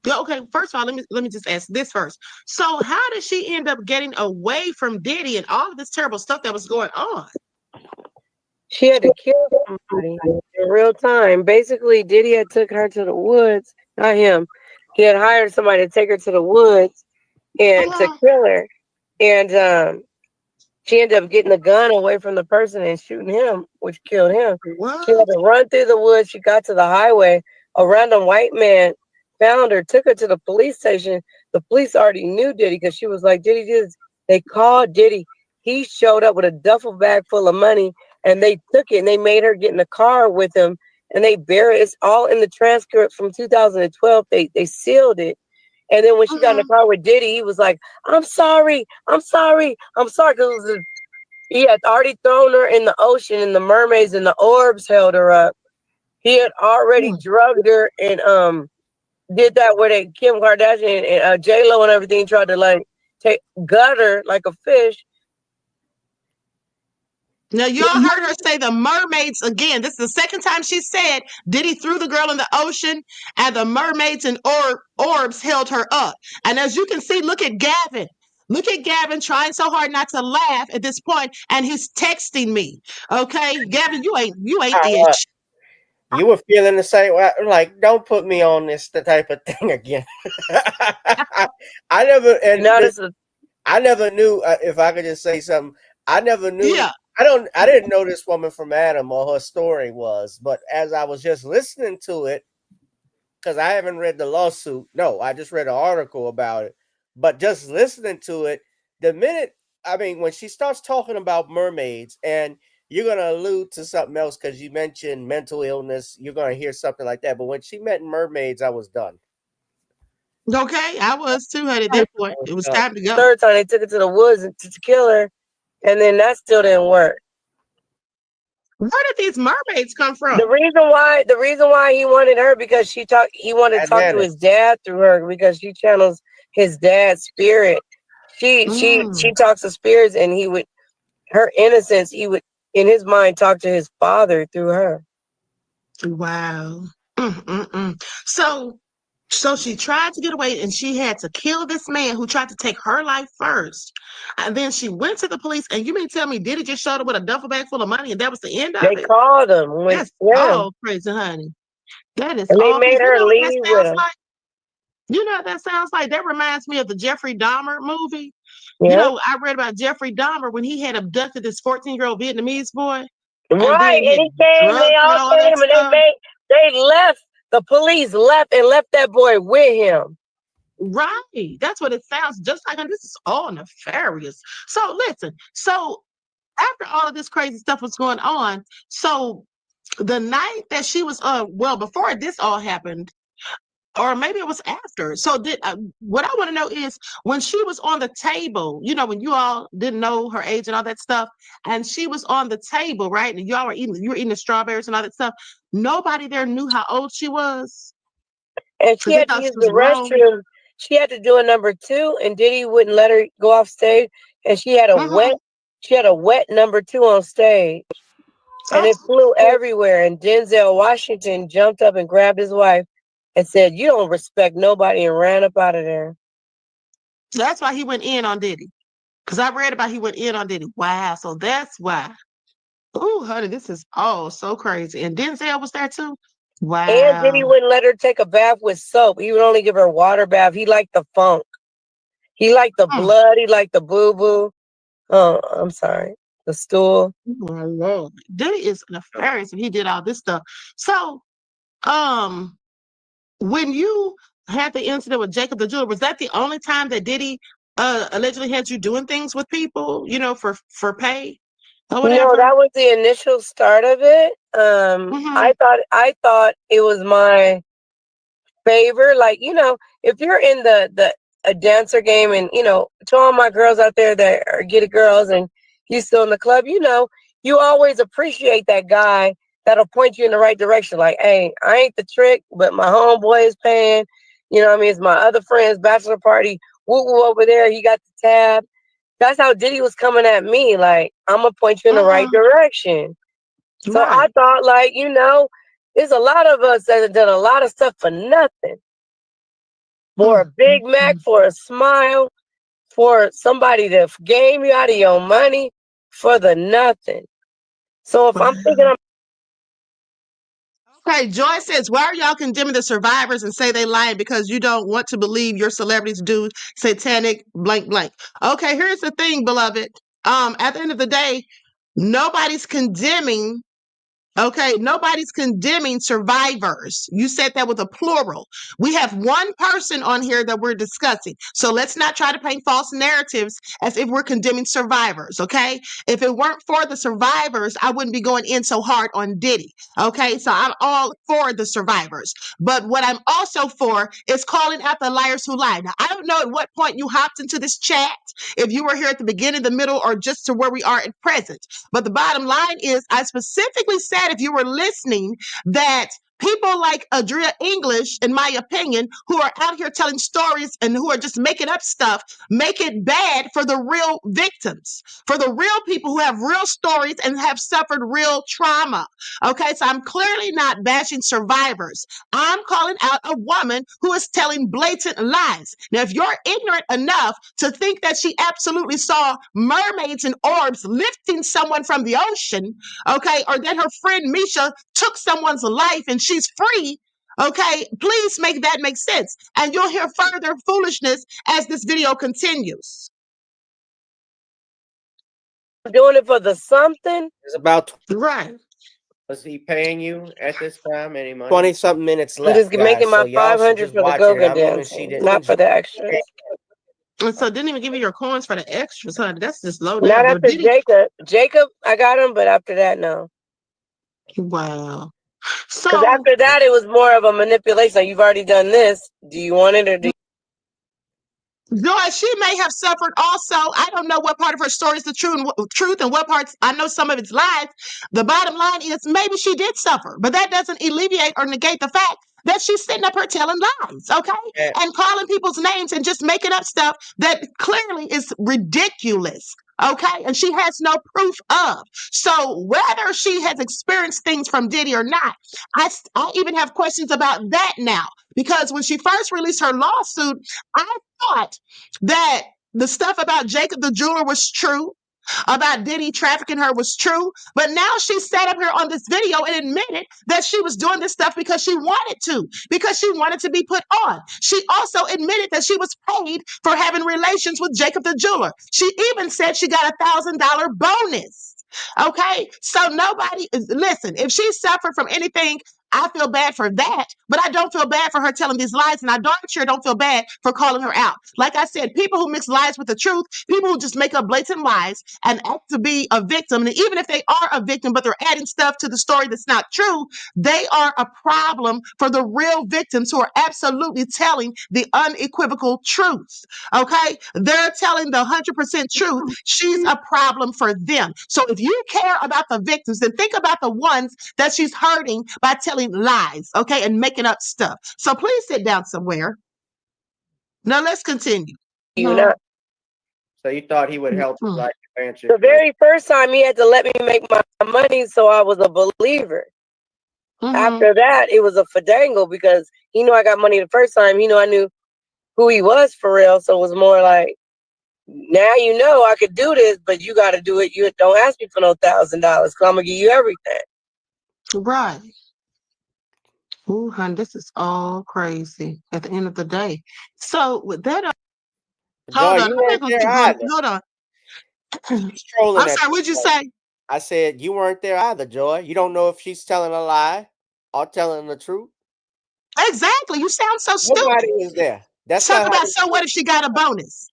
Speaker 6: okay, first of all, let me just ask this first. So how did she end up getting away from Diddy and all of this terrible stuff that was going on?
Speaker 8: She had to kill somebody in real time. Basically, Diddy had took her to the woods. Not him. He had hired somebody to take her to the woods and to kill her. And she ended up getting the gun away from the person and shooting him, which killed him.
Speaker 6: What?
Speaker 8: She had to run through the woods. She got to the highway. A random white man found her, took her to the police station. The police already knew Diddy because she was like, Diddy did this. They called Diddy. He showed up with a duffel bag full of money, and they took it, and they made her get in the car with him, and they buried it. It's all in the transcript from 2012. They sealed it. And then when she got in the car with Diddy, he was like, I'm sorry. Because he had already thrown her in the ocean, and the mermaids and the orbs held her up. He had already drugged her and did that where Kim Kardashian and J-Lo and everything tried to like gut her like a fish.
Speaker 6: Now, y'all heard her say the mermaids again. This is the second time she said Diddy threw the girl in the ocean and the mermaids and orbs held her up. And as you can see, look at Gavin. Look at Gavin trying so hard not to laugh at this point, and he's texting me. Okay, Gavin, you ain't it.
Speaker 5: You were feeling the same way. Like, don't put me on this type of thing again. I never knew. If I could just say something, I never knew.
Speaker 6: Yeah.
Speaker 5: I didn't know this woman from Adam or her story was, but as I was just listening to it, because I haven't read the lawsuit. No, I just read an article about it. But just listening to it, when she starts talking about mermaids, and you're going to allude to something else because you mentioned mental illness, you're going to hear something like that. But when she met mermaids, I was done.
Speaker 6: Okay, I was too, honey, at that point. It was time to go.
Speaker 8: Third time they took her to the woods to kill her, and then that still didn't work.
Speaker 6: Where did these mermaids come from?
Speaker 8: The reason why he wanted her because he wanted to talk to his dad through her because she channels his dad's spirit. She talks to spirits, and her innocence, he would in his mind talk to his father through her.
Speaker 6: Wow. So So she tried to get away and she had to kill this man who tried to take her life first. And then she went to the police. And you mean tell me Diddy just showed up with a duffel bag full of money and that was the end of
Speaker 8: They
Speaker 6: it?
Speaker 8: called him when,
Speaker 6: That's
Speaker 8: yeah,
Speaker 6: all crazy, honey. That is
Speaker 8: and they
Speaker 6: all
Speaker 8: made
Speaker 6: crazy. You
Speaker 8: her
Speaker 6: know what that
Speaker 8: leave with
Speaker 6: sounds
Speaker 8: him.
Speaker 6: like? You know what that sounds like? That reminds me of the Jeffrey Dahmer movie. You
Speaker 8: Yeah,
Speaker 6: know, I read about Jeffrey Dahmer when he had abducted this 14-year-old Vietnamese boy and
Speaker 8: right.
Speaker 6: then
Speaker 8: And
Speaker 6: had
Speaker 8: he came. They
Speaker 6: drugged him and
Speaker 8: all
Speaker 6: all that
Speaker 8: came, and
Speaker 6: stuff.
Speaker 8: they left. The police left and left that boy with him.
Speaker 6: Right. That's what it sounds just like. And this is all nefarious. So listen, so after all of this crazy stuff was going on, so the night that she was well, before this all happened, or maybe it was after. So did what I want to know is when she was on the table, you know, when you all didn't know her age and all that stuff, and she was on the table, right? And y'all were eating, you were eating the strawberries and all that stuff. Nobody there knew how old she was
Speaker 8: And she
Speaker 6: because they
Speaker 8: had to
Speaker 6: thought
Speaker 8: use
Speaker 6: she was
Speaker 8: the
Speaker 6: grown.
Speaker 8: restroom. She had to do a number 2, and Diddy wouldn't let her go off stage. And she had
Speaker 6: Mhm.
Speaker 8: a wet number 2 on stage, and it flew everywhere. And Denzel Washington jumped up and grabbed his wife and said, "You don't respect nobody," and ran up out of there.
Speaker 6: That's why he went in on Diddy. Because I read about he went in on Diddy. Wow. So that's why. Oh, honey, this is all so crazy. And Denzel was there too.
Speaker 8: And Diddy
Speaker 6: Wow.
Speaker 8: wouldn't let her take a bath with soap. He would only give her water bath. He liked the funk. He liked the
Speaker 6: Hmm.
Speaker 8: blood. He liked the boo-boo. Oh, I'm sorry. The stool.
Speaker 6: Oh, my Lord. Diddy is nefarious and he did all this stuff. So, um, when you had the incident with Jacob the jeweler, was that the only time that Diddy allegedly had you doing things with people, you know, for pay or
Speaker 8: No,
Speaker 6: whatever?
Speaker 8: that was the initial start of it.
Speaker 6: Mm-hmm.
Speaker 8: I thought it was my favor. Like, if you're in the a dancer game, and to all my girls out there that are get it girls, and you still in the club, you always appreciate that guy that'll point you in the right direction. Like, hey, I ain't the trick, but my homeboy is paying. You know what I mean? It's my other friend's bachelor party. Woo woo over there. He got the tab. That's how Diddy was coming at me. Like, I'm gonna point you in the right
Speaker 6: Mm-hmm.
Speaker 8: direction. So I
Speaker 6: Right.
Speaker 8: thought, like, there's a lot of us that have done a lot of stuff for nothing. For a Big Mac,
Speaker 6: Mm-hmm.
Speaker 8: for a smile, for somebody to game you out of your money, for the nothing. So if I'm thinking,
Speaker 6: Wow. Okay, Joy says, why are y'all condemning the survivors and say they lying because you don't want to believe your celebrities do satanic blank blank? Okay, here's the thing, beloved. At the end of the day, nobody's condemning. Okay, nobody's condemning survivors. You said that with a plural. We have one person on here that we're discussing. So let's not try to paint false narratives as if we're condemning survivors. Okay, if it weren't for the survivors, I wouldn't be going in so hard on Diddy. Okay, so I'm all for the survivors. But what I'm also for is calling out the liars who lie. Now, I don't know at what point you hopped into this chat, if you were here at the beginning, the middle, or just to where we are at present. But the bottom line is, I specifically said, if you were listening, that people like Adria English, in my opinion, who are out here telling stories and who are just making up stuff, make it bad for the real victims, for the real people who have real stories and have suffered real trauma. Okay, so I'm clearly not bashing survivors. I'm calling out a woman who is telling blatant lies. Now, if you're ignorant enough to think that she absolutely saw mermaids and orbs lifting someone from the ocean, okay, or that her friend Misha took someone's life and she's free, okay, please make that make sense. And you'll hear further foolishness as this video continues.
Speaker 8: I'm doing it for the something.
Speaker 5: It's about
Speaker 6: Right.
Speaker 5: was he paying you at this time any money?
Speaker 6: 20
Speaker 5: something minutes
Speaker 8: I'm just
Speaker 5: left,
Speaker 8: making
Speaker 5: guys.
Speaker 8: my
Speaker 5: So y'all should
Speaker 8: 500
Speaker 5: just
Speaker 8: for the
Speaker 5: watch it.
Speaker 8: go-go
Speaker 5: I'm even she
Speaker 8: dancing,
Speaker 5: didn't
Speaker 8: not for
Speaker 5: enjoy
Speaker 8: the extras.
Speaker 6: And so didn't even give you your coins for the extras, honey. That's just low
Speaker 8: Not
Speaker 6: down. Or
Speaker 8: after
Speaker 6: did he?
Speaker 8: Jacob, I got him, but after that, no.
Speaker 6: Wow.
Speaker 8: Because
Speaker 6: So
Speaker 8: after that, it was more of a manipulation. Like, you've already done this. Do you want it, or do
Speaker 6: Joy, she may have suffered also. I don't know what part of her story is the truth and what parts, I know some of it's lies. The bottom line is maybe she did suffer, but that doesn't alleviate or negate the fact that she's sitting up here telling lies, okay?
Speaker 5: Yeah.
Speaker 6: And calling people's names and just making up stuff that clearly is ridiculous. Okay, and she has no proof of. So whether she has experienced things from Diddy or not, I even have questions about that now. Because when she first released her lawsuit, I thought that the stuff about Jacob the jeweler was true, about Diddy trafficking her was true. But now she sat up here on this video and admitted that she was doing this stuff because she wanted to, because she wanted to be put on. She also admitted that she was paid for having relations with Jacob the jeweler. She even said she got $1,000 bonus. Okay, so listen, if she suffered from anything, I feel bad for that, but I don't feel bad for her telling these lies, and I darn sure don't feel bad for calling her out. Like I said, people who mix lies with the truth, people who just make up blatant lies and act to be a victim, and even if they are a victim, but they're adding stuff to the story that's not true, they are a problem for the real victims who are absolutely telling the unequivocal truth. Okay? They're telling the 100% truth. She's a problem for them. So if you care about the victims, then think about the ones that she's hurting by telling lies, okay, and making up stuff. So please sit down somewhere. Now let's continue.
Speaker 8: You know,
Speaker 5: So you thought he would help you, like, answer
Speaker 8: the very first time he had to let me make my money, so I was a believer. After that, it was a fadangle because he knew I got money the first time. He knew I knew who he was for real. So it was more like, now you know I could do this, but you got to do it. You don't ask me for no $1,000 because I'm gonna give you everything.
Speaker 6: Right. Ooh, hon, this is all crazy at the end of the day. So with that, hold
Speaker 5: Joy,
Speaker 6: on,
Speaker 5: you
Speaker 6: I'm not
Speaker 5: weren't
Speaker 6: gonna
Speaker 5: there
Speaker 6: keep going.
Speaker 5: either.
Speaker 6: Hold on.
Speaker 5: She's trolling
Speaker 6: I'm
Speaker 5: at
Speaker 6: sorry,
Speaker 5: this
Speaker 6: what'd you
Speaker 5: point.
Speaker 6: say?
Speaker 5: I said you weren't there either, Joy. You don't know if she's telling a lie or telling the truth.
Speaker 6: Exactly. You sound so stupid.
Speaker 5: Nobody was there. That's
Speaker 6: Talk
Speaker 5: not how
Speaker 6: about
Speaker 5: this
Speaker 6: so what if she got a bonus?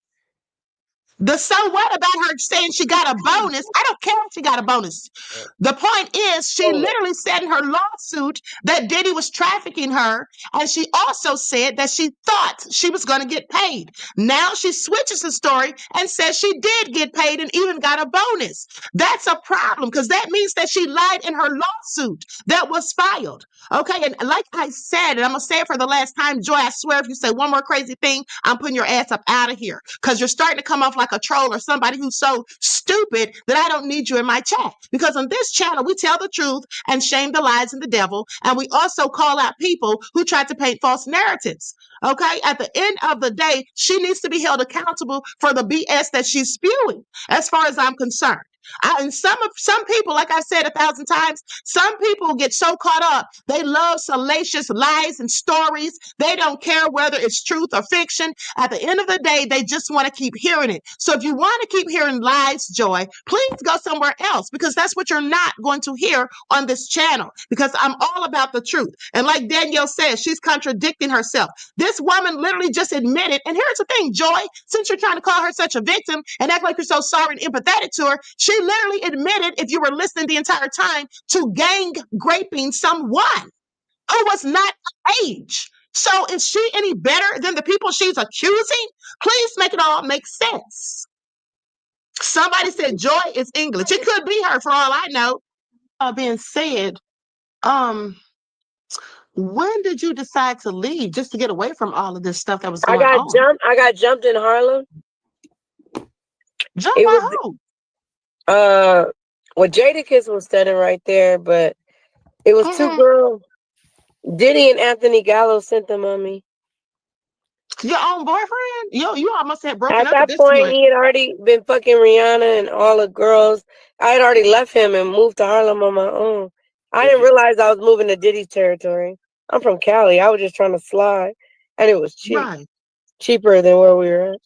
Speaker 6: The so what about her saying she got a bonus? I don't care if she got a bonus. The point is, she literally said in her lawsuit that Diddy was trafficking her, and she also said that she thought she was going to get paid. Now she switches the story and says she did get paid and even got a bonus. That's a problem because that means that she lied in her lawsuit that was filed. Okay, and like I said, and I'm going to say it for the last time, Joy, I swear if you say one more crazy thing, I'm putting your ass up out of here because you're starting to come off like a troll or somebody who's so stupid that I don't need you in my chat. Because on this channel, we tell the truth and shame the lies and the devil. And we also call out people who try to paint false narratives. Okay. At the end of the day, she needs to be held accountable for the BS that she's spewing, as far as I'm concerned. And some people, like I said 1,000 times, some people get so caught up. They love salacious lies and stories. They don't care whether it's truth or fiction. At the end of the day, they just want to keep hearing it. So if you want to keep hearing lies, Joy, please go somewhere else because that's what you're not going to hear on this channel because I'm all about the truth. And like Danielle says, she's contradicting herself. This woman literally just admitted, and here's the thing, Joy, since you're trying to call her such a victim and act like you're so sorry and empathetic to her, she literally admitted, if you were listening the entire time, to gang raping someone who was not of age. So is she any better than the people she's accusing? Please make it all make sense. Somebody said Joy is English. It could be her for all I know. Being said, when did you decide to leave just to get away from all of this stuff that was going on?
Speaker 8: I got jumped in Harlem.
Speaker 6: Jumped by who?
Speaker 8: Well, Jadakiss was standing right there, but it was two girls. Diddy and Anthony Gallo sent them on me.
Speaker 6: Your own boyfriend? You almost had broken up
Speaker 8: at that point. He had already been fucking Rihanna and all the girls. I had already left him and moved to Harlem on my own. I didn't realize I was moving to Diddy's territory. I'm from Cali. I was just trying to slide, and it was cheap, cheaper than where we were at.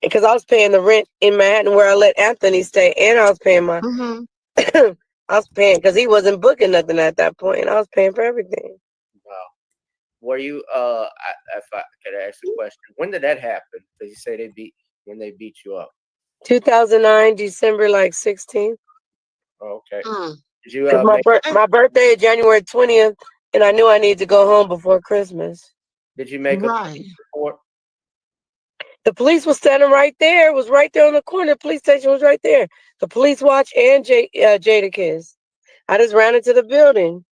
Speaker 8: Because I was paying the rent in Manhattan where I let Anthony stay, and I was paying my. I was paying because he wasn't booking nothing at that point, and I was paying for everything.
Speaker 5: Wow. Were you? If I could ask a question, when did that happen? Did you say when they beat you up?
Speaker 8: 2009, December 16th.
Speaker 5: Oh, okay. Did you?
Speaker 8: My birthday is January 20th, and I knew I needed to go home before Christmas.
Speaker 5: Did you make a police report?
Speaker 8: The police was standing right there. It was right there on the corner. The police station was right there. The police watch and Jadakiss. I just ran into the building.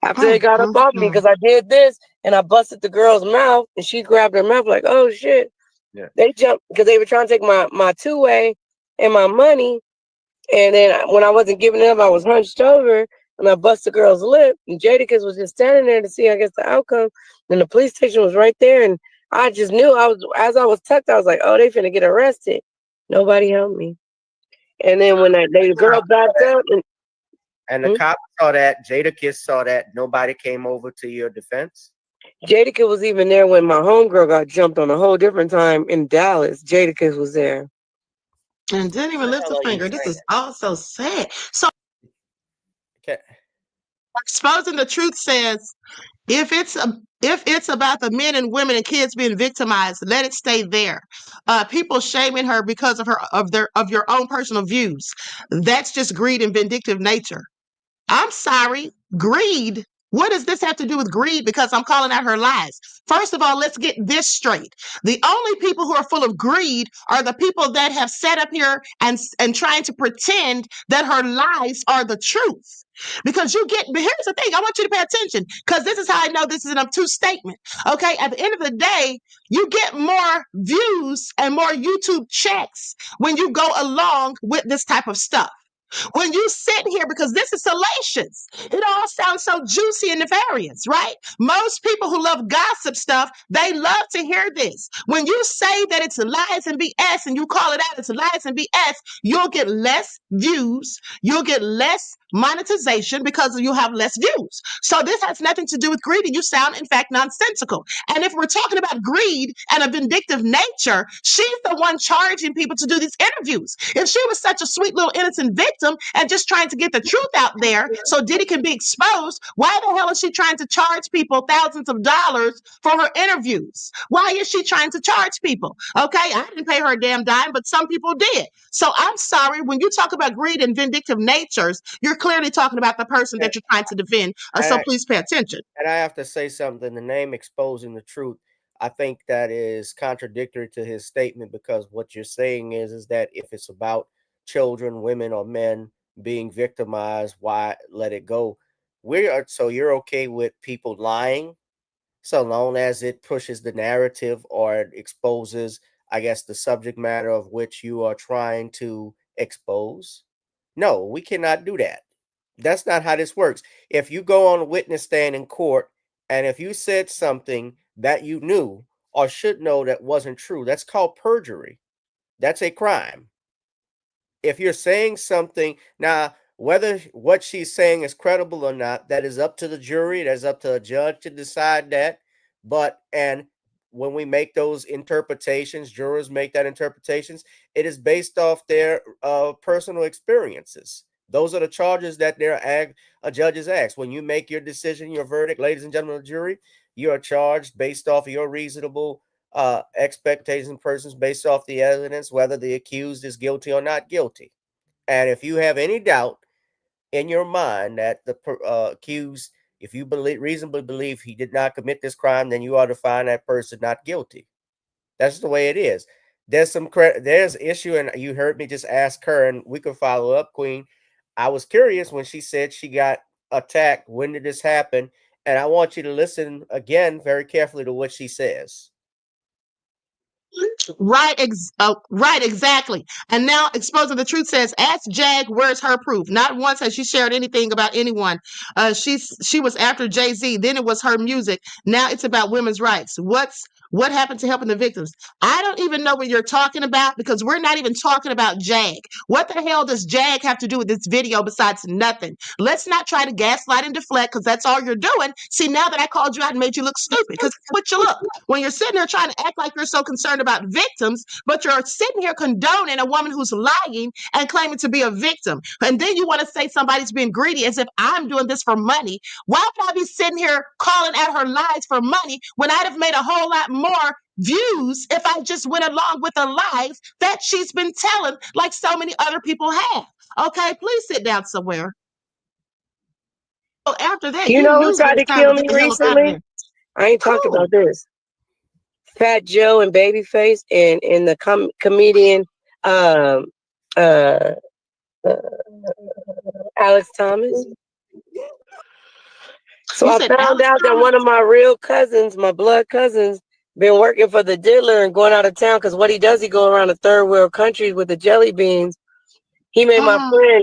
Speaker 8: After they got up off me because I did this and I busted the girl's mouth and she grabbed her mouth like, oh shit.
Speaker 5: Yeah.
Speaker 8: They jumped because they were trying to take my two-way and my money. And then when I wasn't giving it up, I was hunched over and I busted the girl's lip. And Jadakiss was just standing there to see, I guess, the outcome. And the police station was right there. And I just knew as I was tucked, I was like, oh, they finna get arrested. Nobody helped me. And then when the girl backed up
Speaker 5: and the cops saw that, Jadakiss saw that, nobody came over to your defense?
Speaker 8: Jadakiss was even there when my homegirl got jumped on a whole different time in Dallas. Jadakiss was there.
Speaker 6: And didn't even lift a finger. This is all so sad. So exposing the truth says, if it's about the men and women and kids being victimized, let it stay there. People shaming her because of your own personal views. That's just greed and vindictive nature. I'm sorry, greed. What does this have to do with greed? Because I'm calling out her lies. First of all, let's get this straight. The only people who are full of greed are the people that have sat up here and trying to pretend that her lies are the truth. Because here's the thing, I want you to pay attention, because this is how I know this is an obtuse statement. Okay, at the end of the day, you get more views and more YouTube checks when you go along with this type of stuff. When you sit here, because this is salacious, it all sounds so juicy and nefarious, right? Most people who love gossip stuff, they love to hear this. When you say that it's lies and BS and you call it out, it's lies and BS, you'll get less views, you'll get less monetization because you have less views. So this has nothing to do with greed, and you sound, in fact, nonsensical. And if we're talking about greed and a vindictive nature, she's the one charging people to do these interviews. If she was such a sweet little innocent victim and just trying to get the truth out there so Diddy can be exposed, why the hell is she trying to charge people thousands of dollars for her interviews? Why is she trying to charge people? Okay, I didn't pay her a damn dime, but some people did. So I'm sorry, when you talk about greed and vindictive natures, you're clearly talking about the person that you're trying to defend. So please pay attention.
Speaker 5: And I have to say something. The name Exposing the Truth, I think that is contradictory to his statement, because what you're saying is that if it's about children, women, or men being victimized, why let it go? So you're okay with people lying, so long as it pushes the narrative or it exposes, I guess, the subject matter of which you are trying to expose? No, we cannot do that. That's not how this works. If you go on a witness stand in court and if you said something that you knew or should know that wasn't true, that's called perjury. That's a crime. If you're saying something, now, whether what she's saying is credible or not, that is up to the jury, that's up to a judge to decide that. And when we make those interpretations, jurors make that interpretations, it is based off their personal experiences. Those are the charges that judges ask. When you make your decision, your verdict, ladies and gentlemen of the jury, you are charged based off of your reasonable expectations, persons, based off the evidence, whether the accused is guilty or not guilty. And if you have any doubt in your mind that the accused, if you reasonably believe he did not commit this crime, then you ought to find that person not guilty. That's the way it is. There's issue, and you heard me just ask her, and we could follow up, Queen. I was curious when she said she got attacked. When did this happen? And I want you to listen again very carefully to what she says.
Speaker 6: Right, exactly. And now Exposing the Truth says, ask Jag, where's her proof? Not once has she shared anything about anyone. She was after Jay-Z, then it was her music. Now it's about women's rights. What happened to helping the victims? I don't even know what you're talking about, because we're not even talking about Jag. What the hell does Jag have to do with this video besides nothing? Let's not try to gaslight and deflect, because that's all you're doing. See, now that I called you out and made you look stupid, because that's what you look. When you're sitting there trying to act like you're so concerned about victims, but you're sitting here condoning a woman who's lying and claiming to be a victim. And then you want to say somebody's being greedy as if I'm doing this for money. Why would I be sitting here calling at her lies for money when I'd have made a whole lot more views if I just went along with the lies that she's been telling, like so many other people have? Okay, please sit down somewhere. So after that,
Speaker 8: You know who tried to kill me
Speaker 6: get the hell up out of
Speaker 8: recently?
Speaker 6: there.
Speaker 8: I ain't talked about this. Fat Joe and Babyface and the comedian Alex Thomas. So
Speaker 6: You
Speaker 8: I
Speaker 6: said
Speaker 8: found
Speaker 6: Alice
Speaker 8: out that one of my real cousins, my blood cousins, been working for the diddler and going out of town because what he does, he go around the third world countries with the jelly beans. He made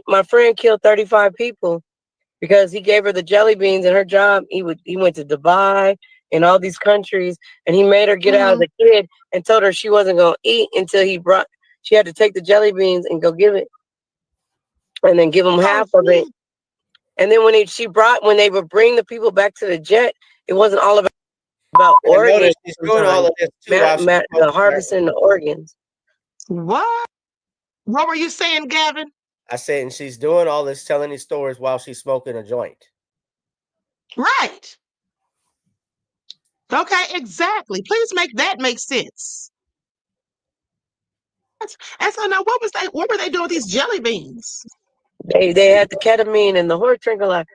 Speaker 8: my friend kill 35 people because he gave her the jelly beans and her job. He went to Dubai and all these countries, and he made her get out as a kid and told her she wasn't gonna eat until she had to take the jelly beans and go give it, and then give them half of it. And then when they would bring the people back to the jet, it wasn't all about
Speaker 5: I
Speaker 8: organs.
Speaker 5: noticed she's doing all of this too while she's
Speaker 8: The harvesting the organs.
Speaker 6: What? What were you saying, Gavin?
Speaker 5: I said, and she's doing all this, telling these stories while she's smoking a joint.
Speaker 6: Right. Okay, exactly. Please make that make sense. And so now, what were they doing with these jelly beans?
Speaker 8: They had the ketamine and the horse tranquilizer.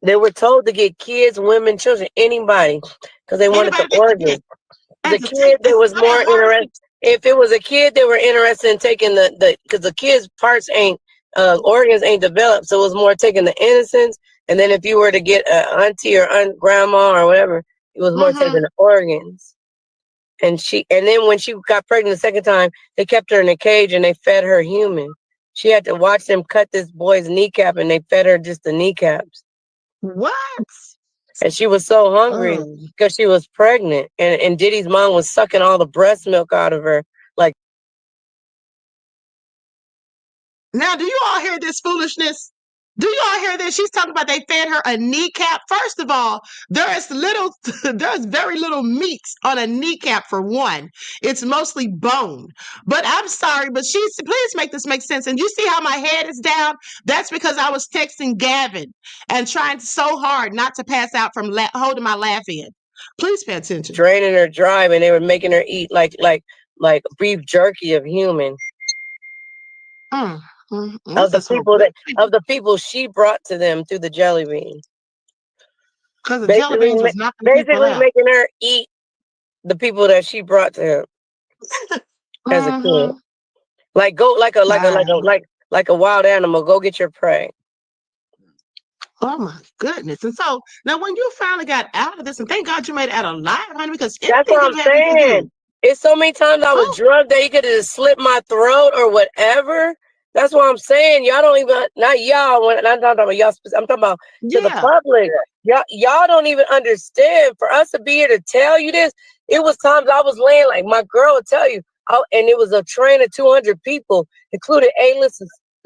Speaker 8: They were told to get kids, women, children, anybody, because they wanted the organs. The kid that was more interested, if it was a kid, they were interested in taking because the kid's parts organs ain't developed, so it was more taking the innocence. And then if you were to get an auntie or grandma or whatever, it was more taking the organs. And then when she got pregnant the second time, they kept her in a cage and they fed her human. She had to watch them cut this boy's kneecap, and they fed her just the kneecaps.
Speaker 6: What?
Speaker 8: And she was so hungry because she was pregnant, and Diddy's mom was sucking all the breast milk out of her. Like,
Speaker 6: now, do you all hear this foolishness? Do you all hear this? She's talking about they fed her a kneecap. First of all, there's very little meat on a kneecap for one. It's mostly bone. But I'm sorry, but please make this make sense. And you see how my head is down? That's because I was texting Gavin and trying so hard not to pass out from holding my laugh in. Please pay attention.
Speaker 8: Draining her dry, and they were making her eat like beef jerky of human. Of the people she brought to them through the jelly beans.
Speaker 6: Because the jelly beans was knocking people out.
Speaker 8: Making her eat the people that she brought to him as a kid. Like a wild animal. Go get your prey.
Speaker 6: Oh my goodness. And so now when you finally got out of this, and thank God you made it out alive, honey, because
Speaker 8: that's what I'm saying. It's so many times I was drugged that you could have just slit my throat or whatever. That's what I'm saying. Y'all don't even, not y'all, when I'm talking about y'all, I'm talking about to the public. Y'all don't even understand. For us to be here to tell you this, it was times I was laying, like my girl would tell you, and it was a train of 200 people, including A-list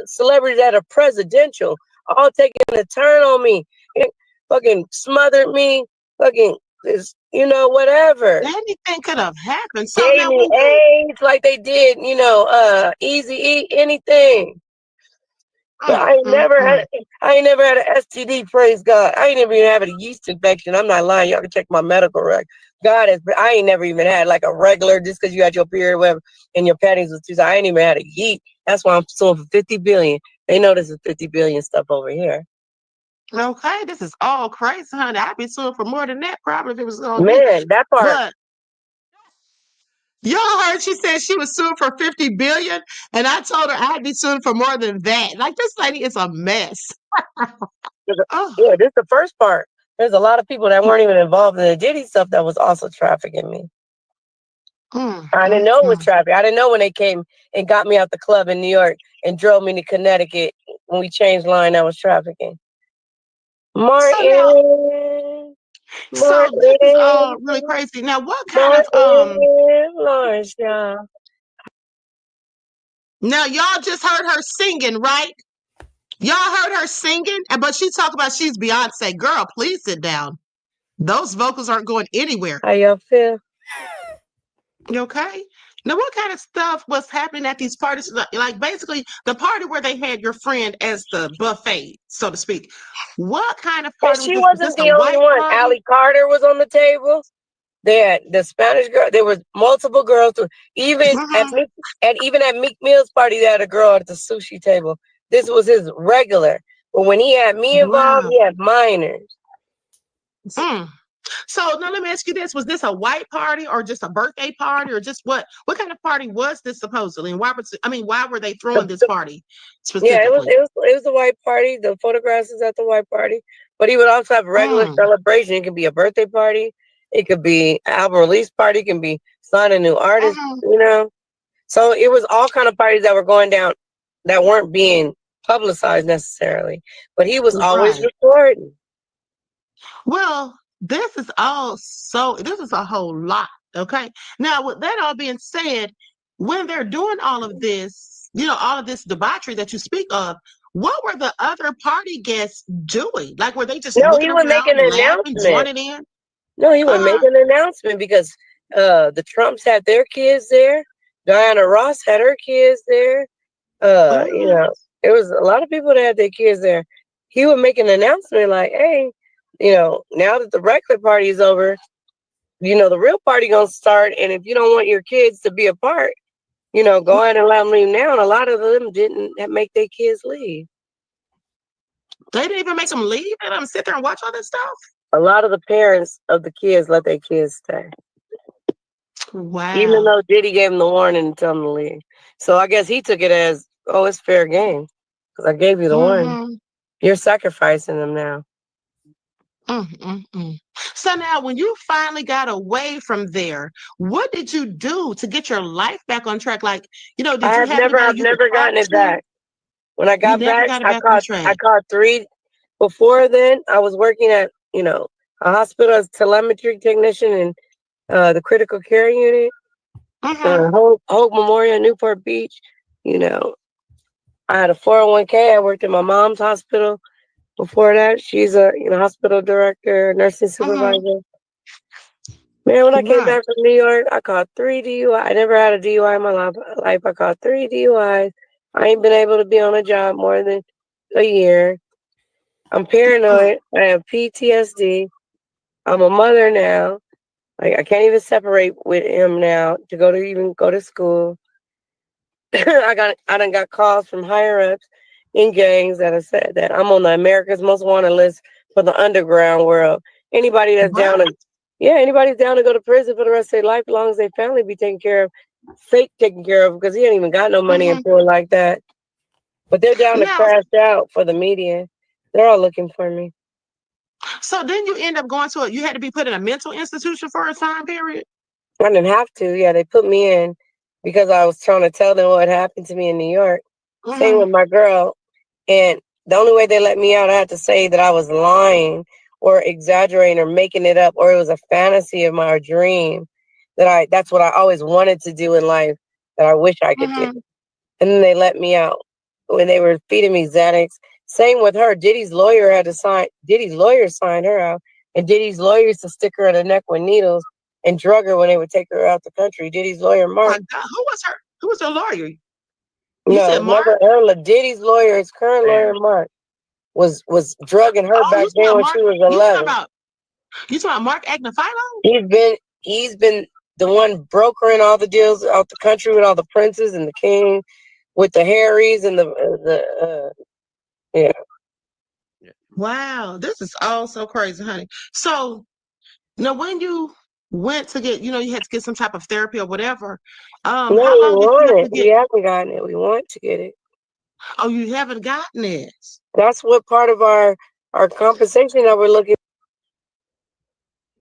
Speaker 8: celebrities that are presidential, all taking a turn on me. It fucking smothered me, fucking, whatever.
Speaker 6: Anything could have happened. So
Speaker 8: gave me AIDS like they did, Easy E, anything. But I ain't never had an STD, praise God. I ain't never even had a yeast infection. I'm not lying. Y'all can check my medical record. I ain't never even had like a regular, just because you had your period or whatever, and your panties was too. I ain't even had a yeast. That's why I'm suing for $50 billion. They know this is $50 billion stuff over here.
Speaker 6: Okay, this is all crazy, honey. I'd be suing for more than that, probably, if it was
Speaker 8: that part.
Speaker 6: But y'all heard she said she was suing for $50 billion, and I told her I'd be suing for more than that. Like, this lady is a mess.
Speaker 8: Yeah, this is the first part. There's a lot of people that weren't even involved in the Diddy stuff that was also trafficking me. I didn't know it was trafficking. I didn't know when they came and got me out the club in New York and drove me to Connecticut when we changed line. That was trafficking. Martin.
Speaker 6: So this is all really crazy. Now, what kind of
Speaker 8: Lawrence, yeah.
Speaker 6: Now y'all just heard her singing, right? Y'all heard her singing, but she talk about she's Beyonce. Girl, please sit down. Those vocals aren't going anywhere.
Speaker 8: How y'all feel?
Speaker 6: You okay? Now, what kind of stuff was happening at these parties? Like basically the party where they had your friend as the buffet, so to speak. What kind of party?
Speaker 8: She wasn't the only one. Allie Carter was on the table. They had the Spanish girl. There was multiple girls too. Even at Meek Mill's party, they had a girl at the sushi table. This was his regular. But when he had me involved, he had minors.
Speaker 6: So now let me ask you this: was this a white party or just a birthday party or just what? What kind of party was this supposedly? And why were they throwing this party
Speaker 8: Yeah, it was
Speaker 6: specifically?
Speaker 8: it was a white party. The photographs is at the white party, but he would also have a regular
Speaker 6: Mm,
Speaker 8: celebration. It could be a birthday party, it could be an album release party, it can be sign a new artist.
Speaker 6: mhm.
Speaker 8: So it was all kind of parties that were going down that weren't being publicized necessarily. But he was always
Speaker 6: Right.
Speaker 8: recording.
Speaker 6: Well, this is a whole lot. Okay. Now, with that all being said, when they're doing all of this, all of this debauchery that you speak of, what were the other party guests doing? Like, were they just
Speaker 8: No, he
Speaker 6: looking
Speaker 8: would make
Speaker 6: around,
Speaker 8: an
Speaker 6: laughing,
Speaker 8: announcement.
Speaker 6: joining in?
Speaker 8: No, he would make
Speaker 6: Uh,
Speaker 8: an announcement because the Trumps had their kids there. Diana Ross had her kids there.
Speaker 6: oh,
Speaker 8: There was a lot of people that had their kids there. He would make an announcement like, "Hey, now that the regular party is over, the real party gonna start. And if you don't want your kids to be a part, go ahead and let them leave now." And a lot of them didn't make their kids leave.
Speaker 6: they didn't even make them leave. They let them sit there and watch all this stuff.
Speaker 8: A lot of the parents of the kids let their kids stay, even
Speaker 6: Wow.
Speaker 8: though Diddy gave them the warning to tell them to leave. So I guess he took it as, oh, it's fair game because I gave you the warning.
Speaker 6: Mm-hmm.
Speaker 8: You're sacrificing them now.
Speaker 6: Mm-mm-mm. So now, when you finally got away from there, what did you do to get your life back on track? Like, did you have anybody
Speaker 8: I've
Speaker 6: you could
Speaker 8: never
Speaker 6: talk
Speaker 8: gotten it
Speaker 6: to?
Speaker 8: back. When I
Speaker 6: You
Speaker 8: got
Speaker 6: never
Speaker 8: back,
Speaker 6: got it back on track.
Speaker 8: I caught 3. Before then, I was working at, a hospital as telemetry technician in the critical care unit,
Speaker 6: Mm-hmm.
Speaker 8: Hope Memorial in Newport Beach. You know, I had a 401k. I worked at my mom's hospital. Before that, she's a hospital director, nursing
Speaker 6: Mm-hmm.
Speaker 8: supervisor. Man, when I came
Speaker 6: Right.
Speaker 8: back from New York, I caught 3 DUI. I never had a DUI in my life. I caught 3 DUIs. I ain't been able to be on a job more than a year. I'm
Speaker 6: Oh,
Speaker 8: paranoid. I have PTSD. I'm a mother now. Like I can't even separate with him now to even go to school. I done got calls from higher ups in gangs that have said that I'm on the America's Most Wanted list for the underground world. Anybody that's
Speaker 6: what?
Speaker 8: down to anybody's down to go to prison for the rest of their life, as long as their family be taken care of, fake taken care of, because he ain't even got no money
Speaker 6: Mm-hmm.
Speaker 8: and poor like that. But they're down to
Speaker 6: Now,
Speaker 8: crash out for the media. They're all looking for me.
Speaker 6: so then you end up going you had to be put in a mental institution for a time period?
Speaker 8: I didn't have to. Yeah, they put me in because I was trying to tell them what happened to me in New York. Same
Speaker 6: Mm-hmm.
Speaker 8: with my girl. And the only way they let me out, I had to say that I was lying or exaggerating or making it up, or it was a fantasy of my dream that's what I always wanted to do in life that I wish I could do.
Speaker 6: Mm-hmm.
Speaker 8: And then they let me out when they were feeding me Xanax. Same with her. Diddy's lawyer signed her out. And Diddy's lawyer used to stick her in the neck with needles and drug her when they would take her out the country. Diddy's lawyer,
Speaker 6: Oh my
Speaker 8: Mark.
Speaker 6: God, who was her lawyer? You
Speaker 8: No,
Speaker 6: said
Speaker 8: it was never
Speaker 6: Mark?
Speaker 8: Erla. Diddy's lawyer, his current lawyer, Mark, was drugging her
Speaker 6: Oh,
Speaker 8: back
Speaker 6: you talking
Speaker 8: then
Speaker 6: about
Speaker 8: when she
Speaker 6: Mark?
Speaker 8: was
Speaker 6: You talking
Speaker 8: 11.
Speaker 6: about you talking about Mark Agnifilo?
Speaker 8: He's been the one brokering all the deals out the country with all the princes and the king, with the Harrys and yeah.
Speaker 6: Wow, this is all so crazy, honey. So now when you went to get, you had to get some type of therapy or whatever.
Speaker 8: No,
Speaker 6: How
Speaker 8: we
Speaker 6: long did you
Speaker 8: want
Speaker 6: have
Speaker 8: it.
Speaker 6: to
Speaker 8: We
Speaker 6: get?
Speaker 8: haven't gotten it. We want to get it.
Speaker 6: Oh, you haven't gotten it.
Speaker 8: That's what part of our compensation that we're looking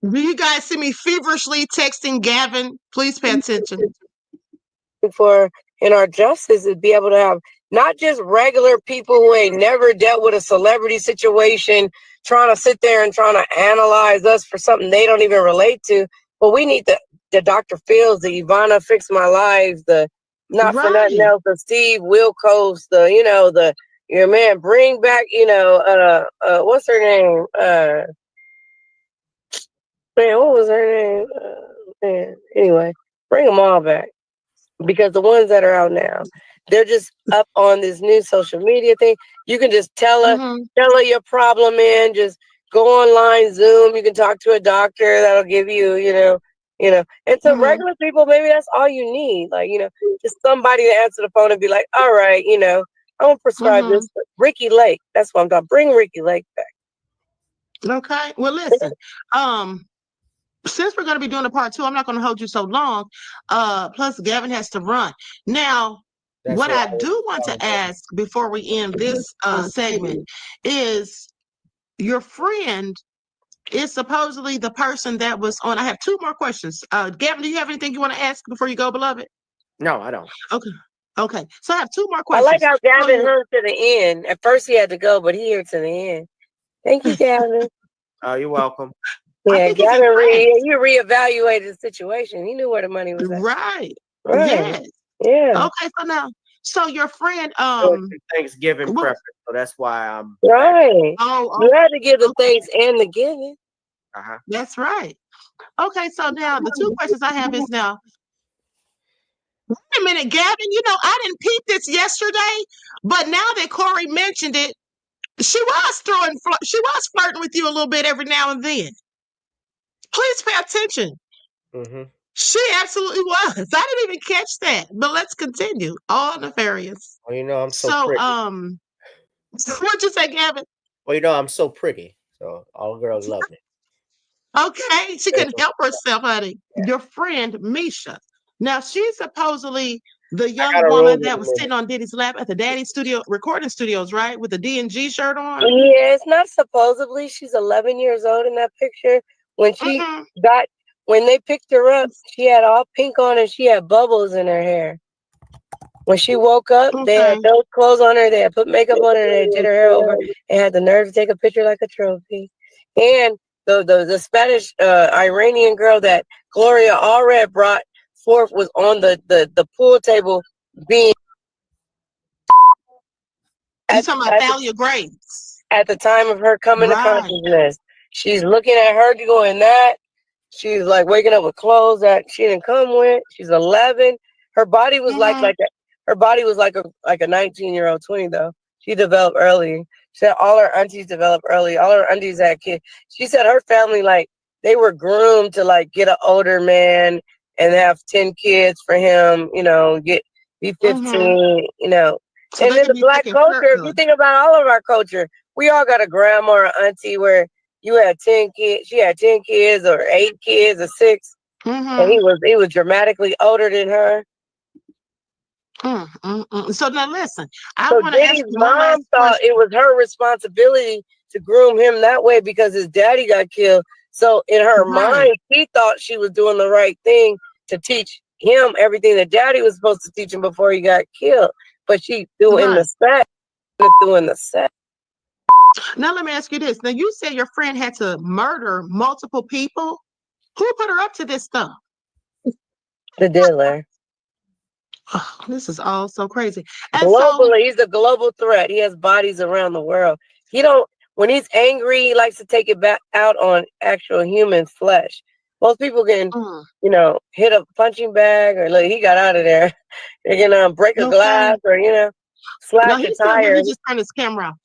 Speaker 6: Do you guys see me feverishly texting Gavin? Please pay attention.
Speaker 8: for in our justice is be able to have not just regular people who ain't never dealt with a celebrity situation trying to sit there and trying to analyze us for something they don't even relate to, but we need the Dr. Phil's, the Ivana Fix My Lives, the Not For Nothing
Speaker 6: Right.
Speaker 8: Else, the Steve Wilkos, the your man, bring back, what's her name? Man, what was her name? Man, anyway, bring them all back. Because the ones that are out now, they're just up on this new social media thing. You can just tell
Speaker 6: Mm-hmm.
Speaker 8: her your problem in, just go online, Zoom. You can talk to a doctor that'll give you. And to
Speaker 6: Mm-hmm.
Speaker 8: regular people, maybe that's all you need. Like, just somebody to answer the phone and be like, all right, I'm gonna prescribe
Speaker 6: Mm-hmm.
Speaker 8: this. Ricky Lake, that's what I'm talking. Bring Ricky Lake back.
Speaker 6: Okay. Well, listen. since we're going to be doing a part 2, I'm not going to hold you so long. Plus, Gavin has to run. Now,
Speaker 5: That's
Speaker 6: what
Speaker 5: what
Speaker 6: I
Speaker 5: I was
Speaker 6: do want to
Speaker 5: telling them.
Speaker 6: ask before we end this segment is your friend is supposedly the person that was on. I have 2 more questions. Gavin, do you have anything you want to ask before you go, beloved?
Speaker 5: No, I don't.
Speaker 6: Okay. Okay. So I have 2 more
Speaker 8: I like
Speaker 6: questions.
Speaker 8: how
Speaker 6: So
Speaker 8: Gavin hung to the end. At first he had to go, but he here to the end. Thank you, Gavin.
Speaker 5: Oh, you're welcome.
Speaker 6: I
Speaker 8: Yeah,
Speaker 6: think he's
Speaker 8: Gavin
Speaker 6: impressed.
Speaker 8: you reevaluated the situation. He knew where the money was at.
Speaker 6: Right.
Speaker 8: Right.
Speaker 6: Yes.
Speaker 8: Yeah.
Speaker 6: Okay. So now, so your friend,
Speaker 5: Thanksgiving
Speaker 6: what,
Speaker 5: preference, so that's why I'm back.
Speaker 8: Right.
Speaker 6: oh,
Speaker 8: You had to give the
Speaker 6: okay.
Speaker 8: thanks and the giving.
Speaker 5: Uh-huh.
Speaker 6: That's right. Okay. So now the 2 questions I have is now, wait a minute, Gavin, I didn't peep this yesterday, but now that Corey mentioned it, she was flirting with you a little bit every now and then. Please pay attention.
Speaker 5: Mm-hmm.
Speaker 6: She absolutely was. I didn't even catch that. But let's continue. All nefarious.
Speaker 5: Well, I'm so
Speaker 6: So,
Speaker 5: pretty.
Speaker 6: what'd you say, Gavin?
Speaker 5: Well, I'm so pretty, so all girls love me.
Speaker 6: Okay, she couldn't help herself, honey. Your friend Misha. Now she's supposedly the
Speaker 5: I
Speaker 6: young
Speaker 5: gotta roll
Speaker 6: woman
Speaker 5: in
Speaker 6: that
Speaker 5: a
Speaker 6: was
Speaker 5: minute.
Speaker 6: sitting on Diddy's lap at the Daddy Studio recording studios, right? With the D&G shirt on.
Speaker 8: Yeah, it's not supposedly. She's 11 years old in that picture. When she
Speaker 6: Mm-hmm.
Speaker 8: when they picked her up, she had all pink on and she had bubbles in her hair. When she woke up, they had
Speaker 6: Okay.
Speaker 8: those clothes on her. They had put makeup on her. They did her hair over and had the nerve to take a picture like a trophy. And the Spanish Iranian girl that Gloria Allred brought forth was on the pool table being
Speaker 6: You
Speaker 8: at,
Speaker 6: talking about Thalia Grace?
Speaker 8: at the time of her coming to
Speaker 6: Right.
Speaker 8: consciousness. She's looking at her doing that. She's like waking up with clothes that she didn't come with. She's 11. Her body was
Speaker 6: Mm-hmm.
Speaker 8: her body was like a 19-year-old 20 though. She developed early. She said all her aunties developed early. All her aunties had kids. She said her family they were groomed to get an older man and have 10 kids for him. Be 15.
Speaker 6: Mm-hmm. So
Speaker 8: And
Speaker 6: they
Speaker 8: then
Speaker 6: could
Speaker 8: the
Speaker 6: be
Speaker 8: black
Speaker 6: taking care
Speaker 8: culture. If you
Speaker 6: of.
Speaker 8: think about all of our culture, we all got a grandma or auntie where you had 10 kids. She had 10 kids or 8 kids or 6.
Speaker 6: Mm-hmm.
Speaker 8: And he was dramatically older than her.
Speaker 6: So now listen, I
Speaker 8: So
Speaker 6: want to ask
Speaker 8: Diddy's
Speaker 6: you one
Speaker 8: mom
Speaker 6: last
Speaker 8: thought it
Speaker 6: question.
Speaker 8: was her responsibility to groom him that way because his daddy got killed. So in her
Speaker 6: Right.
Speaker 8: mind, she thought she was doing the right thing to teach him everything that daddy was supposed to teach him before he got killed. But she threw in
Speaker 6: Right.
Speaker 8: the set.
Speaker 6: Now let me ask you this. Now you said your friend had to murder multiple people. Who put her up to this stuff?
Speaker 8: The dealer.
Speaker 6: Oh, this is all so crazy. And so,
Speaker 8: Globally, he's a global threat. He has bodies around the world. When he's angry, he likes to take it back out on actual human flesh. Most people can, hit a punching bag or he got out of there. They can break a
Speaker 6: okay.
Speaker 8: glass or,
Speaker 6: No,
Speaker 8: slash
Speaker 6: he
Speaker 8: a
Speaker 6: said
Speaker 8: tire.
Speaker 6: he just turned his camera off.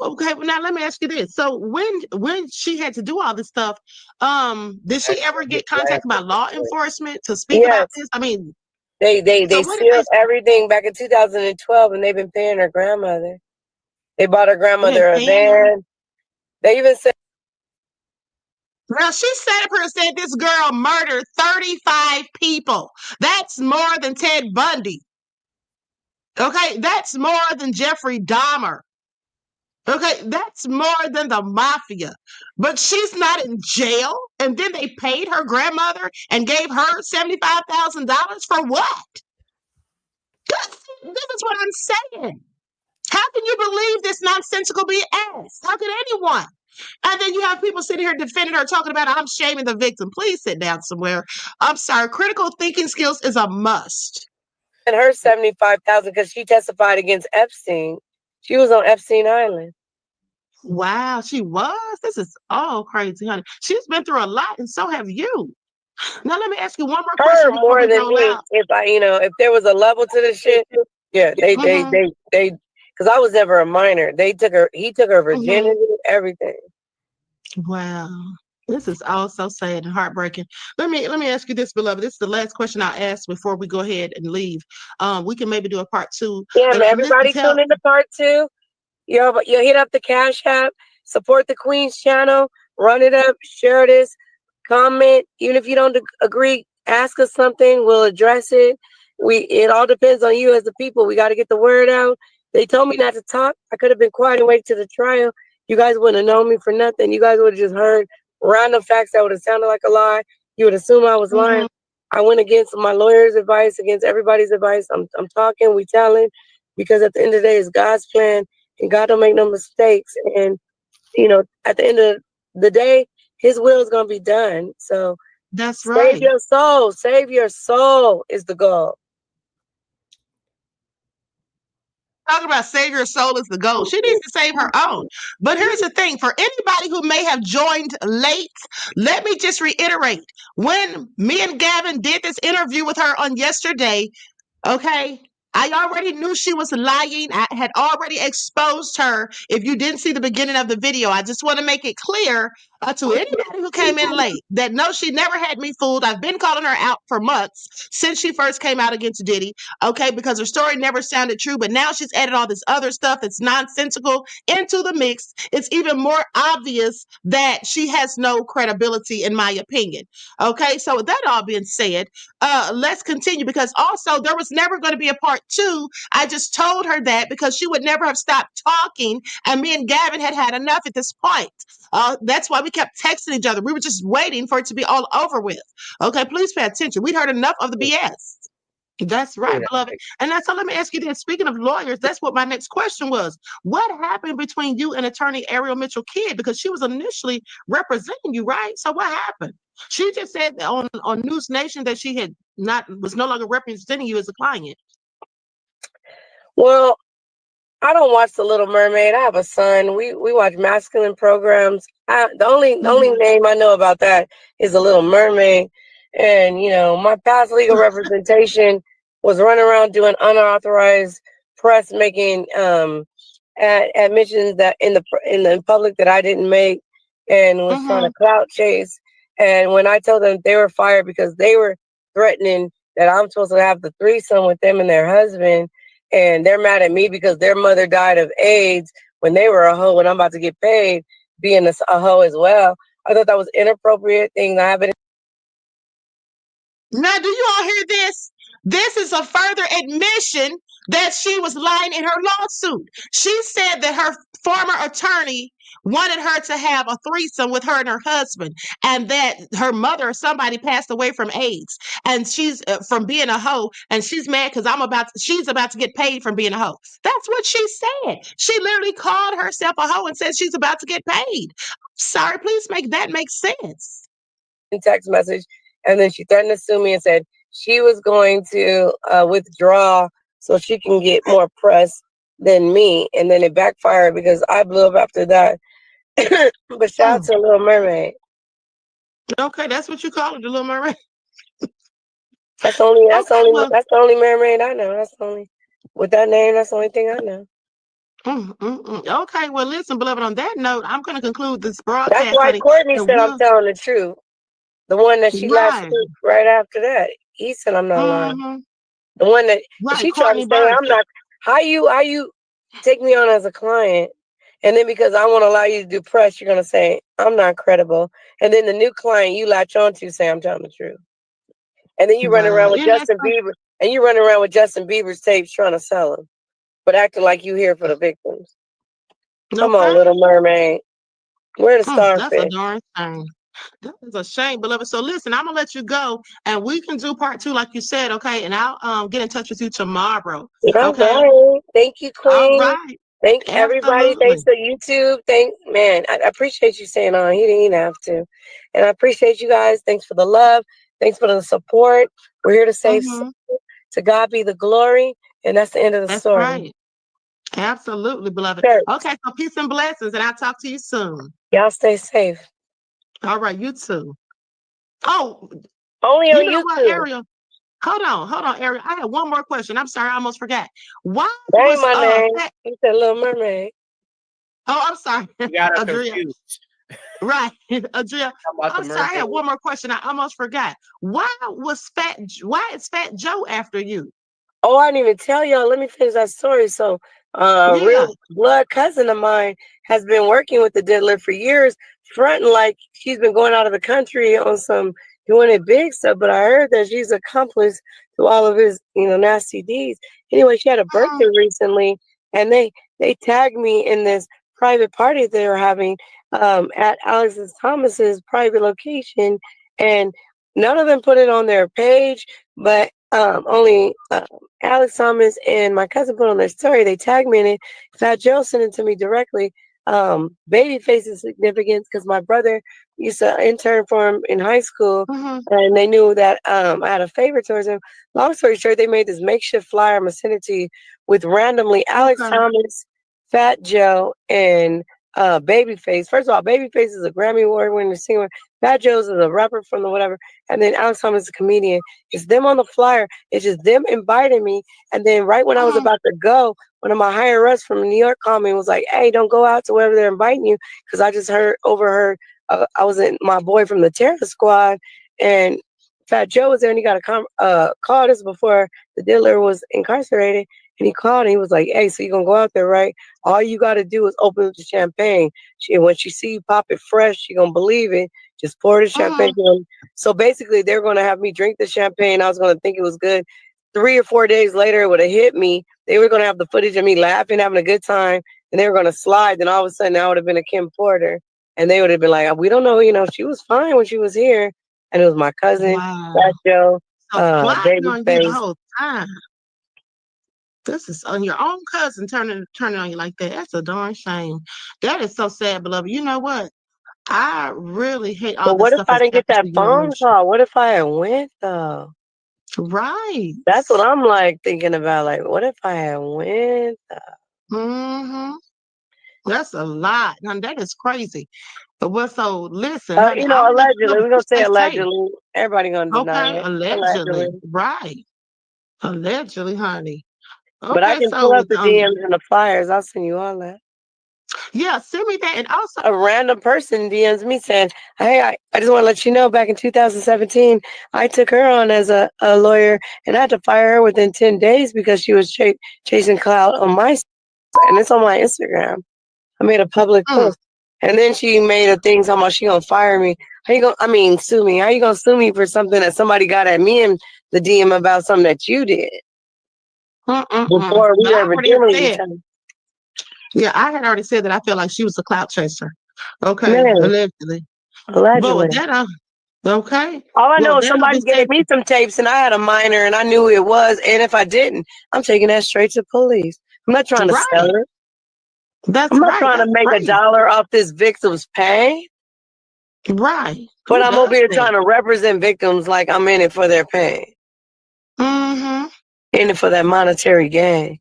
Speaker 6: Okay, well now let me ask you this. So when she had to do all this stuff, did she ever get contacted by law enforcement to speak about this? I mean,
Speaker 8: They
Speaker 6: so what did
Speaker 8: sealed everything back in 2012 and they've been paying her grandmother. They bought her grandmother a van. They even said
Speaker 6: Well, she sat up here and said this girl murdered 35 people. That's more than Ted Bundy. Okay, that's more than Jeffrey Dahmer. Okay, that's more than the mafia. But she's not in jail. And then they paid her grandmother and gave her $75,000 for what? This is what I'm saying. How can you believe this nonsensical BS? How can anyone? And then you have people sitting here defending her, talking about I'm shaming the victim. Please sit down somewhere. I'm sorry. Critical thinking skills is a must.
Speaker 8: and her 75,000 because she testified against Epstein. She was on Epstein Island.
Speaker 6: Wow, she was. This is all crazy, honey. She's been through a lot, and so have you. Now let me ask you one more question before
Speaker 8: More
Speaker 6: we
Speaker 8: than
Speaker 6: roll
Speaker 8: me.
Speaker 6: out.
Speaker 8: If there was a level to this shit, yeah, they, because I was never a minor. He took her virginity, everything.
Speaker 6: Wow. This is all so sad and heartbreaking. Let me ask you this, beloved. This is the last question I'll ask before we go ahead and leave. We can maybe do a part 2.
Speaker 8: Yeah, and everybody tune into part 2. You'll hit up the Cash App, support the Queen's channel, run it up, share this, comment. Even if you don't agree, ask us something. We'll address it. It all depends on you as the people. We got to get the word out. They told me not to talk. I could have been quiet and waited to the trial. You guys wouldn't have known me for nothing. You guys would have just heard random facts that would have sounded like a lie. You would assume I was lying. I went against my lawyer's advice, against everybody's advice. I'm talking, we telling, because at the end of the day, it's God's plan, and God don't make no mistakes. And at the end of the day, His will is gonna be done. So
Speaker 6: that's right.
Speaker 8: Save your soul. Save your soul is the goal.
Speaker 6: Talking about save your soul is the goal. She needs to save her own. But here's the thing. For anybody who may have joined late, let me just reiterate. When me and Gavin did this interview with her on yesterday, okay, I already knew she was lying. I had already exposed her. If you didn't see the beginning of the video, I just want to make it clear to anybody who came in late that no, she never had me fooled. I've been calling her out for months since she first came out against Diddy, okay, because her story never sounded true. But now she's added all this other stuff that's nonsensical into the mix. It's even more obvious that she has no credibility, in my opinion. Okay, so with that all being said, let's continue, because also there was never going to be a part 2. I just told her that because she would never have stopped talking, and me and Gavin had enough at this point. That's why we kept texting each other. We were just waiting for it to be all over with. Okay, please pay attention. We'd heard enough of the BS. That's right, beloved. And so let me ask you this. Speaking of lawyers, that's what my next question was. What happened between you and attorney Ariel Mitchell Kidd? Because she was initially representing you, right? So what happened? She just said on News Nation that she was no longer representing you as a client.
Speaker 8: Well, I don't watch The Little Mermaid. I have a son. We watch masculine programs. The only name I know about that is The Little Mermaid. And my past legal representation was running around doing unauthorized press, making admissions that in the public that I didn't make, and was trying to clout chase. And when I told them they were fired because they were threatening that I'm supposed to have the threesome with them and their husband, and they're mad at me because their mother died of AIDS when they were a hoe and I'm about to get paid being a hoe as well. I thought that was inappropriate thing. I haven't.
Speaker 6: Now, do you all hear this? This is a further admission that she was lying in her lawsuit. She said that her former attorney wanted her to have a threesome with her and her husband, and that her mother or somebody passed away from AIDS, and she's from being a hoe, and she's mad because she's about to get paid from being a hoe. That's what she said. She literally called herself a hoe and said she's about to get paid. Sorry, please make that make sense.
Speaker 8: Text message, and then she threatened to sue me and said she was going to withdraw so she can get more press than me, and then it backfired because I blew up after that. But shout out to Little Mermaid.
Speaker 6: Okay, that's what you call it, the Little Mermaid.
Speaker 8: That's the only mermaid I know. That's the only with that name. That's the only thing I know.
Speaker 6: Okay, well, listen, beloved. On that note, I'm going to conclude this broadcast.
Speaker 8: That's why Courtney said I'm telling the truth. The one that she last week, right after that, he said I'm not lying. The one that she tried to say I'm not. How you take me on as a client, and then because I want to allow you to do press, you're gonna say I'm not credible, and then the new client you latch on to say I'm telling the truth, and then you run around with Justin Bieber, and you run around with Justin Bieber's tapes trying to sell them, but acting like you here for the victims. Come on, Little Mermaid, where the starfish?
Speaker 6: That's a darn shame. That is a shame, beloved. So listen, I'm gonna let you go, and we can do part 2, like you said, okay? And I'll get in touch with you tomorrow. Okay.
Speaker 8: Right. Thank you, Queen.
Speaker 6: All right.
Speaker 8: Thank everybody. Thanks to YouTube. I appreciate you saying on. He didn't even have to, and I appreciate you guys. Thanks for the love. Thanks for the support. We're here to save. To God be the glory, and that's the end of the story.
Speaker 6: Right. Absolutely, beloved. Okay, so peace and blessings, and I'll talk to you soon.
Speaker 8: Y'all stay safe.
Speaker 6: All right, you too. Oh,
Speaker 8: only on YouTube.
Speaker 6: What, Ariel? Hold on, Ariel. I have one more question. I'm sorry, I almost forgot. Why
Speaker 8: that was my name? You said Little Mermaid.
Speaker 6: Oh, I'm sorry.
Speaker 5: You got her
Speaker 6: Adria.
Speaker 5: confused.
Speaker 6: Right, Adria. I'm sorry, I have one more question. I almost forgot. Why is Fat Joe after you?
Speaker 8: Oh, I didn't even tell y'all. Let me finish that story. So, real blood cousin of mine has been working with the Diddler for years fronting like she's been going out of the country on some doing it big stuff, but I heard that she's accomplice to all of his, nasty deeds. Anyway, she had a birthday recently, and they tagged me in this private party they were having at Alexis Thomas's private location, and none of them put it on their page, but only Alex Thomas and my cousin put on their story. They tagged me in it. Fat Joe sent it to me directly. Babyface's significance because my brother used to intern for him in high school, and they knew that I had a favor towards him. Long story short, they made this makeshift flyer. I'm gonna send it to you with randomly Alex Thomas, Fat Joe, and Babyface. First of all, Babyface is a Grammy Award winning singer. Fat Joe's is a rapper from the whatever, and then Alex Thomas is a comedian. It's them on the flyer. It's just them inviting me, and then right when I was about to go, one of my higher ups from New York called me and was like, "Hey, don't go out to wherever they're inviting you," because I just overheard. I was in my boy from the Terror Squad, and Fat Joe was there, and he got a call. This before the dealer was incarcerated, and he called and he was like, "Hey, so you gonna go out there, right? All you gotta do is open up the champagne. When she see you pop it fresh, she gonna believe it. Just pour the champagne." So basically, they're gonna have me drink the champagne. I was gonna think it was good. 3 or 4 days later, it would have hit me. They were gonna have the footage of me laughing, having a good time, and they were gonna slide. Then all of a sudden, I would have been a Kim Porter, and they would have been like, "We don't know. She was fine when she was here." And it was my cousin, Fat Joe,
Speaker 6: Plotting on you the
Speaker 8: Babyface.
Speaker 6: whole time. This is on your own cousin turning on you like that. That's a darn shame. That is so sad, beloved. You know what? I really hate all
Speaker 8: But
Speaker 6: this
Speaker 8: what if
Speaker 6: stuff
Speaker 8: I
Speaker 6: that's
Speaker 8: didn't get that
Speaker 6: happening to you
Speaker 8: phone
Speaker 6: emotionally.
Speaker 8: call? What if I had went though?
Speaker 6: Right.
Speaker 8: That's what I'm like thinking about. Like, what if I had went
Speaker 6: Mm-hmm. That's a lot. Now, that is crazy. But listen, honey, I'm gonna let you
Speaker 8: allegedly.
Speaker 6: know,
Speaker 8: We're
Speaker 6: but you
Speaker 8: gonna say
Speaker 6: stay safe.
Speaker 8: allegedly. Everybody gonna deny
Speaker 6: Okay,
Speaker 8: it.
Speaker 6: allegedly.
Speaker 8: Allegedly.
Speaker 6: Right. Allegedly, honey.
Speaker 8: But I
Speaker 6: Okay,
Speaker 8: can pull
Speaker 6: so
Speaker 8: up the DMs and the flyers. I'll send you all that.
Speaker 6: yeah, send me that. And also
Speaker 8: A random person DMs me saying, "Hey, I just want to let you know back in 2017, I took her on as a lawyer and I had to fire her within 10 days because she was chasing clout on and it's on my Instagram. I made a public post. And then she made a thing talking about she gonna fire me. Sue me. How you gonna sue me for something that somebody got at me in the DM about something that you did before
Speaker 6: But
Speaker 8: we
Speaker 6: I
Speaker 8: ever
Speaker 6: already had
Speaker 8: dealing with each
Speaker 6: said,
Speaker 8: other?"
Speaker 6: yeah, I had already said that I felt like she was a clout chaser. Okay,
Speaker 8: Man,
Speaker 6: allegedly. But
Speaker 8: allegedly.
Speaker 6: with that, okay.
Speaker 8: All I
Speaker 6: Well,
Speaker 8: know
Speaker 6: with
Speaker 8: is
Speaker 6: that
Speaker 8: somebody
Speaker 6: being said,
Speaker 8: gave me some tapes and I had a minor and I knew who it was. And if I didn't, I'm taking that straight to police. I'm not trying to sell
Speaker 6: right.
Speaker 8: it.
Speaker 6: That's
Speaker 8: I'm not
Speaker 6: right.
Speaker 8: trying to
Speaker 6: That's
Speaker 8: make
Speaker 6: crazy.
Speaker 8: $1 off this victim's pain.
Speaker 6: Right.
Speaker 8: But
Speaker 6: Who
Speaker 8: I'm over
Speaker 6: does
Speaker 8: here
Speaker 6: that?
Speaker 8: trying to represent victims like I'm in it for their pain.
Speaker 6: Mm-hmm.
Speaker 8: In it for that monetary gain.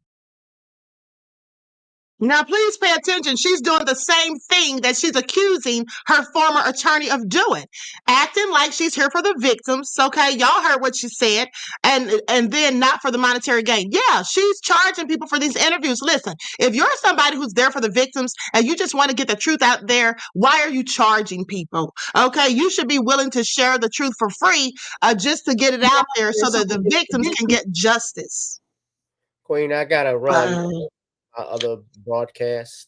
Speaker 6: Now, please pay attention. She's doing the same thing that she's accusing her former attorney of doing, acting like she's here for the victims. Okay, y'all heard what she said, and then not for the monetary gain. Yeah, she's charging people for these interviews. Listen, if you're somebody who's there for the victims and you just want to get the truth out there, why are you charging people? Okay, you should be willing to share the truth for free, just to get it out there so that the victims can get justice.
Speaker 5: Queen, I gotta run my other broadcast,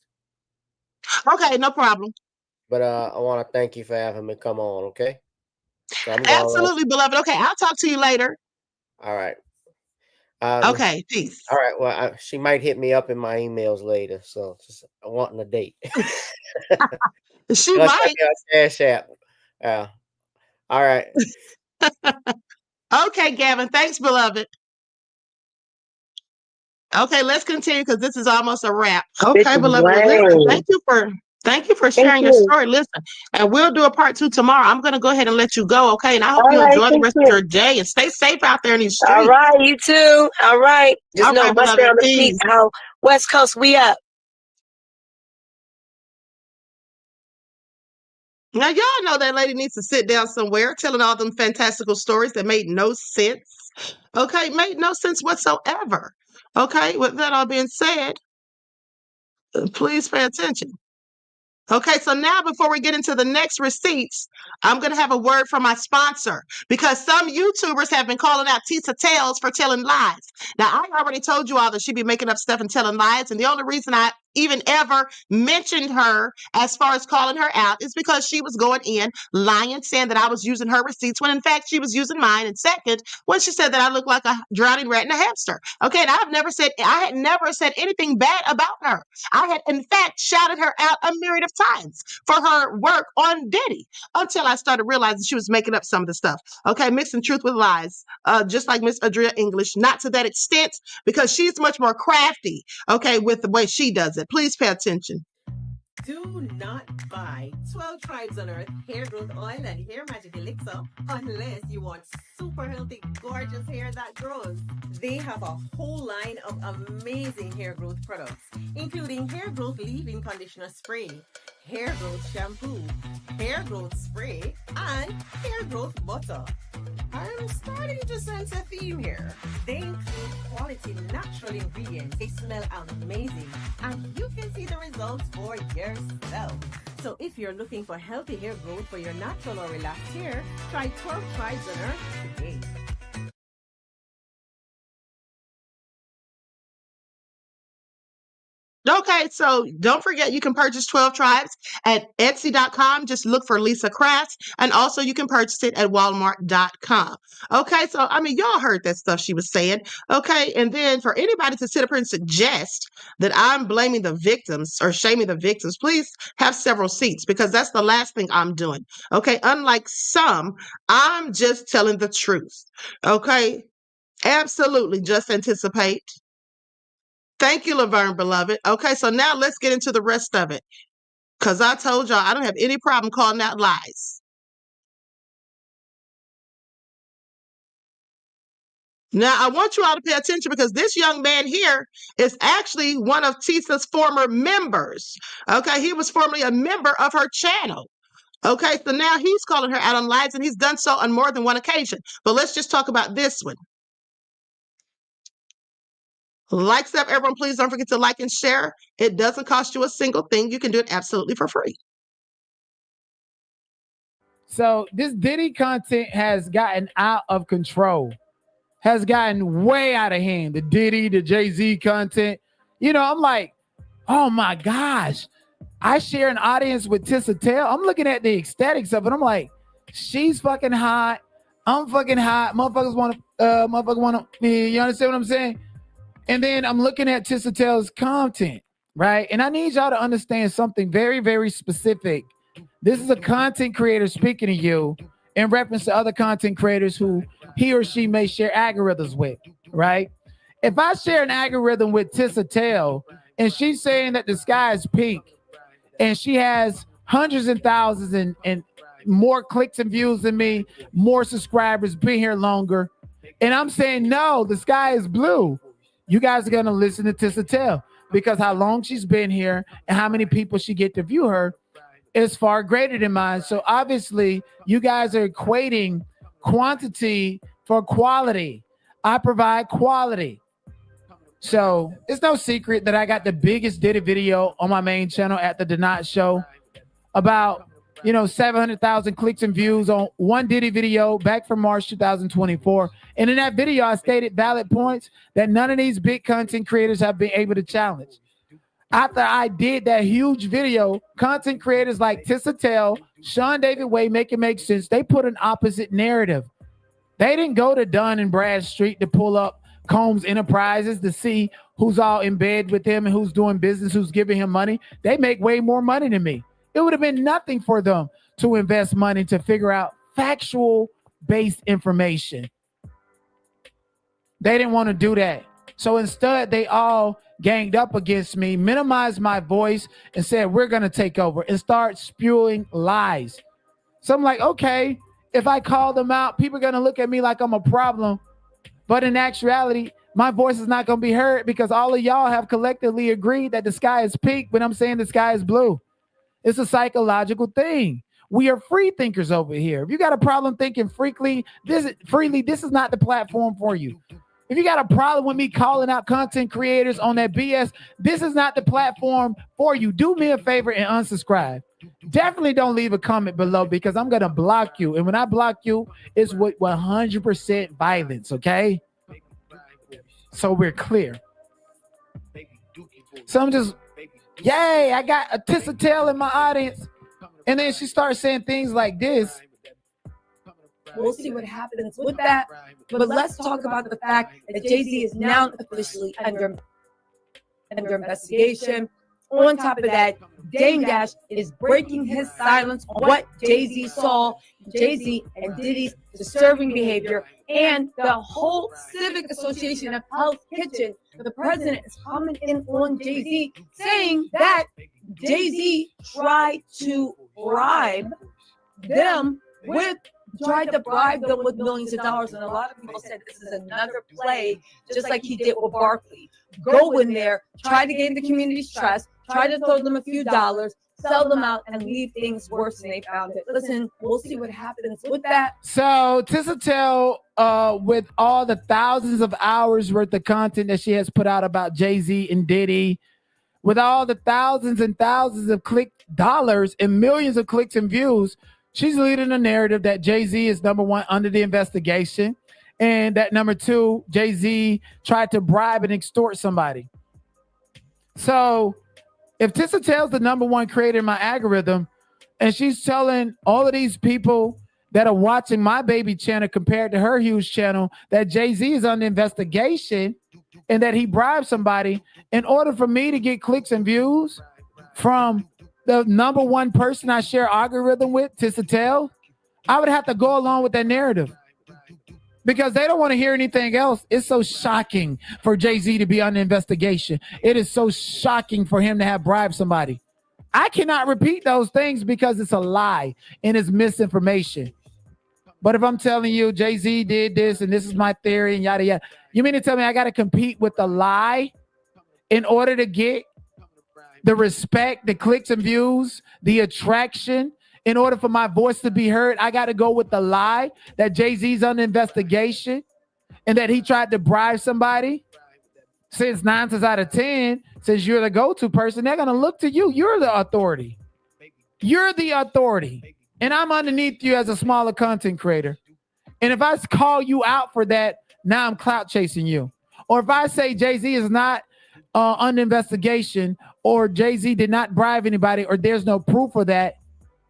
Speaker 6: Okay, no problem.
Speaker 5: but I want to thank you for having me come on. Okay, so I'm going.
Speaker 6: Absolutely, beloved. Okay, I'll talk to you later.
Speaker 5: All right.
Speaker 6: Okay, peace.
Speaker 5: All right. Well, she might hit me up in my emails later, so just wanting a date.
Speaker 6: She
Speaker 5: Let's
Speaker 6: might.
Speaker 5: Cash App. All right.
Speaker 6: Okay, Gavin. Thanks, beloved. Okay, let's continue because this is almost a wrap. Okay,
Speaker 8: Bitches
Speaker 6: beloved. Well, listen,
Speaker 8: lame.
Speaker 6: thank you for
Speaker 8: Thank
Speaker 6: sharing your
Speaker 8: you.
Speaker 6: story. Listen, and we'll do a part 2 tomorrow. I'm gonna go ahead and let you go, okay? And I hope
Speaker 8: All
Speaker 6: you
Speaker 8: right,
Speaker 6: enjoy the
Speaker 8: thank
Speaker 6: rest of
Speaker 8: you.
Speaker 6: your day and stay safe out there in these
Speaker 8: All
Speaker 6: streets.
Speaker 8: right, you too. All right. Just
Speaker 6: All
Speaker 8: know,
Speaker 6: right,
Speaker 8: bust
Speaker 6: beloved.
Speaker 8: down the feet.
Speaker 6: Peace.
Speaker 8: How West Coast we up.
Speaker 6: Now, y'all know that lady needs to sit down somewhere telling all them fantastical stories that made no sense. Okay, made no sense whatsoever. Okay, with that all being said, please pay attention. Okay, so now before we get into the next receipts, I'm going to have a word from my sponsor because some YouTubers have been calling out Tisa Tales for telling lies. Now, I already told you all that she'd be making up stuff and telling lies, and the only reason I even ever mentioned her as far as calling her out is because she was going in lying, saying that I was using her receipts when in fact she was using mine. And second, when she said that I look like a drowning rat in a hamster. Okay, and I had never said anything bad about her. I had in fact shouted her out a myriad of times for her work on Diddy until I started realizing she was making up some of the stuff. Okay, mixing truth with lies, just like Miss Adria English, not to that extent because she's much more crafty, okay, with the way she does it. Please pay attention.
Speaker 11: Do not buy 12 Tribes on Earth hair growth oil and hair magic elixir unless you want super healthy, gorgeous hair that grows. They have a whole line of amazing hair growth products, including hair growth leave-in conditioner spray, hair growth shampoo, hair growth spray, and hair growth butter. I'm starting to sense a theme here. They include quality natural ingredients. They smell amazing, and you can see the results for yourself. So if you're looking for healthy hair growth for your natural or relaxed hair, try 12 Tribes on Earth today.
Speaker 6: Okay, so don't forget you can purchase 12 Tribes at Etsy.com. Just look for Lisa Crafts, and also you can purchase it at Walmart.com. Okay, so I mean, y'all heard that stuff she was saying. Okay, and then for anybody to sit up here and suggest that I'm blaming the victims or shaming the victims, please have several seats because that's the last thing I'm doing. Okay, unlike some, I'm just telling the truth. Okay, absolutely, just anticipate. Thank you, Laverne, beloved. Okay, so now let's get into the rest of it. Because I told y'all I don't have any problem calling out lies. Now, I want you all to pay attention because this young man here is actually one of Tisa's former members. Okay, he was formerly a member of her channel. Okay, so now he's calling her out on lies, and he's done so on more than one occasion. But let's just talk about this one. Likes up, everyone. Please don't forget to like and share. It doesn't cost you a single thing. You can do it absolutely for free.
Speaker 12: So this Diddy content has gotten out of control, has gotten way out of hand. The Diddy, the Jay-Z content. You know, I'm like, oh my gosh. I share an audience with Tissa Tail. I'm looking at the aesthetics of it. I'm like, she's fucking hot. I'm fucking hot. Motherfuckers want to, you understand what I'm saying? And then I'm looking at Tissa Tail's content, right? And I need y'all to understand something very, very specific. This is a content creator speaking to you in reference to other content creators who he or she may share algorithms with, right? If I share an algorithm with Tissa Tail and she's saying that the sky is pink and she has hundreds and thousands and more clicks and views than me, more subscribers, been here longer, and I'm saying, no, the sky is blue, you guys are going to listen to Tissa Tail because how long she's been here and how many people she get to view her is far greater than mine. So obviously, you guys are equating quantity for quality. I provide quality. So it's no secret that I got the biggest Diddy video on my main channel at the Donut Show. About 700,000 clicks and views on one Diddy video back from March 2024. And in that video, I stated valid points that none of these big content creators have been able to challenge. After I did that huge video, content creators like Tissa Tail, Sean David Way, Make It Make Sense, they put an opposite narrative. They didn't go to Dun and Bradstreet to pull up Combs Enterprises to see who's all in bed with him and who's doing business, who's giving him money. They make way more money than me. It would have been nothing for them to invest money to figure out factual-based information. They didn't want to do that. So instead, they all ganged up against me, minimized my voice, and said, we're going to take over, and start spewing lies. So I'm like, okay, if I call them out, people are going to look at me like I'm a problem. But in actuality, my voice is not going to be heard because all of y'all have collectively agreed that the sky is pink, but I'm saying the sky is blue. It's a psychological thing. We are free thinkers over here. If you got a problem thinking freely, this is not the platform for you. If you got a problem with me calling out content creators on that BS, this is not the platform for you. Do me a favor and unsubscribe. Definitely don't leave a comment below because I'm going to block you. And when I block you, it's with 100% violence, okay? So we're clear. So I'm just Yay, I got a Tissa Tail in my audience. And then she starts saying things like this.
Speaker 13: We'll see what happens with that. But let's talk about the fact that Jay-Z is now officially under investigation. On top of that, Dame Dash is breaking his silence on what Jay-Z saw, Jay-Z and Diddy's disturbing behavior, and the whole Civic Association of Hell's Kitchen. The president is coming in on Jay-Z, saying that Jay-Z tried to bribe them with millions of dollars. And a lot of people said this is another play, just like he did with Barkley. Go in there, try to gain the community's trust, try to throw them a few dollars, sell them out, and leave things worse than they found it. Listen, we'll see what happens with that.
Speaker 12: So Tissa Tail, with all the thousands of hours worth of content that she has put out about Jay-Z and Diddy, with all the thousands and thousands of click dollars and millions of clicks and views, she's leading a narrative that Jay-Z is number one under the investigation, and that number two, Jay-Z tried to bribe and extort somebody. So if Tissa Tail's the number one creator in my algorithm, and she's telling all of these people that are watching my baby channel compared to her huge channel that Jay-Z is under investigation and that he bribed somebody in order for me to get clicks and views from the number one person I share algorithm with, Tissa Tail, I would have to go along with that narrative because they don't want to hear anything else. It's so shocking for Jay-Z to be under investigation. It is so shocking for him to have bribed somebody. I cannot repeat those things because it's a lie and it's misinformation. But if I'm telling you Jay-Z did this and this is my theory and yada yada, you mean to tell me I got to compete with the lie in order to get the respect, the clicks and views, the attraction? In order for my voice to be heard, I got to go with the lie that Jay-Z's under investigation and that he tried to bribe somebody. Since 9 times out of 10, since you're the go-to person, they're going to look to you. You're the authority. You're the authority. And I'm underneath you as a smaller content creator. And if I call you out for that, now I'm clout chasing you. Or if I say Jay-Z is not under investigation, or Jay-Z did not bribe anybody, or there's no proof of that,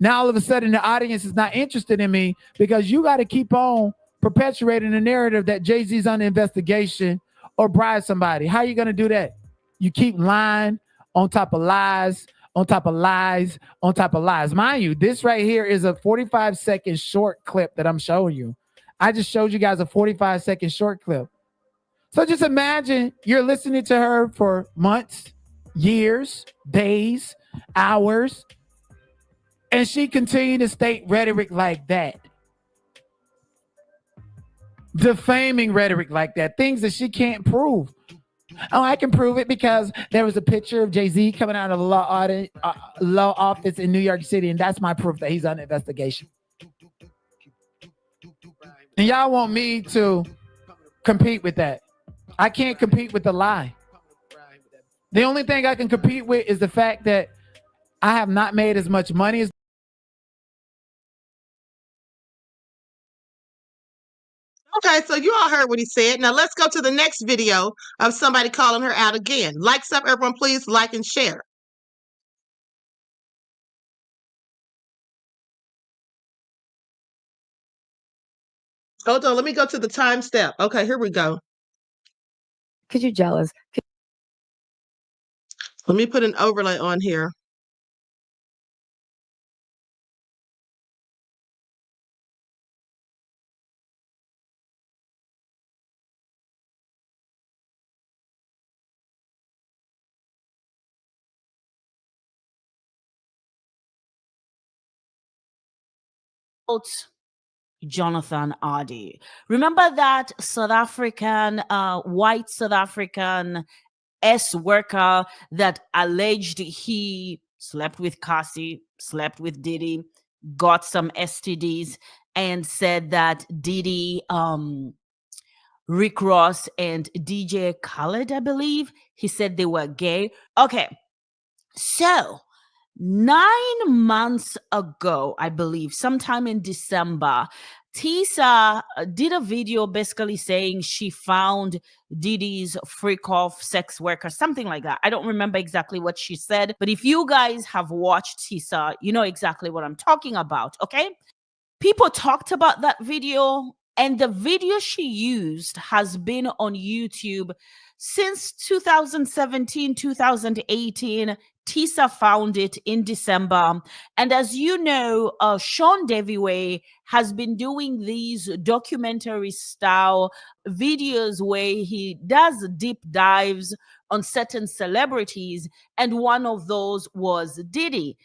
Speaker 12: now all of a sudden the audience is not interested in me because you got to keep on perpetuating the narrative that Jay-Z's under investigation or bribe somebody. How are you going to do that? You keep lying on top of lies, on top of lies, on top of lies. Mind you, this right here is a 45-second short clip that I'm showing you. I just showed you guys a 45-second short clip. So just imagine you're listening to her for months, years, days, hours, and she continued to state rhetoric like that. Defaming rhetoric like that. Things that she can't prove. Oh, I can prove it because there was a picture of Jay-Z coming out of the law office in New York City, and that's my proof that he's under investigation. And y'all want me to compete with that. I can't compete with the lie. The only thing I can compete with is the fact that I have not made as much money as
Speaker 6: Okay, so you all heard what he said. Now let's go to the next video of somebody calling her out again. Likes up, everyone, please like and share. Hold on, let me go to the time step. Okay, here we go.
Speaker 13: Because you're jealous.
Speaker 6: Let me put an overlay on here.
Speaker 14: Jonathan Hardy. Remember that South African, white South African worker that alleged he slept with Cassie, slept with Diddy, got some STDs, and said that Diddy, Rick Ross, and DJ Khaled, I believe, he said they were gay. Okay, so 9 months ago, I believe, sometime in December, Tisa did a video basically saying she found Diddy's freak off sex worker, something like that. I don't remember exactly what she said, but if you guys have watched Tisa, you know exactly what I'm talking about, okay? People talked about that video, and the video she used has been on YouTube since 2017, 2018. Tisa found it in December. And as you know, Sean Deviway has been doing these documentary style videos where he does deep dives on certain celebrities. And one of those was Diddy.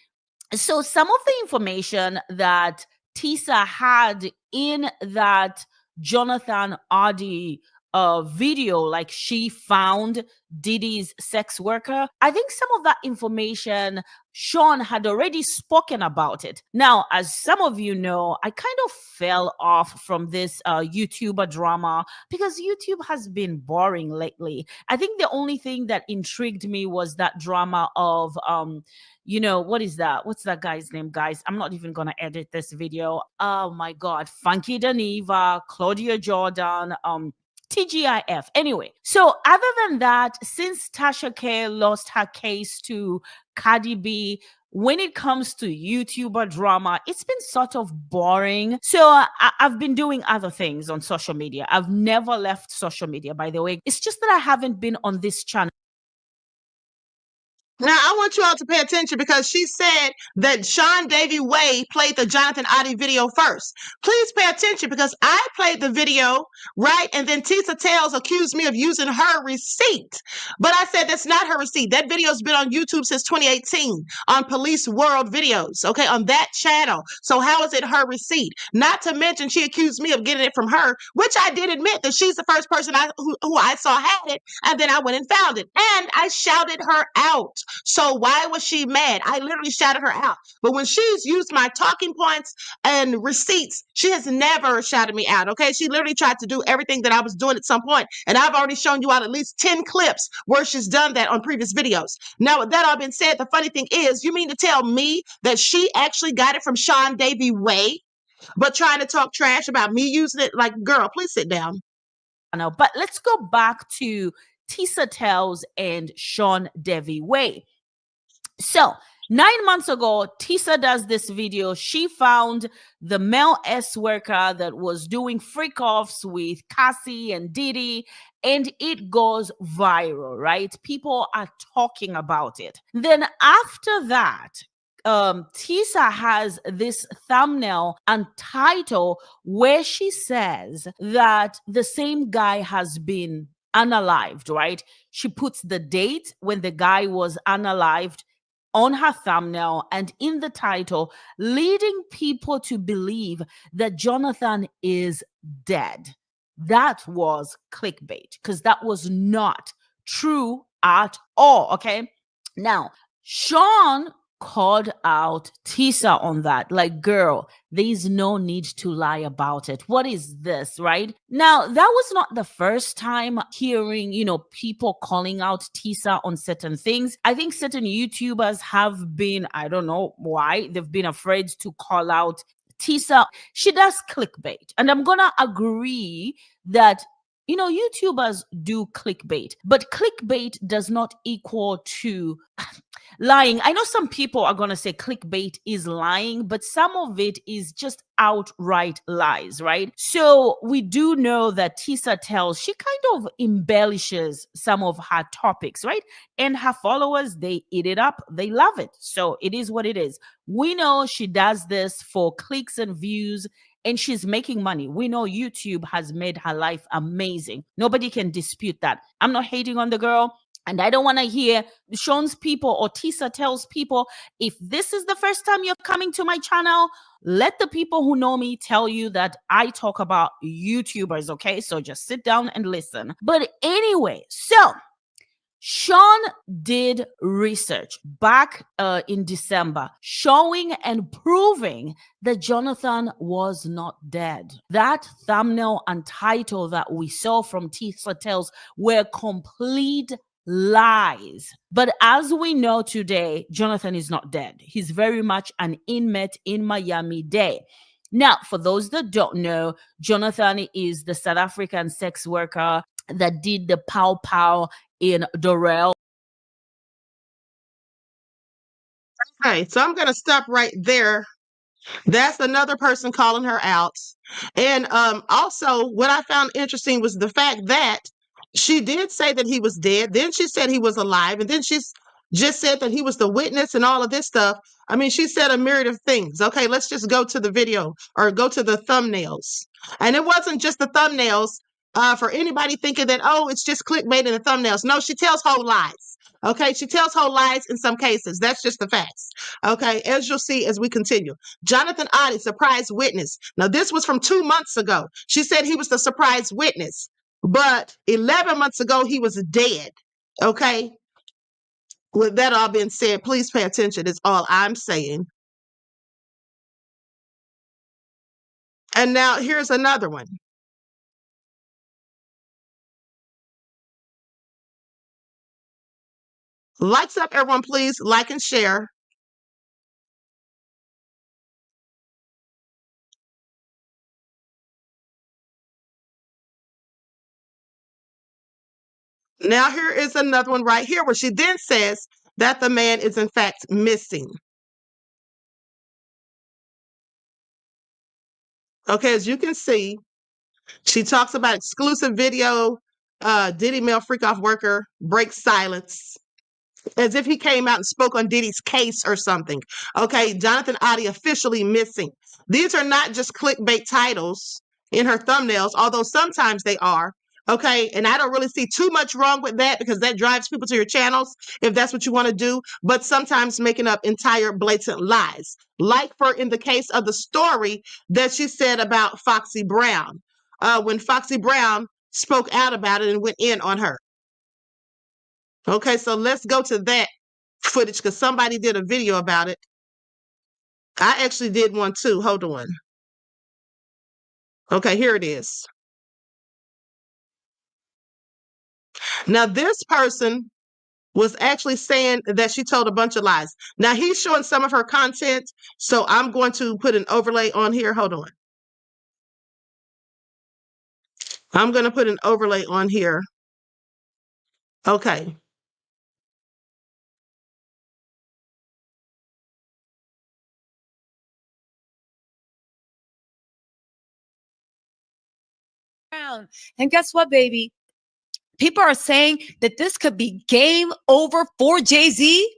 Speaker 14: So some of the information that Tisa had in that Jonathan Adi video, like she found Diddy's sex worker, I think some of that information Sean had already spoken about it. Now, as some of you know, I kind of fell off from this YouTuber drama because YouTube has been boring lately. I think the only thing that intrigued me was that drama of you know, what is that? What's that guy's name, guys? I'm not even going to edit this video. Oh my God. Funky Daniva, Claudia Jordan, TGIF. Anyway, so other than that, since Tasha K lost her case to Cardi B, when it comes to YouTuber drama, it's been sort of boring. So I've been doing other things on social media. I've never left social media, by the way. It's just that I haven't been on this channel.
Speaker 6: Now, I want you all to pay attention because she said that Sean Davy Way played the Jonathan Adi video first. Please pay attention because I played the video, right? And then Tisa Tales accused me of using her receipt. But I said that's not her receipt. That video's been on YouTube since 2018 on Police World Videos, okay, on that channel. So how is it her receipt? Not to mention she accused me of getting it from her, which I did admit that she's the first person who I saw had it. And then I went and found it. And I shouted her out. So why was she mad? I literally shouted her out. But when she's used my talking points and receipts, she has never shouted me out, okay? She literally tried to do everything that I was doing at some point. And I've already shown you out at least 10 clips where she's done that on previous videos. Now, with that all being said, the funny thing is, you mean to tell me that she actually got it from Sean Davy Way, but trying to talk trash about me using it? Like, girl, please sit down.
Speaker 14: No, but let's go back to Tisa Tales and Sean Davy Way. So 9 months ago, Tisa does this video. She found the male S worker that was doing freak offs with Cassie and Diddy, and it goes viral, right? People are talking about it. Then after that, Tisa has this thumbnail and title where she says that the same guy has been unalived, right? She puts the date when the guy was unalived on her thumbnail and in the title, leading people to believe that Jonathan is dead. That was clickbait because that was not true at all, okay? Now, Sean called out Tisa on that. Like, girl, there's no need to lie about it. What is this, right? Now, that was not the first time hearing, you know, people calling out Tisa on certain things. I think certain YouTubers have been, I don't know why, they've been afraid to call out Tisa. She does clickbait. And I'm going to agree that, you know, YouTubers do clickbait, but clickbait does not equal to lying. I know some people are going to say clickbait is lying, but some of it is just outright lies, right? So we do know that Tisa Tells, she kind of embellishes some of her topics, right? And her followers, they eat it up. They love it. So it is what it is. We know she does this for clicks and views, and she's making money. We know YouTube has made her life amazing. Nobody can dispute that. I'm not hating on the girl. And I don't want to hear Sean's people or Tisa Tells people, if this is the first time you're coming to my channel, let the people who know me tell you that I talk about YouTubers, okay? So just sit down and listen. But anyway, so Sean did research back in December showing and proving that Jonathan was not dead. That thumbnail and title that we saw from Tisa Tells were complete lies. But as we know today, Jonathan is not dead. He's very much an inmate in Miami-Dade. Now, for those that don't know, Jonathan is the South African sex worker that did the pow pow in Dorel.
Speaker 6: Okay, so I'm going to stop right there. That's another person calling her out. And also, what I found interesting was the fact that she did say that he was dead. Then she said he was alive. And then she's just said that he was the witness and all of this stuff. I mean, she said a myriad of things. Okay, let's just go to the video or go to the thumbnails. And it wasn't just the thumbnails for anybody thinking that, oh, it's just clickbait in the thumbnails. No, she tells whole lies. Okay, she tells whole lies in some cases. That's just the facts. Okay, as you'll see as we continue. Jonathan Oddie, surprise witness. Now, this was from 2 months ago. She said he was the surprise witness, but 11 months ago, he was dead. Okay, with that all being said, please pay attention, is all I'm saying. And now here's another one. Lights up, everyone, please. Like and share. Now here is another one right here where she then says that the man is in fact missing. Okay, as you can see, she talks about exclusive video, Diddy male freak off worker breaks silence, as if he came out and spoke on Diddy's case or something. Okay, Jonathan Oddie officially missing. These are not just clickbait titles in her thumbnails, although sometimes they are. Okay, and I don't really see too much wrong with that because that drives people to your channels if that's what you want to do, but sometimes making up entire blatant lies. Like for in the case of the story that she said about Foxy Brown, when Foxy Brown spoke out about it and went in on her. Okay, so let's go to that footage because somebody did a video about it. I actually did one too. Hold on. Okay, here it is. Now, this person was actually saying that she told a bunch of lies. Now, he's showing some of her content, so I'm going to put an overlay on here. Hold on. I'm going to put an overlay on here. Okay.
Speaker 13: And guess what, baby? People are saying that this could be game over for Jay-Z,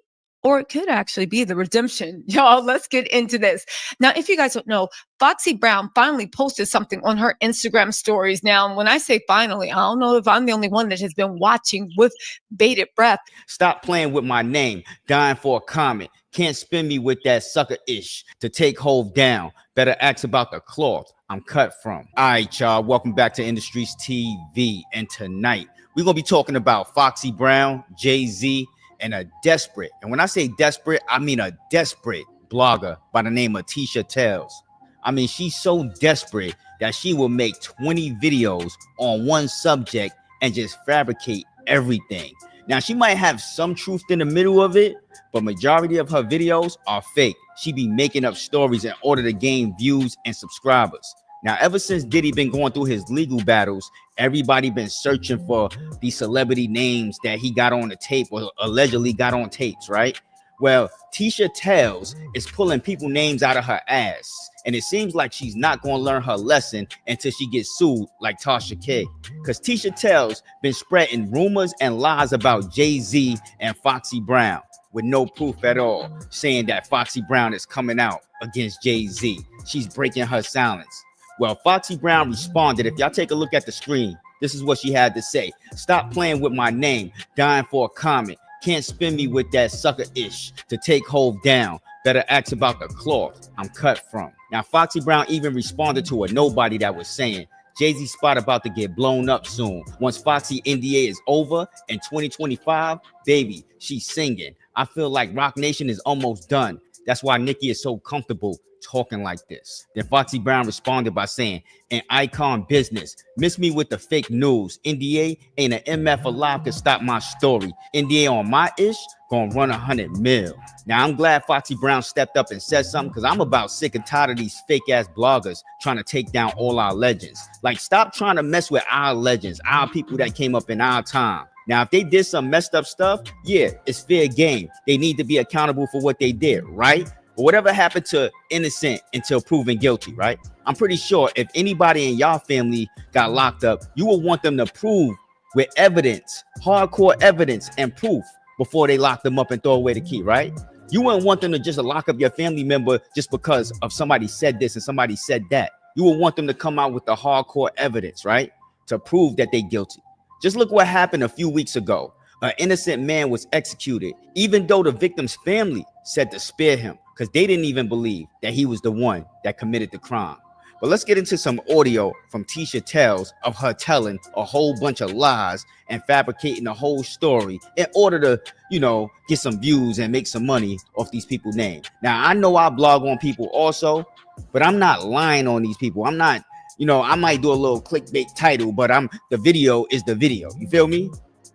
Speaker 13: or it could actually be the redemption. Y'all, let's get into this. Now, if you guys don't know, Foxy Brown finally posted something on her Instagram stories. Now, when I say finally, I don't know if I'm the only one that has been watching with bated breath.
Speaker 15: Stop playing with my name, dying for a comment. Can't spin me with that sucker-ish to take Hove down. Better ask about the cloth I'm cut from. All right, y'all, welcome back to Industries TV. And tonight, we're going to be talking about Foxy Brown, Jay-Z, and a desperate, and when I say desperate, I mean a desperate blogger by the name of Tisha Tells. I mean, she's so desperate that she will make 20 videos on one subject and just fabricate everything. Now, she might have some truth in the middle of it, but majority of her videos are fake. She be making up stories in order to gain views and subscribers. Now, ever since Diddy been going through his legal battles, everybody been searching for these celebrity names that he got on the tape or allegedly got on tapes, right? Well, Tisha Tells is pulling people names out of her ass. And it seems like she's not going to learn her lesson until she gets sued like Tasha K. Because Tisha Tells been spreading rumors and lies about Jay-Z and Foxy Brown with no proof at all, saying that Foxy Brown is coming out against Jay-Z. She's breaking her silence. Well, Foxy Brown responded. If y'all take a look at the screen, this is what she had to say. Stop playing with my name, dying for a comment. Can't spin me with that sucker-ish to take Hove down. Better ask about the cloth I'm cut from. Now, Foxy Brown even responded to a nobody that was saying, Jay-Z spot about to get blown up soon. Once Foxy NDA is over in 2025, baby, she's singing. I feel like Rock Nation is almost done. That's why Nicki is so comfortable talking like this. Then Foxy Brown responded by saying, an icon business, miss me with the fake news. NDA ain't an MF alive could stop my story. NDA on my ish, gonna run 100 mil. Now I'm glad Foxy Brown stepped up and said something, because I'm about sick and tired of these fake ass bloggers trying to take down all our legends. Like, stop trying to mess with our legends, our people that came up in our time. Now, if they did some messed up stuff, yeah, it's fair game. They need to be accountable for what they did, right? But whatever happened to innocent until proven guilty, right? I'm pretty sure if anybody in y'all family got locked up, you will want them to prove with evidence, hardcore evidence and proof before they lock them up and throw away the key, right? You wouldn't want them to just lock up your family member just because of somebody said this and somebody said that. You would want them to come out with the hardcore evidence, right? To prove that they're guilty. Just look what happened a few weeks ago. An innocent man was executed, even though the victim's family said to spare him because they didn't even believe that he was the one that committed the crime. But let's get into some audio from Tisha Tells of her telling a whole bunch of lies and fabricating the whole story in order to, you know, get some views and make some money off these people's names. Now, I know I blog on people also, but I'm not lying on these people. I'm not, you know, I might do a little clickbait title, but the video is the video. You feel me?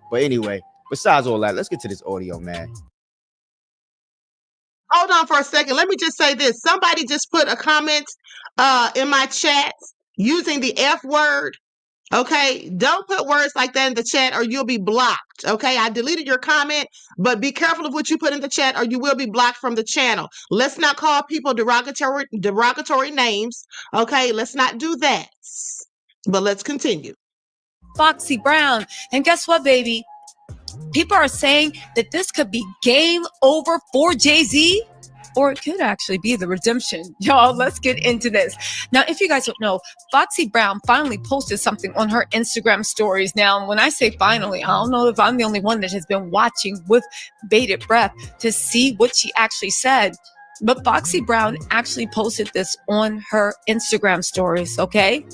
Speaker 15: But anyway, besides all that, let's get to this audio, man.
Speaker 6: Hold on for a second. Let me just say this. Somebody just put a comment in my chat using the F word. Okay, don't put words like that in the chat or you'll be blocked. Okay, I deleted your comment, but be careful of what you put in the chat or you will be blocked from the channel. Let's not call people derogatory names. Okay, let's not do that. But let's continue.
Speaker 13: Foxy Brown. And guess what, baby? People are saying that this could be game over for Jay-Z, or it could actually be the redemption. Y'all, let's get into this. Now, if you guys don't know, Foxy Brown finally posted something on her Instagram stories. Now, when I say finally, I don't know if I'm the only one that has been watching with bated breath to see what she actually said. But Foxy Brown actually posted this on her Instagram stories, okay?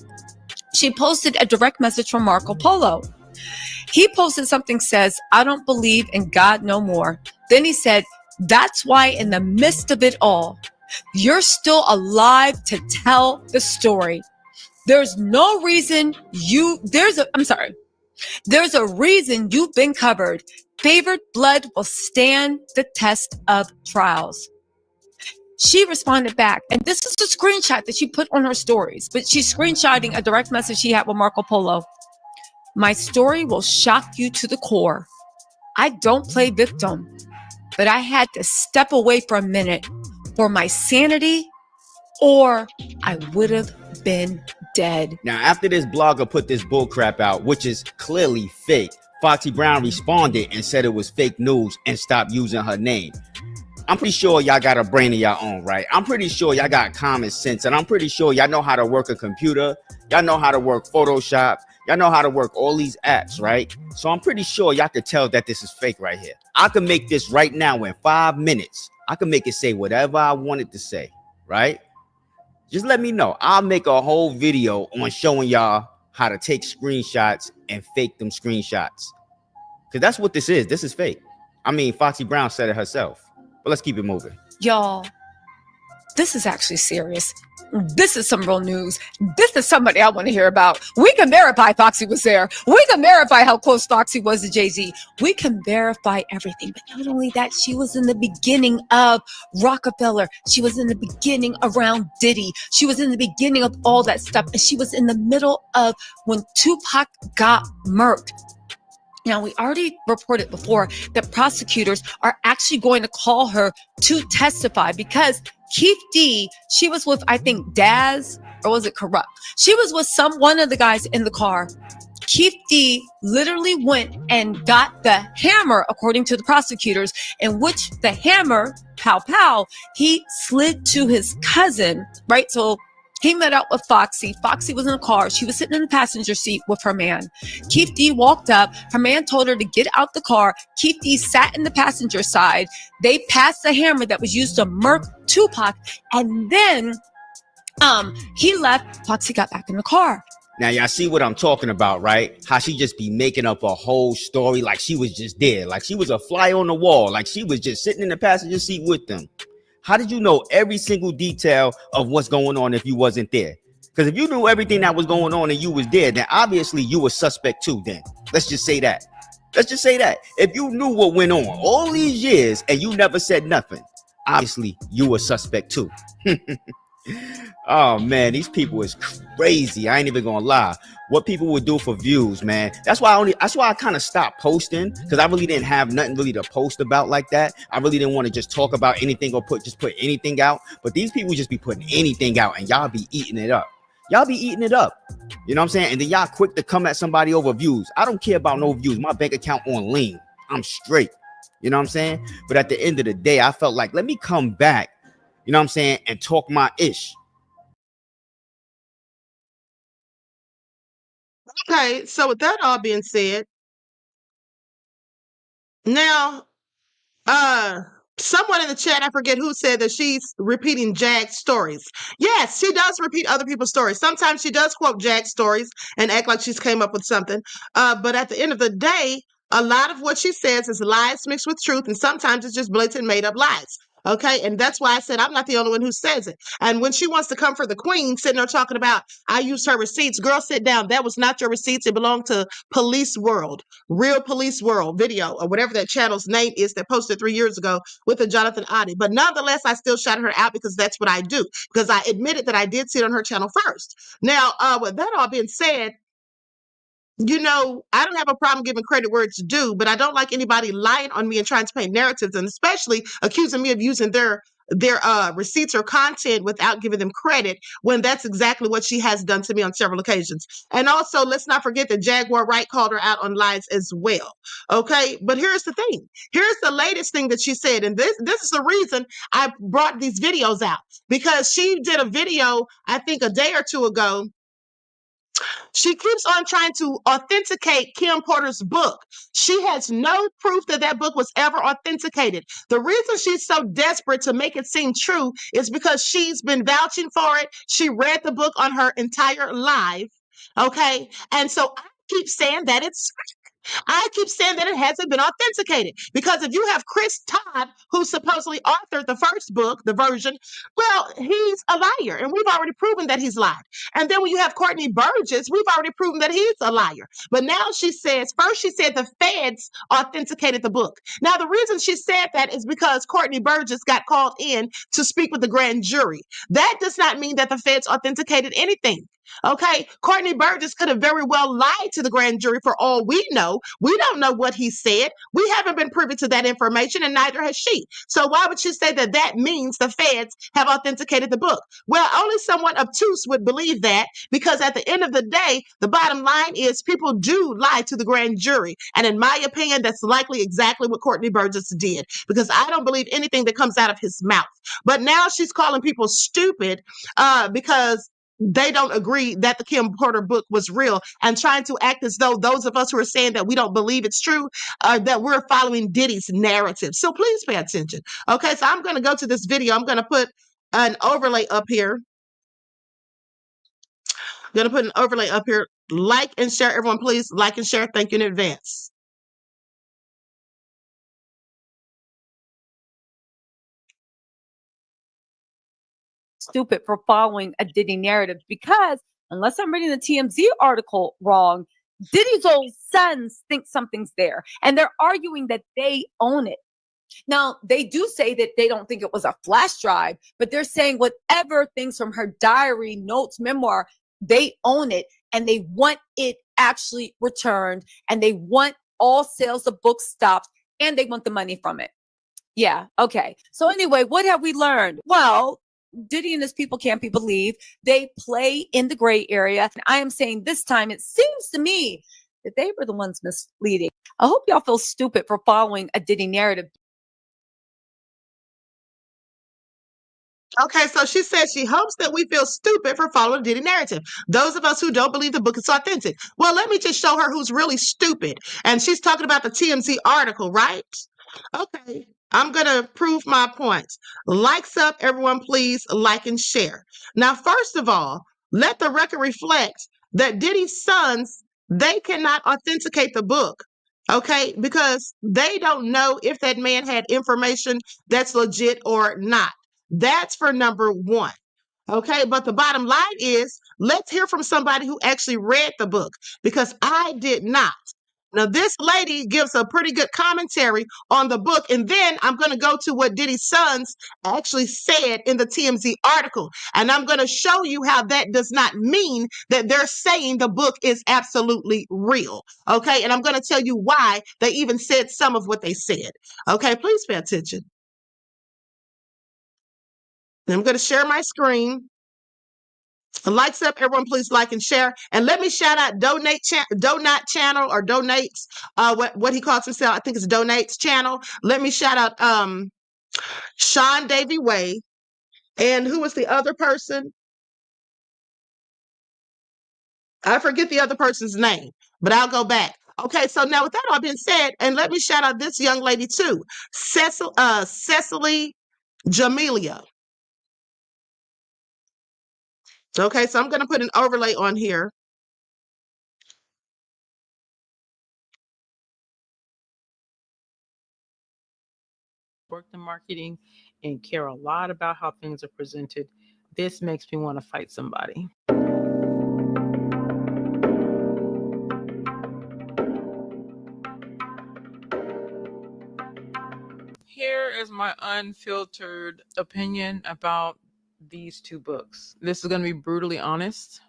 Speaker 13: She posted a direct message from Marco Polo. He posted something, says, I don't believe in God no more. Then he said, that's why in the midst of it all, you're still alive to tell the story. There's no reason there's a reason you've been covered. Favored blood will stand the test of trials. She responded back, and this is a screenshot that she put on her stories, but she's screenshotting a direct message she had with Marco Polo. My story will shock you to the core. I don't play victim, but I had to step away for a minute for my sanity, or I would have been dead.
Speaker 15: Now, after this blogger put this bullcrap out, which is clearly fake, Foxy Brown responded and said it was fake news and stopped using her name. I'm pretty sure y'all got a brain of your own, right? I'm pretty sure y'all got common sense, and I'm pretty sure y'all know how to work a computer. Y'all know how to work Photoshop. Y'all know how to work all these apps, right? So I'm pretty sure y'all could tell that this is fake right here. I can make this right now in 5 minutes. I can make it say whatever I want it to say, right? Just let me know. I'll make a whole video on showing y'all how to take screenshots and fake them screenshots. Because that's what this is. This is fake. I mean, Foxy Brown said it herself. But let's keep it moving.
Speaker 13: Y'all, this is actually serious. This is some real news. This is somebody I want to hear about. We can verify Foxy was there. We can verify how close Foxy was to Jay-Z. We can verify everything. But not only that, she was in the beginning of Rockefeller. She was in the beginning around Diddy. She was in the beginning of all that stuff. And she was in the middle of when Tupac got murked. Now, we already reported before that prosecutors are actually going to call her to testify because Keith D, she was with, I think, Daz, or was it Corrupt? She was with one of the guys in the car. Keith D literally went and got the hammer, according to the prosecutors, in which the hammer, pow, pow, he slid to his cousin, right? So he met up with Foxy. Foxy was in the car. She was sitting in the passenger seat with her man. Keith D walked up. Her man told her to get out the car. Keith D sat in the passenger side. They passed the hammer that was used to murk Tupac. And then he left. Foxy got back in the car.
Speaker 15: Now, y'all see what I'm talking about, right? How she just be making up a whole story like she was just there. Like she was a fly on the wall. Like she was just sitting in the passenger seat with them. How did you know every single detail of what's going on if you wasn't there? Because if you knew everything that was going on and you was there, then obviously you were suspect too. Then let's just say that. Let's just say that. If you knew what went on all these years and you never said nothing, obviously you were suspect too. Oh man, these people is crazy. I ain't even gonna lie. What people would do for views, man. That's why I kind of stopped posting, because I really didn't have nothing really to post about like that. I really didn't want to just talk about anything or put anything out. But these people just be putting anything out and y'all be eating it up. Y'all be eating it up. You know what I'm saying? And then y'all quick to come at somebody over views. I don't care about no views. My bank account on lean. I'm straight. You know what I'm saying? But at the end of the day, I felt like, let me come back, you know what I'm saying, and talk my ish.
Speaker 6: Okay, so with that all being said, now someone in the chat, I forget who, said that she's repeating Jag's stories. Yes, she does repeat other people's stories. Sometimes she does quote Jag's stories and act like she's came up with something. But at the end of the day, a lot of what she says is lies mixed with truth, and sometimes it's just blatant made up lies. Okay, and that's why I said I'm not the only one who says it. And when she wants to come for the queen, sitting there talking about I used her receipts, girl, sit down. That was not your receipts. It belonged to Police World, Real Police World Video, or whatever that channel's name is that posted 3 years ago with the Jonathan Adi. But nonetheless, I still shouted her out because that's what I do. Because I admitted that I did see it on her channel first. Now, with that all being said, you know, I don't have a problem giving credit where it's due, but I don't like anybody lying on me and trying to paint narratives, and especially accusing me of using their receipts or content without giving them credit, when that's exactly what she has done to me on several occasions. And also, let's not forget that Jaguar Wright called her out on lies as well. Okay, but here's the thing. Here's the latest thing that she said, and this is the reason I brought these videos out, because she did a video, I think a day or two ago. She keeps on trying to authenticate Kim Porter's book. She has no proof that that book was ever authenticated. The reason she's so desperate to make it seem true is because she's been vouching for it. She read the book on her entire life. Okay. And so I keep saying that it's I keep saying that it hasn't been authenticated, because if you have Chris Todd, who supposedly authored the first book, the version, well, he's a liar, and we've already proven that he's lied. And then when you have Courtney Burgess, we've already proven that he's a liar. But now she says, first she said the feds authenticated the book. Now, the reason she said that is because Courtney Burgess got called in to speak with the grand jury. That does not mean that the feds authenticated anything. Okay, Courtney Burgess could have very well lied to the grand jury for all we know. We don't know what he said. We haven't been privy to that information, and neither has she. So why would she say that that means the feds have authenticated the book? Well, only someone obtuse would believe that, because at the end of the day, the bottom line is people do lie to the grand jury. And in my opinion, that's likely exactly what Courtney Burgess did, because I don't believe anything that comes out of his mouth. But now she's calling people stupid because they don't agree that the Kim Porter book was real, and trying to act as though those of us who are saying that we don't believe it's true, that we're following Diddy's narrative. So please pay attention. Okay, so I'm going to go to this video. I'm going to put an overlay up here. I'm going to put an overlay up here. Like and share, everyone, please. Like and share. Thank you in advance.
Speaker 13: Stupid for following a Diddy narrative, because unless I'm reading the TMZ article wrong, Diddy's old sons think something's there, and they're arguing that they own it. Now, they do say that they don't think it was a flash drive, but they're saying whatever things from her diary, notes, memoir, they own it, and they want it actually returned, and they want all sales of books stopped, and they want the money from it. Yeah, okay. So anyway, what have we learned? Well, Diddy and his people can't be believed. They play in the gray area. And I am saying this time, it seems to me that they were the ones misleading. I hope y'all feel stupid for following a Diddy narrative.
Speaker 6: Okay, so she said she hopes that we feel stupid for following the Diddy narrative. Those of us who don't believe the book is authentic. Well, let me just show her who's really stupid. And she's talking about the TMZ article, right? Okay, I'm going to prove my points. Likes up, everyone, please like and share. Now, first of all, let the record reflect that Diddy's sons, they cannot authenticate the book. Okay, because they don't know if that man had information that's legit or not. That's for number one. Okay, but the bottom line is let's hear from somebody who actually read the book because I did not. Now, this lady gives a pretty good commentary on the book, and then I'm going to go to what Diddy's sons actually said in the TMZ article, and I'm going to show you how that does not mean that they're saying the book is absolutely real. Okay, and I'm going to tell you why they even said some of what they said. Okay, please pay attention. I'm going to share my screen. Likes up, everyone. Please like and share, and let me shout out Donate Channel or Donates. What he calls himself, I think it's Donates Channel. Let me shout out Sean Davy Way, and who was the other person? I forget the other person's name, but I'll go back. Okay, so now with that all being said, and let me shout out this young lady too, Cecily Jamelia. Okay, so I'm going to put an overlay on here.
Speaker 16: Worked in marketing and care a lot about how things are presented. This makes me want to fight somebody. Here is my unfiltered opinion about these two books. This is going to be brutally honest.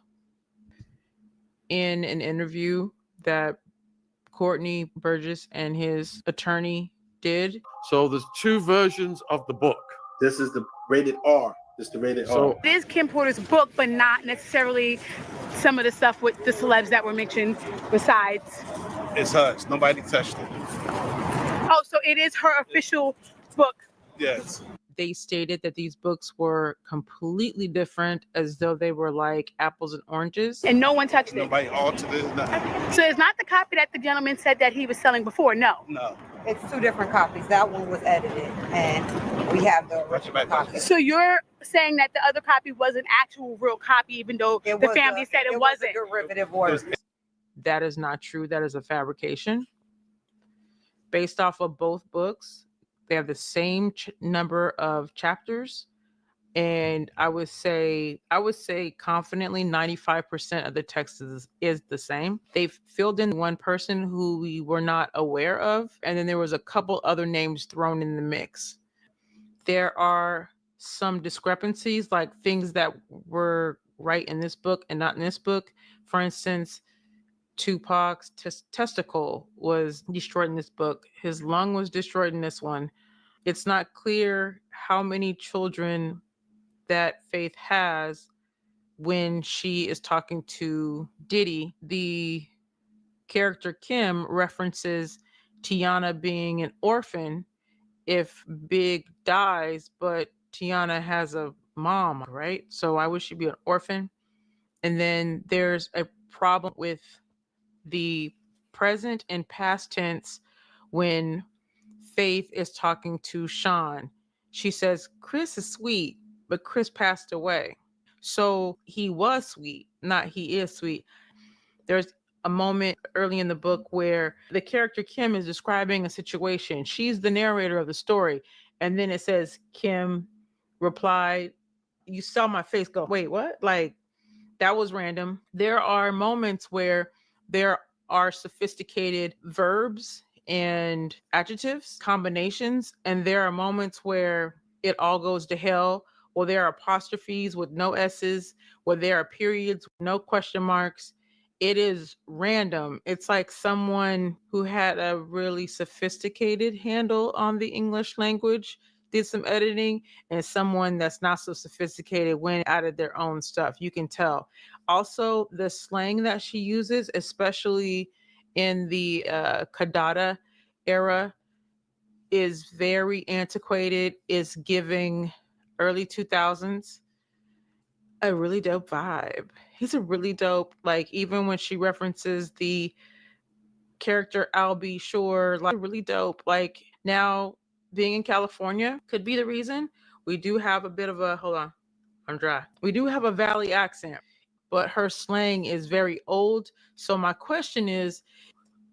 Speaker 16: In an interview that Courtney Burgess and his attorney did.
Speaker 17: So there's two versions of the book.
Speaker 7: This is the rated R. This is the rated R.
Speaker 18: It is Kim Porter's book, but not necessarily some of the stuff with the celebs that were mentioned besides.
Speaker 17: It's hers. Nobody touched it.
Speaker 18: Oh, so it is her official book.
Speaker 17: Yes.
Speaker 16: They stated that these books were completely different, as though they were like apples and oranges.
Speaker 18: And no one touched it.
Speaker 17: Nobody altered it. Nothing.
Speaker 18: So it's not the copy that the gentleman said that he was selling before. No.
Speaker 17: No.
Speaker 19: It's two different copies. That one was edited, and we have the original copy.
Speaker 18: So you're saying that the other copy was an actual real copy, even though the family said it wasn't.
Speaker 19: Was a derivative work.
Speaker 16: That is not true. That is a fabrication. Based off of both books, they have the same number of chapters, and I would say confidently 95% of the text is the same. They've filled in one person who we were not aware of, and then there was a couple other names thrown in the mix. There are some discrepancies, like things that were right in this book and not in this book. For instance, Tupac's testicle was destroyed in this book. His lung was destroyed in this one. It's not clear how many children that Faith has when she is talking to Diddy. The character Kim references Tiana being an orphan if Big dies, but Tiana has a mom, right? So why would she be an orphan? And then there's a problem with the present and past tense when Faith is talking to Sean. She says, Chris is sweet, but Chris passed away. So he was sweet, not he is sweet. There's a moment early in the book where the character Kim is describing a situation. She's the narrator of the story. And then it says, Kim replied, you saw my face go, wait, what? Like, that was random. There are moments where there are sophisticated verbs and adjectives, combinations, and there are moments where it all goes to hell, or there are apostrophes with no S's, where there are periods, no question marks. It is random. It's like someone who had a really sophisticated handle on the English language did some editing, and someone that's not so sophisticated went out of their own stuff. You can tell. Also, the slang that she uses, especially in the Kadada era, is very antiquated, is giving early 2000s a really dope vibe. He's a really dope, like, even when she references the character I'll be sure, like, really dope. Like, now being in California could be the reason. We do have a bit of a, hold on, I'm dry. We do have a Valley accent, but her slang is very old. So my question is,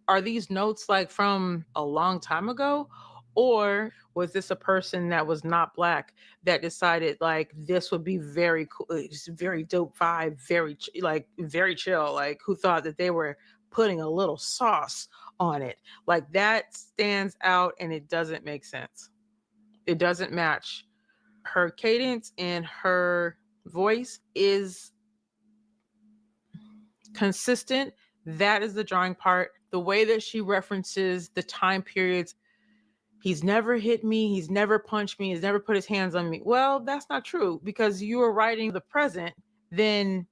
Speaker 16: are these notes like from a long time ago, Or was this a person that was not Black that decided like this would be very cool, it's very dope vibe, very very chill, like who thought that they were putting a little sauce on it? Like that stands out and it doesn't make sense. It doesn't match. Her cadence and her voice is consistent. That is the drawing part. The way that she references the time periods, he's never hit me, he's never punched me, he's never put his hands on me. Well, that's not true, because you are writing the present, then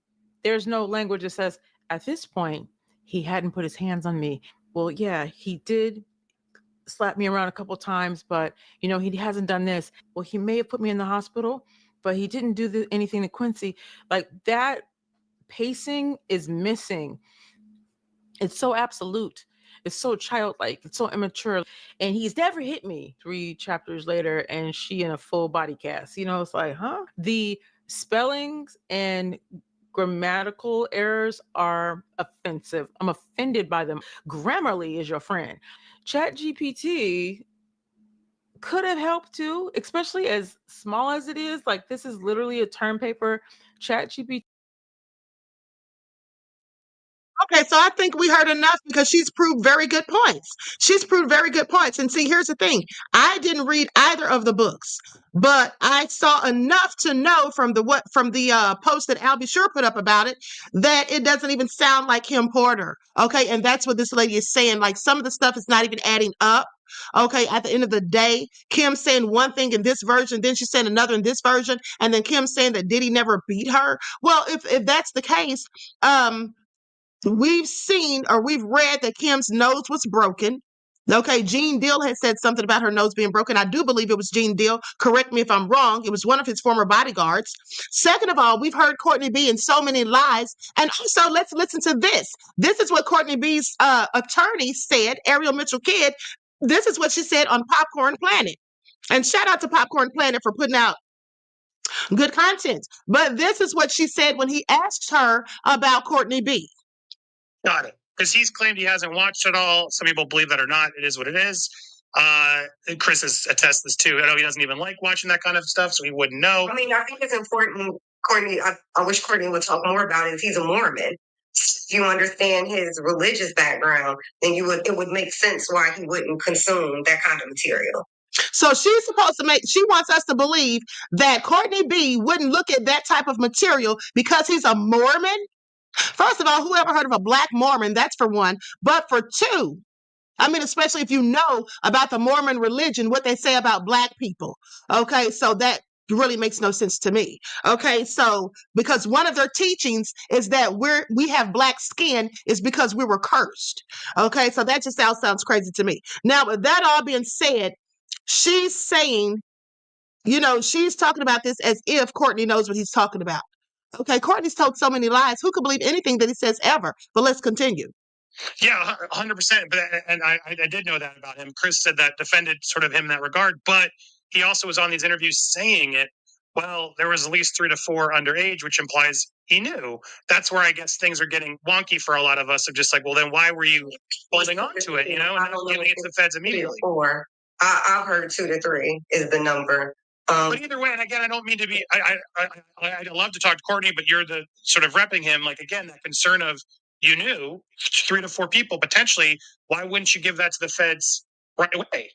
Speaker 16: there's no language that says, at this point, he hadn't put his hands on me. Well, yeah, he did slap me around a couple times, but he hasn't done this. Well, he may have put me in the hospital, but he didn't do anything to Quincy. Like that pacing is missing. It's so absolute. It's so childlike. It's so immature. And he's never hit me 3 chapters later and she in a full body cast. It's like, huh? The spellings and grammatical errors are offensive. I'm offended by them. Grammarly is your friend. ChatGPT could have helped too, especially as small as it is. Like this is literally a term paper. ChatGPT.
Speaker 6: Okay, so I think we heard enough because she's proved very good points. She's proved very good points. And see, here's the thing. I didn't read either of the books, but I saw enough to know from the post that Al Sure put up about it that it doesn't even sound like Kim Porter. Okay, and that's what this lady is saying. Like some of the stuff is not even adding up. Okay, at the end of the day, Kim saying one thing in this version, then she's saying another in this version, and then Kim saying that Diddy never beat her. Well, if that's the case, we've seen or we've read that Kim's nose was broken. Okay, Gene Deal had said something about her nose being broken. I do believe it was Gene Deal. Correct me if I'm wrong. It was one of his former bodyguards. Second of all, we've heard Courtney B in so many lies. And also, let's listen to this. This is what Courtney B's attorney said, Ariel Mitchell Kidd. This is what she said on Popcorn Planet. And shout out to Popcorn Planet for putting out good content. But this is what she said when he asked her about Courtney B.
Speaker 20: Got it. Because he's claimed he hasn't watched it all. Some people believe that or not. It is what it is. Chris has attested this too. I know he doesn't even like watching that kind of stuff, so he wouldn't know.
Speaker 21: I mean, I think it's important, Courtney. I wish Courtney would talk more about it. If he's a Mormon, if you understand his religious background, then it would make sense why he wouldn't consume that kind of material.
Speaker 6: So she wants us to believe that Courtney B wouldn't look at that type of material because he's a Mormon. First of all, who ever heard of a Black Mormon? That's for one. But for two, I mean, especially if you know about the Mormon religion, what they say about Black people. Okay, so that really makes no sense to me. Okay, so because one of their teachings is that we have Black skin is because we were cursed. Okay, so that just sounds crazy to me. Now, with that all being said, she's saying, she's talking about this as if Courtney knows what he's talking about. Okay, Courtney's told so many lies. Who could believe anything that he says ever? But let's continue.
Speaker 20: Yeah, 100%. But I did know that about him. Chris said that, defended sort of him in that regard. But he also was on these interviews saying it. Well, there was at least 3 to 4 underage, which implies he knew. That's where I guess things are getting wonky for a lot of us. Of just like, well, then why were you holding on to it? And not giving it to the feds immediately.
Speaker 21: 4. I've heard 2 to 3 is the number.
Speaker 20: But either way, and again, I don't mean to be. I love to talk to Courtney, but you're the sort of repping him. Like again, that concern of you knew 3 to 4 people potentially. Why wouldn't you give that to the feds right away?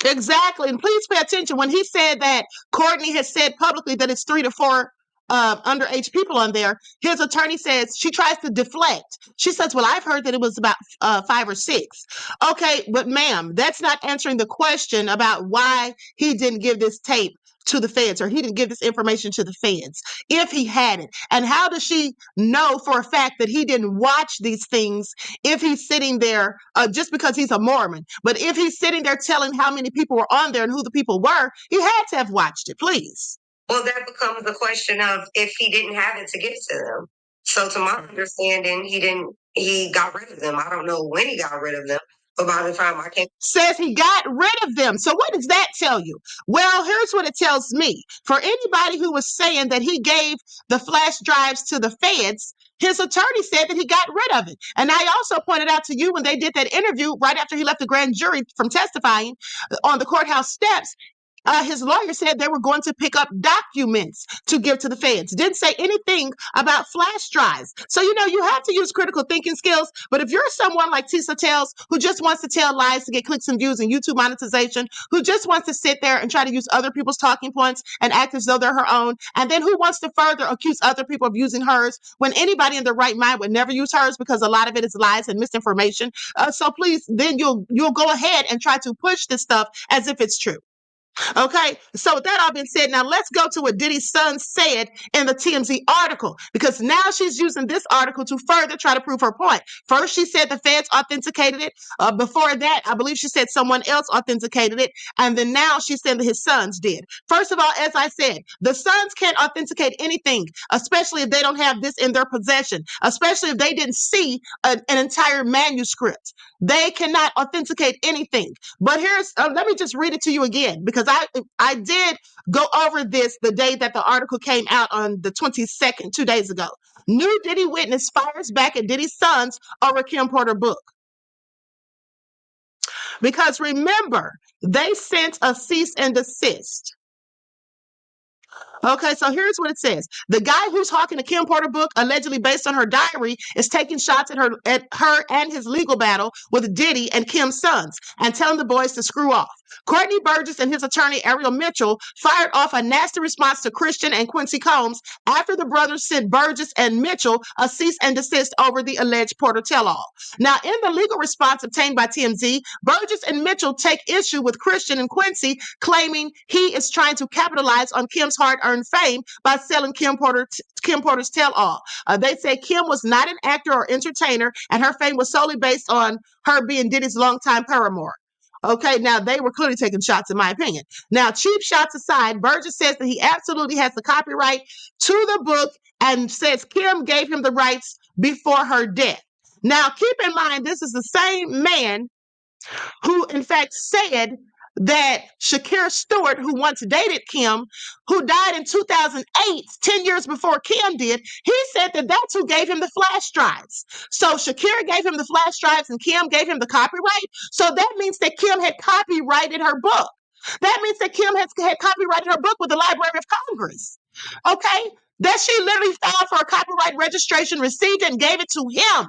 Speaker 6: Exactly, and please pay attention when he said that Courtney has said publicly that it's 3 to 4 underage people on there. His attorney says she tries to deflect. She says, well, I've heard that it was about 5 or 6. Okay, but ma'am, that's not answering the question about why he didn't give this tape to the feds or he didn't give this information to the feds if he had it. And how does she know for a fact that he didn't watch these things if he's sitting there just because he's a Mormon? But if he's sitting there telling how many people were on there and who the people were, he had to have watched it, please.
Speaker 21: Well, that becomes the question of if he didn't have it to give to them. So to my understanding, he got rid of them. I don't know when he got rid of them, but by the time I came.
Speaker 6: Says he got rid of them. So what does that tell you? Well, here's what it tells me. For anybody who was saying that he gave the flash drives to the feds, his attorney said that he got rid of it. And I also pointed out to you when they did that interview right after he left the grand jury from testifying on the courthouse steps, his lawyer said they were going to pick up documents to give to the feds. Didn't say anything about flash drives. So, you have to use critical thinking skills. But if you're someone like Tisa Tells, who just wants to tell lies to get clicks and views and YouTube monetization, who just wants to sit there and try to use other people's talking points and act as though they're her own, and then who wants to further accuse other people of using hers when anybody in their right mind would never use hers because a lot of it is lies and misinformation. So please, then you'll go ahead and try to push this stuff as if it's true. Okay, so with that all being said, now let's go to what Diddy's son said in the TMZ article, because now she's using this article to further try to prove her point. First, she said the feds authenticated it. Before that, I believe she said someone else authenticated it. And then now she's saying that his sons did. First of all, as I said, the sons can't authenticate anything, especially if they don't have this in their possession, especially if they didn't see an entire manuscript. They cannot authenticate anything. But here's, let me just read it to you again, because I did go over this the day that the article came out on the 22nd, 2 days ago. New Diddy witness fires back at Diddy's sons over Kim Porter book. Because remember, they sent a cease and desist. Okay, so here's what it says. The guy who's hawking the Kim Porter book, allegedly based on her diary, is taking shots at her and his legal battle with Diddy and Kim's sons and telling the boys to screw off. Courtney Burgess and his attorney Ariel Mitchell fired off a nasty response to Christian and Quincy Combs after the brothers sent Burgess and Mitchell a cease and desist over the alleged Porter tell-all. Now, in the legal response obtained by TMZ, Burgess and Mitchell take issue with Christian and Quincy, claiming he is trying to capitalize on Kim's hard-earned fame by selling Kim Porter's tell-all. They say Kim was not an actor or entertainer, and her fame was solely based on her being Diddy's longtime paramour. Okay, now they were clearly taking shots, in my opinion. Now, cheap shots aside, Burgess says that he absolutely has the copyright to the book and says Kim gave him the rights before her death. Now, keep in mind, this is the same man who, in fact, said that Shakur Stewart, who once dated Kim, who died in 2008, 10 years before Kim did, he said that that's who gave him the flash drives. So Shakur gave him the flash drives and Kim gave him the copyright. So that means that Kim had copyrighted her book. That means that Kim had copyrighted her book with the Library of Congress. Okay? That she literally filed for a copyright registration, received it, and gave it to him.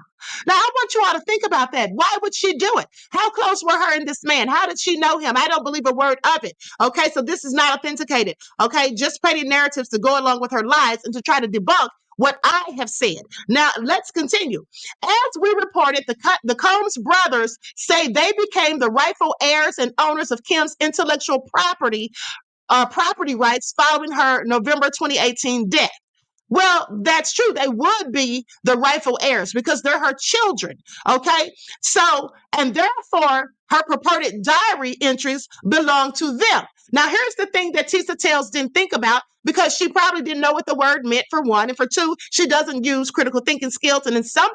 Speaker 6: Now, I want you all to think about that. Why would she do it? How close were her and this man? How did she know him? I don't believe a word of it. Okay, so this is not authenticated. Okay, just painting narratives to go along with her lies and to try to debunk what I have said. Now, let's continue. As we reported, the Combs brothers say they became the rightful heirs and owners of Kim's intellectual property rights following her November 2018 death. Well, that's true. They would be the rightful heirs because they're her children. Okay. So, and therefore, her purported diary entries belong to them. Now, here's the thing that Tisa Tells didn't think about, because she probably didn't know what the word meant, for one. And for two, she doesn't use critical thinking skills. And in some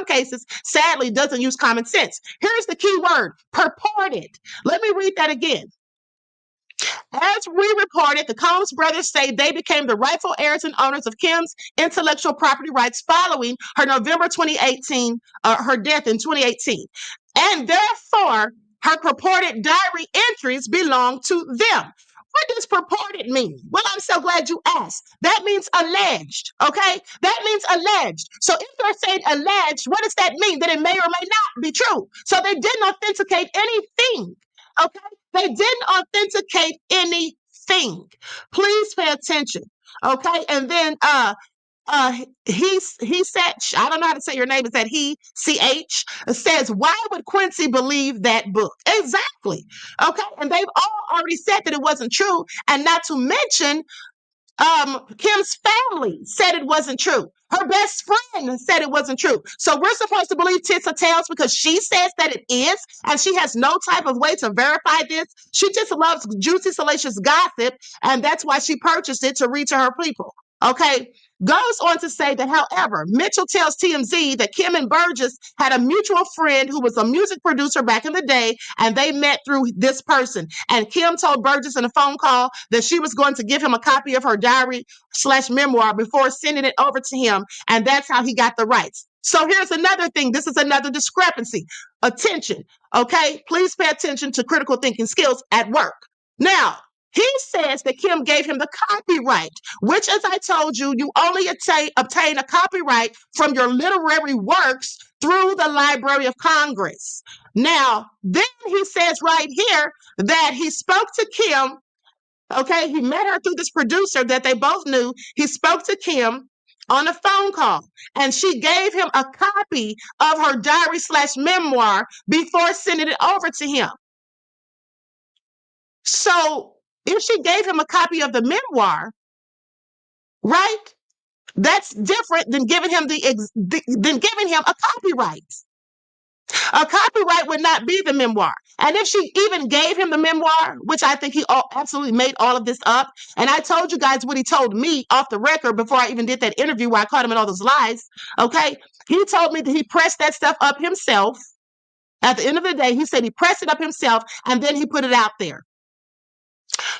Speaker 6: cases, sadly, doesn't use common sense. Here's the key word: purported. Let me read that again. As we reported, the Combs brothers say they became the rightful heirs and owners of Kim's intellectual property rights following her November 2018, her death in 2018. And therefore, her purported diary entries belong to them. What does purported mean? Well, I'm so glad you asked. That means alleged, okay? That means alleged. So if they're saying alleged, what does that mean? That it may or may not be true. So they didn't authenticate anything, okay? They didn't authenticate anything. Please pay attention, okay? And then he said, I don't know how to say your name, is that he, CH, says, why would Quincy believe that book? Exactly. Okay. And they've all already said that it wasn't true. And not to mention, Kim's family said it wasn't true. Her best friend said it wasn't true. So we're supposed to believe Tisa Tells because she says that it is, and she has no type of way to verify this. She just loves juicy, salacious gossip, and that's why she purchased it to read to her people. okay, goes on to say that, however, Mitchell tells TMZ that Kim and Burgess had a mutual friend who was a music producer back in the day, and they met through this person. And Kim told Burgess in a phone call that she was going to give him a copy of her diary/memoir before sending it over to him, and that's how he got the rights. So here's another thing. This is another discrepancy. Attention, okay? Please pay attention to critical thinking skills at work. Now, he says that Kim gave him the copyright, which, as I told you, you only obtain a copyright from your literary works through the Library of Congress. Now, then he says right here that he spoke to Kim. Okay, he met her through this producer that they both knew. He spoke to Kim on a phone call, and she gave him a copy of her diary/memoir before sending it over to him. So if she gave him a copy of the memoir, right, that's different than giving him a copyright. A copyright would not be the memoir. And if she even gave him the memoir, which I think he absolutely made all of this up, and I told you guys what he told me off the record before I even did that interview where I caught him in all those lies, okay? He told me that he pressed that stuff up himself. At the end of the day, he said he pressed it up himself, and then he put it out there.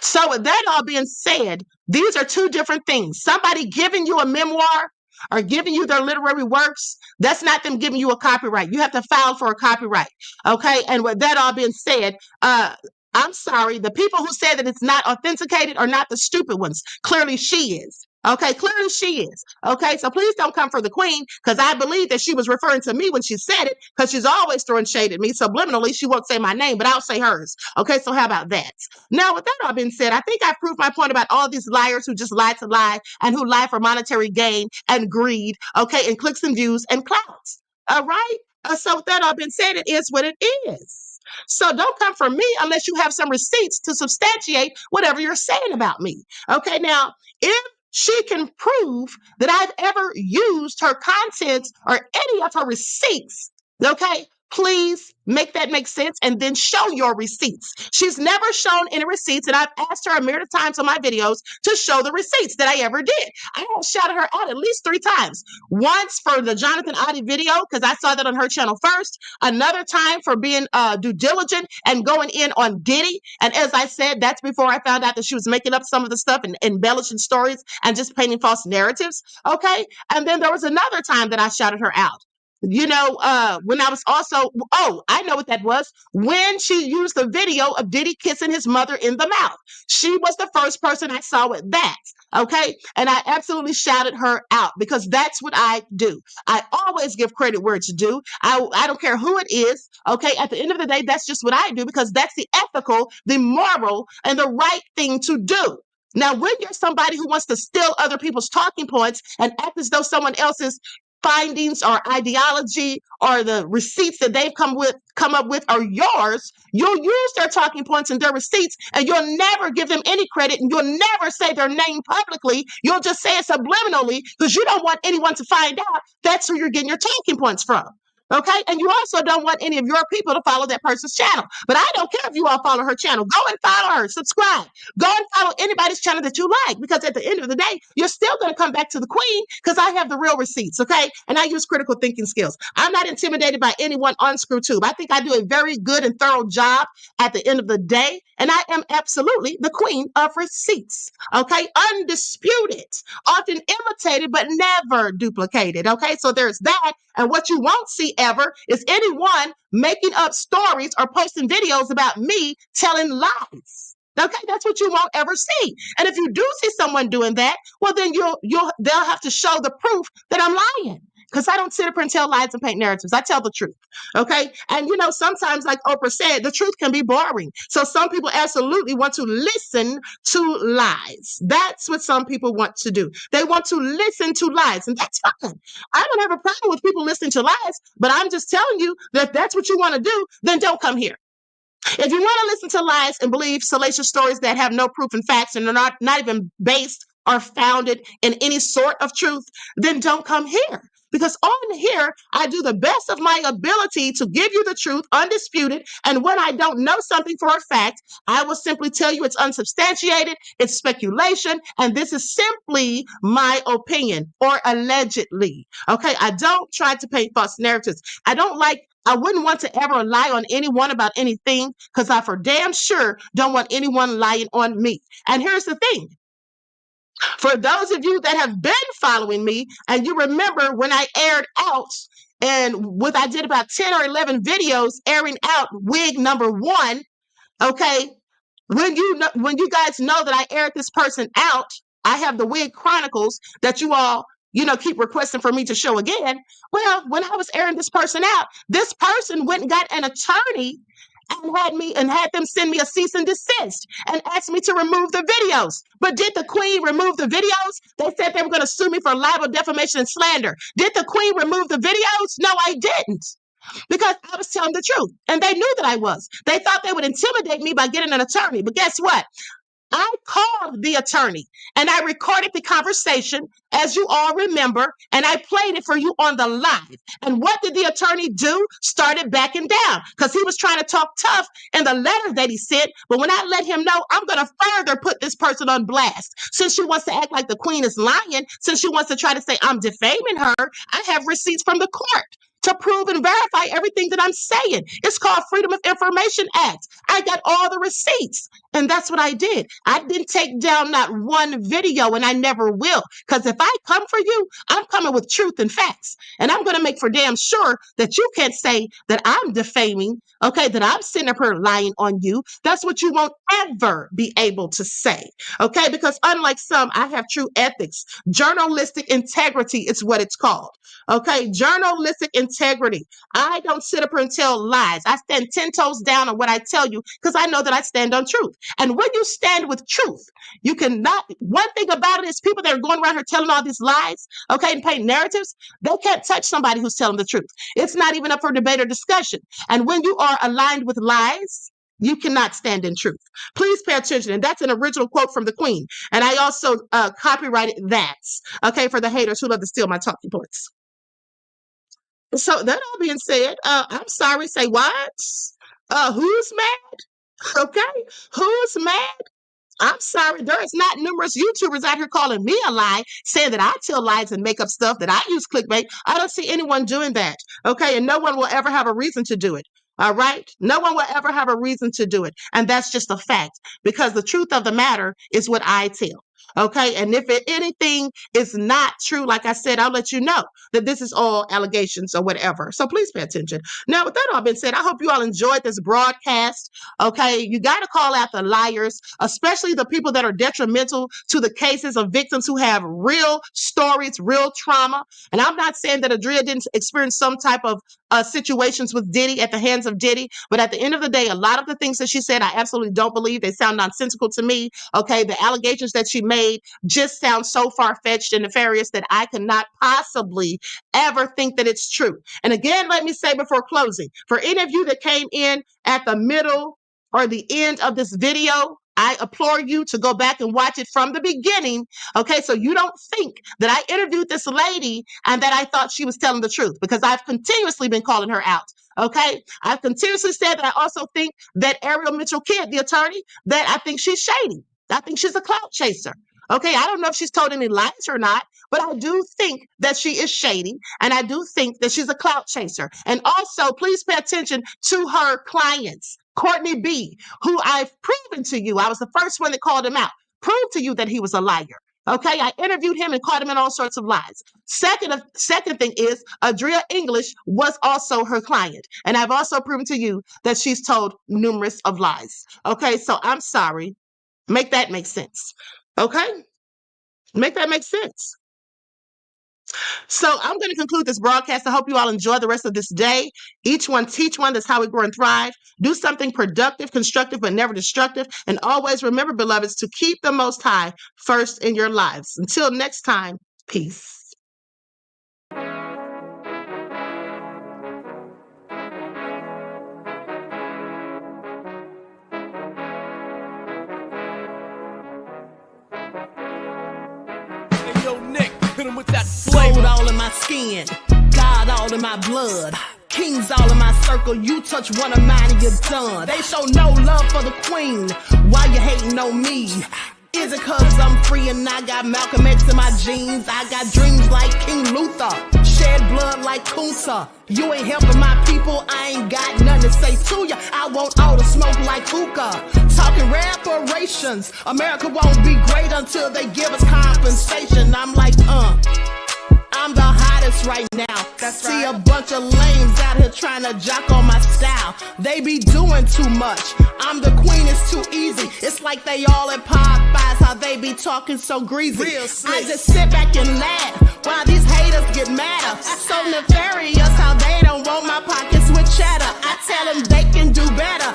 Speaker 6: So with that all being said, these are two different things. Somebody giving you a memoir or giving you their literary works, that's not them giving you a copyright. You have to file for a copyright. Okay. And with that all being said, I'm sorry, the people who said that it's not authenticated are not the stupid ones. Clearly she is. Okay, clearly she is. Okay, so please don't come for the queen, because I believe that she was referring to me when she said it, because she's always throwing shade at me. Subliminally, she won't say my name, but I'll say hers. Okay, so how about that? Now, with that all being said, I think I've proved my point about all these liars who just lie to lie and who lie for monetary gain and greed, okay, and clicks and views and clouds. All right? So with that all being said, it is what it is. So don't come for me unless you have some receipts to substantiate whatever you're saying about me. Okay, now, if she can prove that I've ever used her content or any of her receipts, okay, please make that make sense and then show your receipts. She's never shown any receipts, and I've asked her a myriad of times on my videos to show the receipts that I ever did. I have shouted her out at least 3 times. Once for the Jonathan Oddie video, because I saw that on her channel first. Another time for being due diligent and going in on Diddy. And as I said, that's before I found out that she was making up some of the stuff and embellishing stories and just painting false narratives. Okay. And then there was another time that I shouted her out. You know, when I was also, I know what that was. When she used the video of Diddy kissing his mother in the mouth. She was the first person I saw with that. Okay. And I absolutely shouted her out because that's what I do. I always give credit where it's due. I don't care who it is. Okay. At the end of the day, that's just what I do because that's the ethical, the moral, and the right thing to do. Now, when you're somebody who wants to steal other people's talking points and act as though someone else's findings or ideology or the receipts that they've come up with are yours, you'll use their talking points and their receipts, and you'll never give them any credit, and you'll never say their name publicly. You'll just say it subliminally because you don't want anyone to find out that's who you're getting your talking points from. Okay. And you also don't want any of your people to follow that person's channel. But I don't care if you all follow her channel. Go and follow her. Subscribe. Go and follow anybody's channel that you like. Because at the end of the day, you're still going to come back to the queen because I have the real receipts. Okay. And I use critical thinking skills. I'm not intimidated by anyone on ScrewTube. I think I do a very good and thorough job at the end of the day. And I am absolutely the queen of receipts. Okay. Undisputed. Often imitated, but never duplicated. Okay. So there's that. And what you won't see ever is anyone making up stories or posting videos about me telling lies. Okay, that's what you won't ever see. And if you do see someone doing that, well, then they'll have to show the proof that I'm lying. Because I don't sit up and tell lies and paint narratives. I tell the truth. Okay. And you know, sometimes, like Oprah said, the truth can be boring. So some people absolutely want to listen to lies. That's what some people want to do. They want to listen to lies. And that's fine. I don't have a problem with people listening to lies, but I'm just telling you that if that's what you want to do, then don't come here. If you want to listen to lies and believe salacious stories that have no proof and facts and are not even based or founded in any sort of truth, then don't come here. Because on here, I do the best of my ability to give you the truth, undisputed. And when I don't know something for a fact, I will simply tell you it's unsubstantiated, it's speculation, and this is simply my opinion or allegedly. Okay, I don't try to paint false narratives. I wouldn't want to ever lie on anyone about anything because I for damn sure don't want anyone lying on me. And here's the thing. For those of you that have been following me, and you remember when I aired out, I did about 10 or 11 videos airing out wig number 1, okay? When you guys know that I aired this person out, I have the wig chronicles that you all, keep requesting for me to show again. Well, when I was airing this person out, this person went and got an attorney and had them send me a cease and desist and asked me to remove the videos. But did the queen remove the videos? They said they were going to sue me for libel, defamation, and slander. Did the queen remove the videos? No, I didn't. Because I was telling the truth. And they knew that I was. They thought they would intimidate me by getting an attorney. But guess what? I called the attorney and I recorded the conversation, as you all remember, and I played it for you on the live. And what did the attorney do? Started backing down because he was trying to talk tough in the letter that he sent. But when I let him know, I'm going to further put this person on blast. Since she wants to act like the queen is lying, since she wants to try to say I'm defaming her, I have receipts from the court to prove and verify everything that I'm saying. It's called Freedom of Information Act. I got all the receipts. And that's what I did. I didn't take down not one video, and I never will. Because if I come for you, I'm coming with truth and facts. And I'm going to make for damn sure that you can't say that I'm defaming, okay, that I'm sitting up here lying on you. That's what you won't ever be able to say, okay? Because unlike some, I have true ethics. Journalistic integrity is what it's called, okay? Journalistic integrity. I don't sit up here and tell lies. I stand 10 toes down on what I tell you because I know that I stand on truth. And when you stand with truth, you cannot. One thing about it is people that are going around here telling all these lies, okay, and paint narratives, they can't touch somebody who's telling the truth. It's not even up for debate or discussion. And when you are aligned with lies, you cannot stand in truth. Please pay attention. And that's an original quote from the Queen. And I also copyrighted that, okay, for the haters who love to steal my talking points. So that all being said, I'm sorry, say what? Who's mad? Okay, who's mad? I'm sorry, there is not numerous YouTubers out here calling me a lie, saying that I tell lies and make up stuff, that I use clickbait. I don't see anyone doing that, okay? And no one will ever have a reason to do it, all right? No one will ever have a reason to do it. And that's just a fact, because the truth of the matter is what I tell. Okay, and if anything is not true, like I said, I'll let you know that this is all allegations or whatever. So please pay attention. Now, with that all been said, I hope you all enjoyed this broadcast. Okay, you got to call out the liars, especially the people that are detrimental to the cases of victims who have real stories, real trauma. And I'm not saying that Adria didn't experience some type of situations with Diddy at the hands of Diddy, but at the end of the day, a lot of the things that she said, I absolutely don't believe. They sound nonsensical to me. Okay, the allegations that she made just sound so far-fetched and nefarious that I cannot possibly ever think that it's true. And again, let me say before closing, for any of you that came in at the middle or the end of this video, I implore you to go back and watch it from the beginning, okay? So you don't think that I interviewed this lady and that I thought she was telling the truth, because I've continuously been calling her out, okay? I've continuously said that I also think that Ariel Mitchell Kidd, the attorney, that I think she's shady. I think she's a clout chaser. Okay, I don't know if she's told any lies or not, but I do think that she is shady, and I do think that she's a clout chaser. And also, please pay attention to her clients. Courtney B., who I've proven to you, I was the first one that called him out, proved to you that he was a liar. Okay, I interviewed him and caught him in all sorts of lies. Second thing is, Adria English was also her client. And I've also proven to you that she's told numerous of lies. Okay, so I'm sorry. Make that make sense. Okay? Make that make sense. So I'm going to conclude this broadcast. I hope you all enjoy the rest of this day. Each one teach one. That's how we grow and thrive. Do something productive, constructive, but never destructive. And always remember, beloveds, to keep the Most High first in your lives. Until next time, peace.
Speaker 3: Hit him with that sold all of my
Speaker 2: skin. God all in my blood. Kings all in my circle. You touch one of mine and you're done. They show no love for the queen. Why you hating on me? Is it cause I'm free and I got Malcolm X in my jeans? I got dreams like King Luther, shed blood like Kunsa. You ain't helping my people, I ain't got nothing to say to ya. I want all the smoke like hookah. Talking reparations, America won't be great until they give us compensation. I'm like, I'm the hottest right now. See a bunch of lames out here trying to jock on my style. They be doing too much. I'm the queen, it's too easy. It's like they all at Popeyes, how they be talking so greasy. I just sit back and laugh while these haters get madder. So nefarious how they don't want my pockets with cheddar. I tell them they can do better.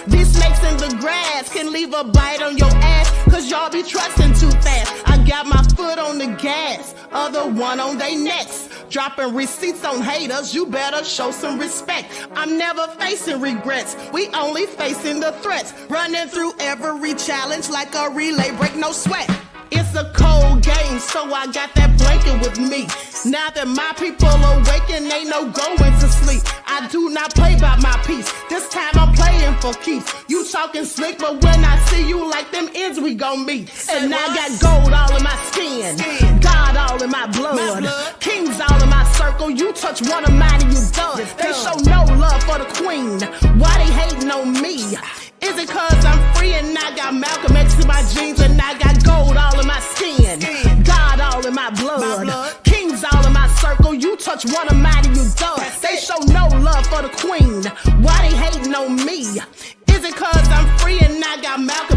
Speaker 2: These snakes in the grass can leave a bite on your ass, cause y'all be trusting too fast. I got my foot on the gas, other one on they necks. Dropping receipts on haters, you better show some respect. I'm never facing regrets, we only facing the threats. Running through every challenge like a relay, break no sweat. It's a cold game, so I got that blanket with me. Now that my people awaken, ain't no going to sleep. I do not play by my piece. This time I'm playing for keeps. You talking slick, but when I see you like them ends, we gon' meet. And I got gold all in my skin, God all in my blood, kings all in my circle. You touch one of mine and you done. They show no love for the queen. Why they hating on me? Is it cause I'm free and I got Malcolm X in my jeans and I got gold all in my skin, God all in my blood, kings all in my circle. You touch one of mine and you done. They show no love for the queen. Why they hating on me? Is it cause I'm free and I got Malcolm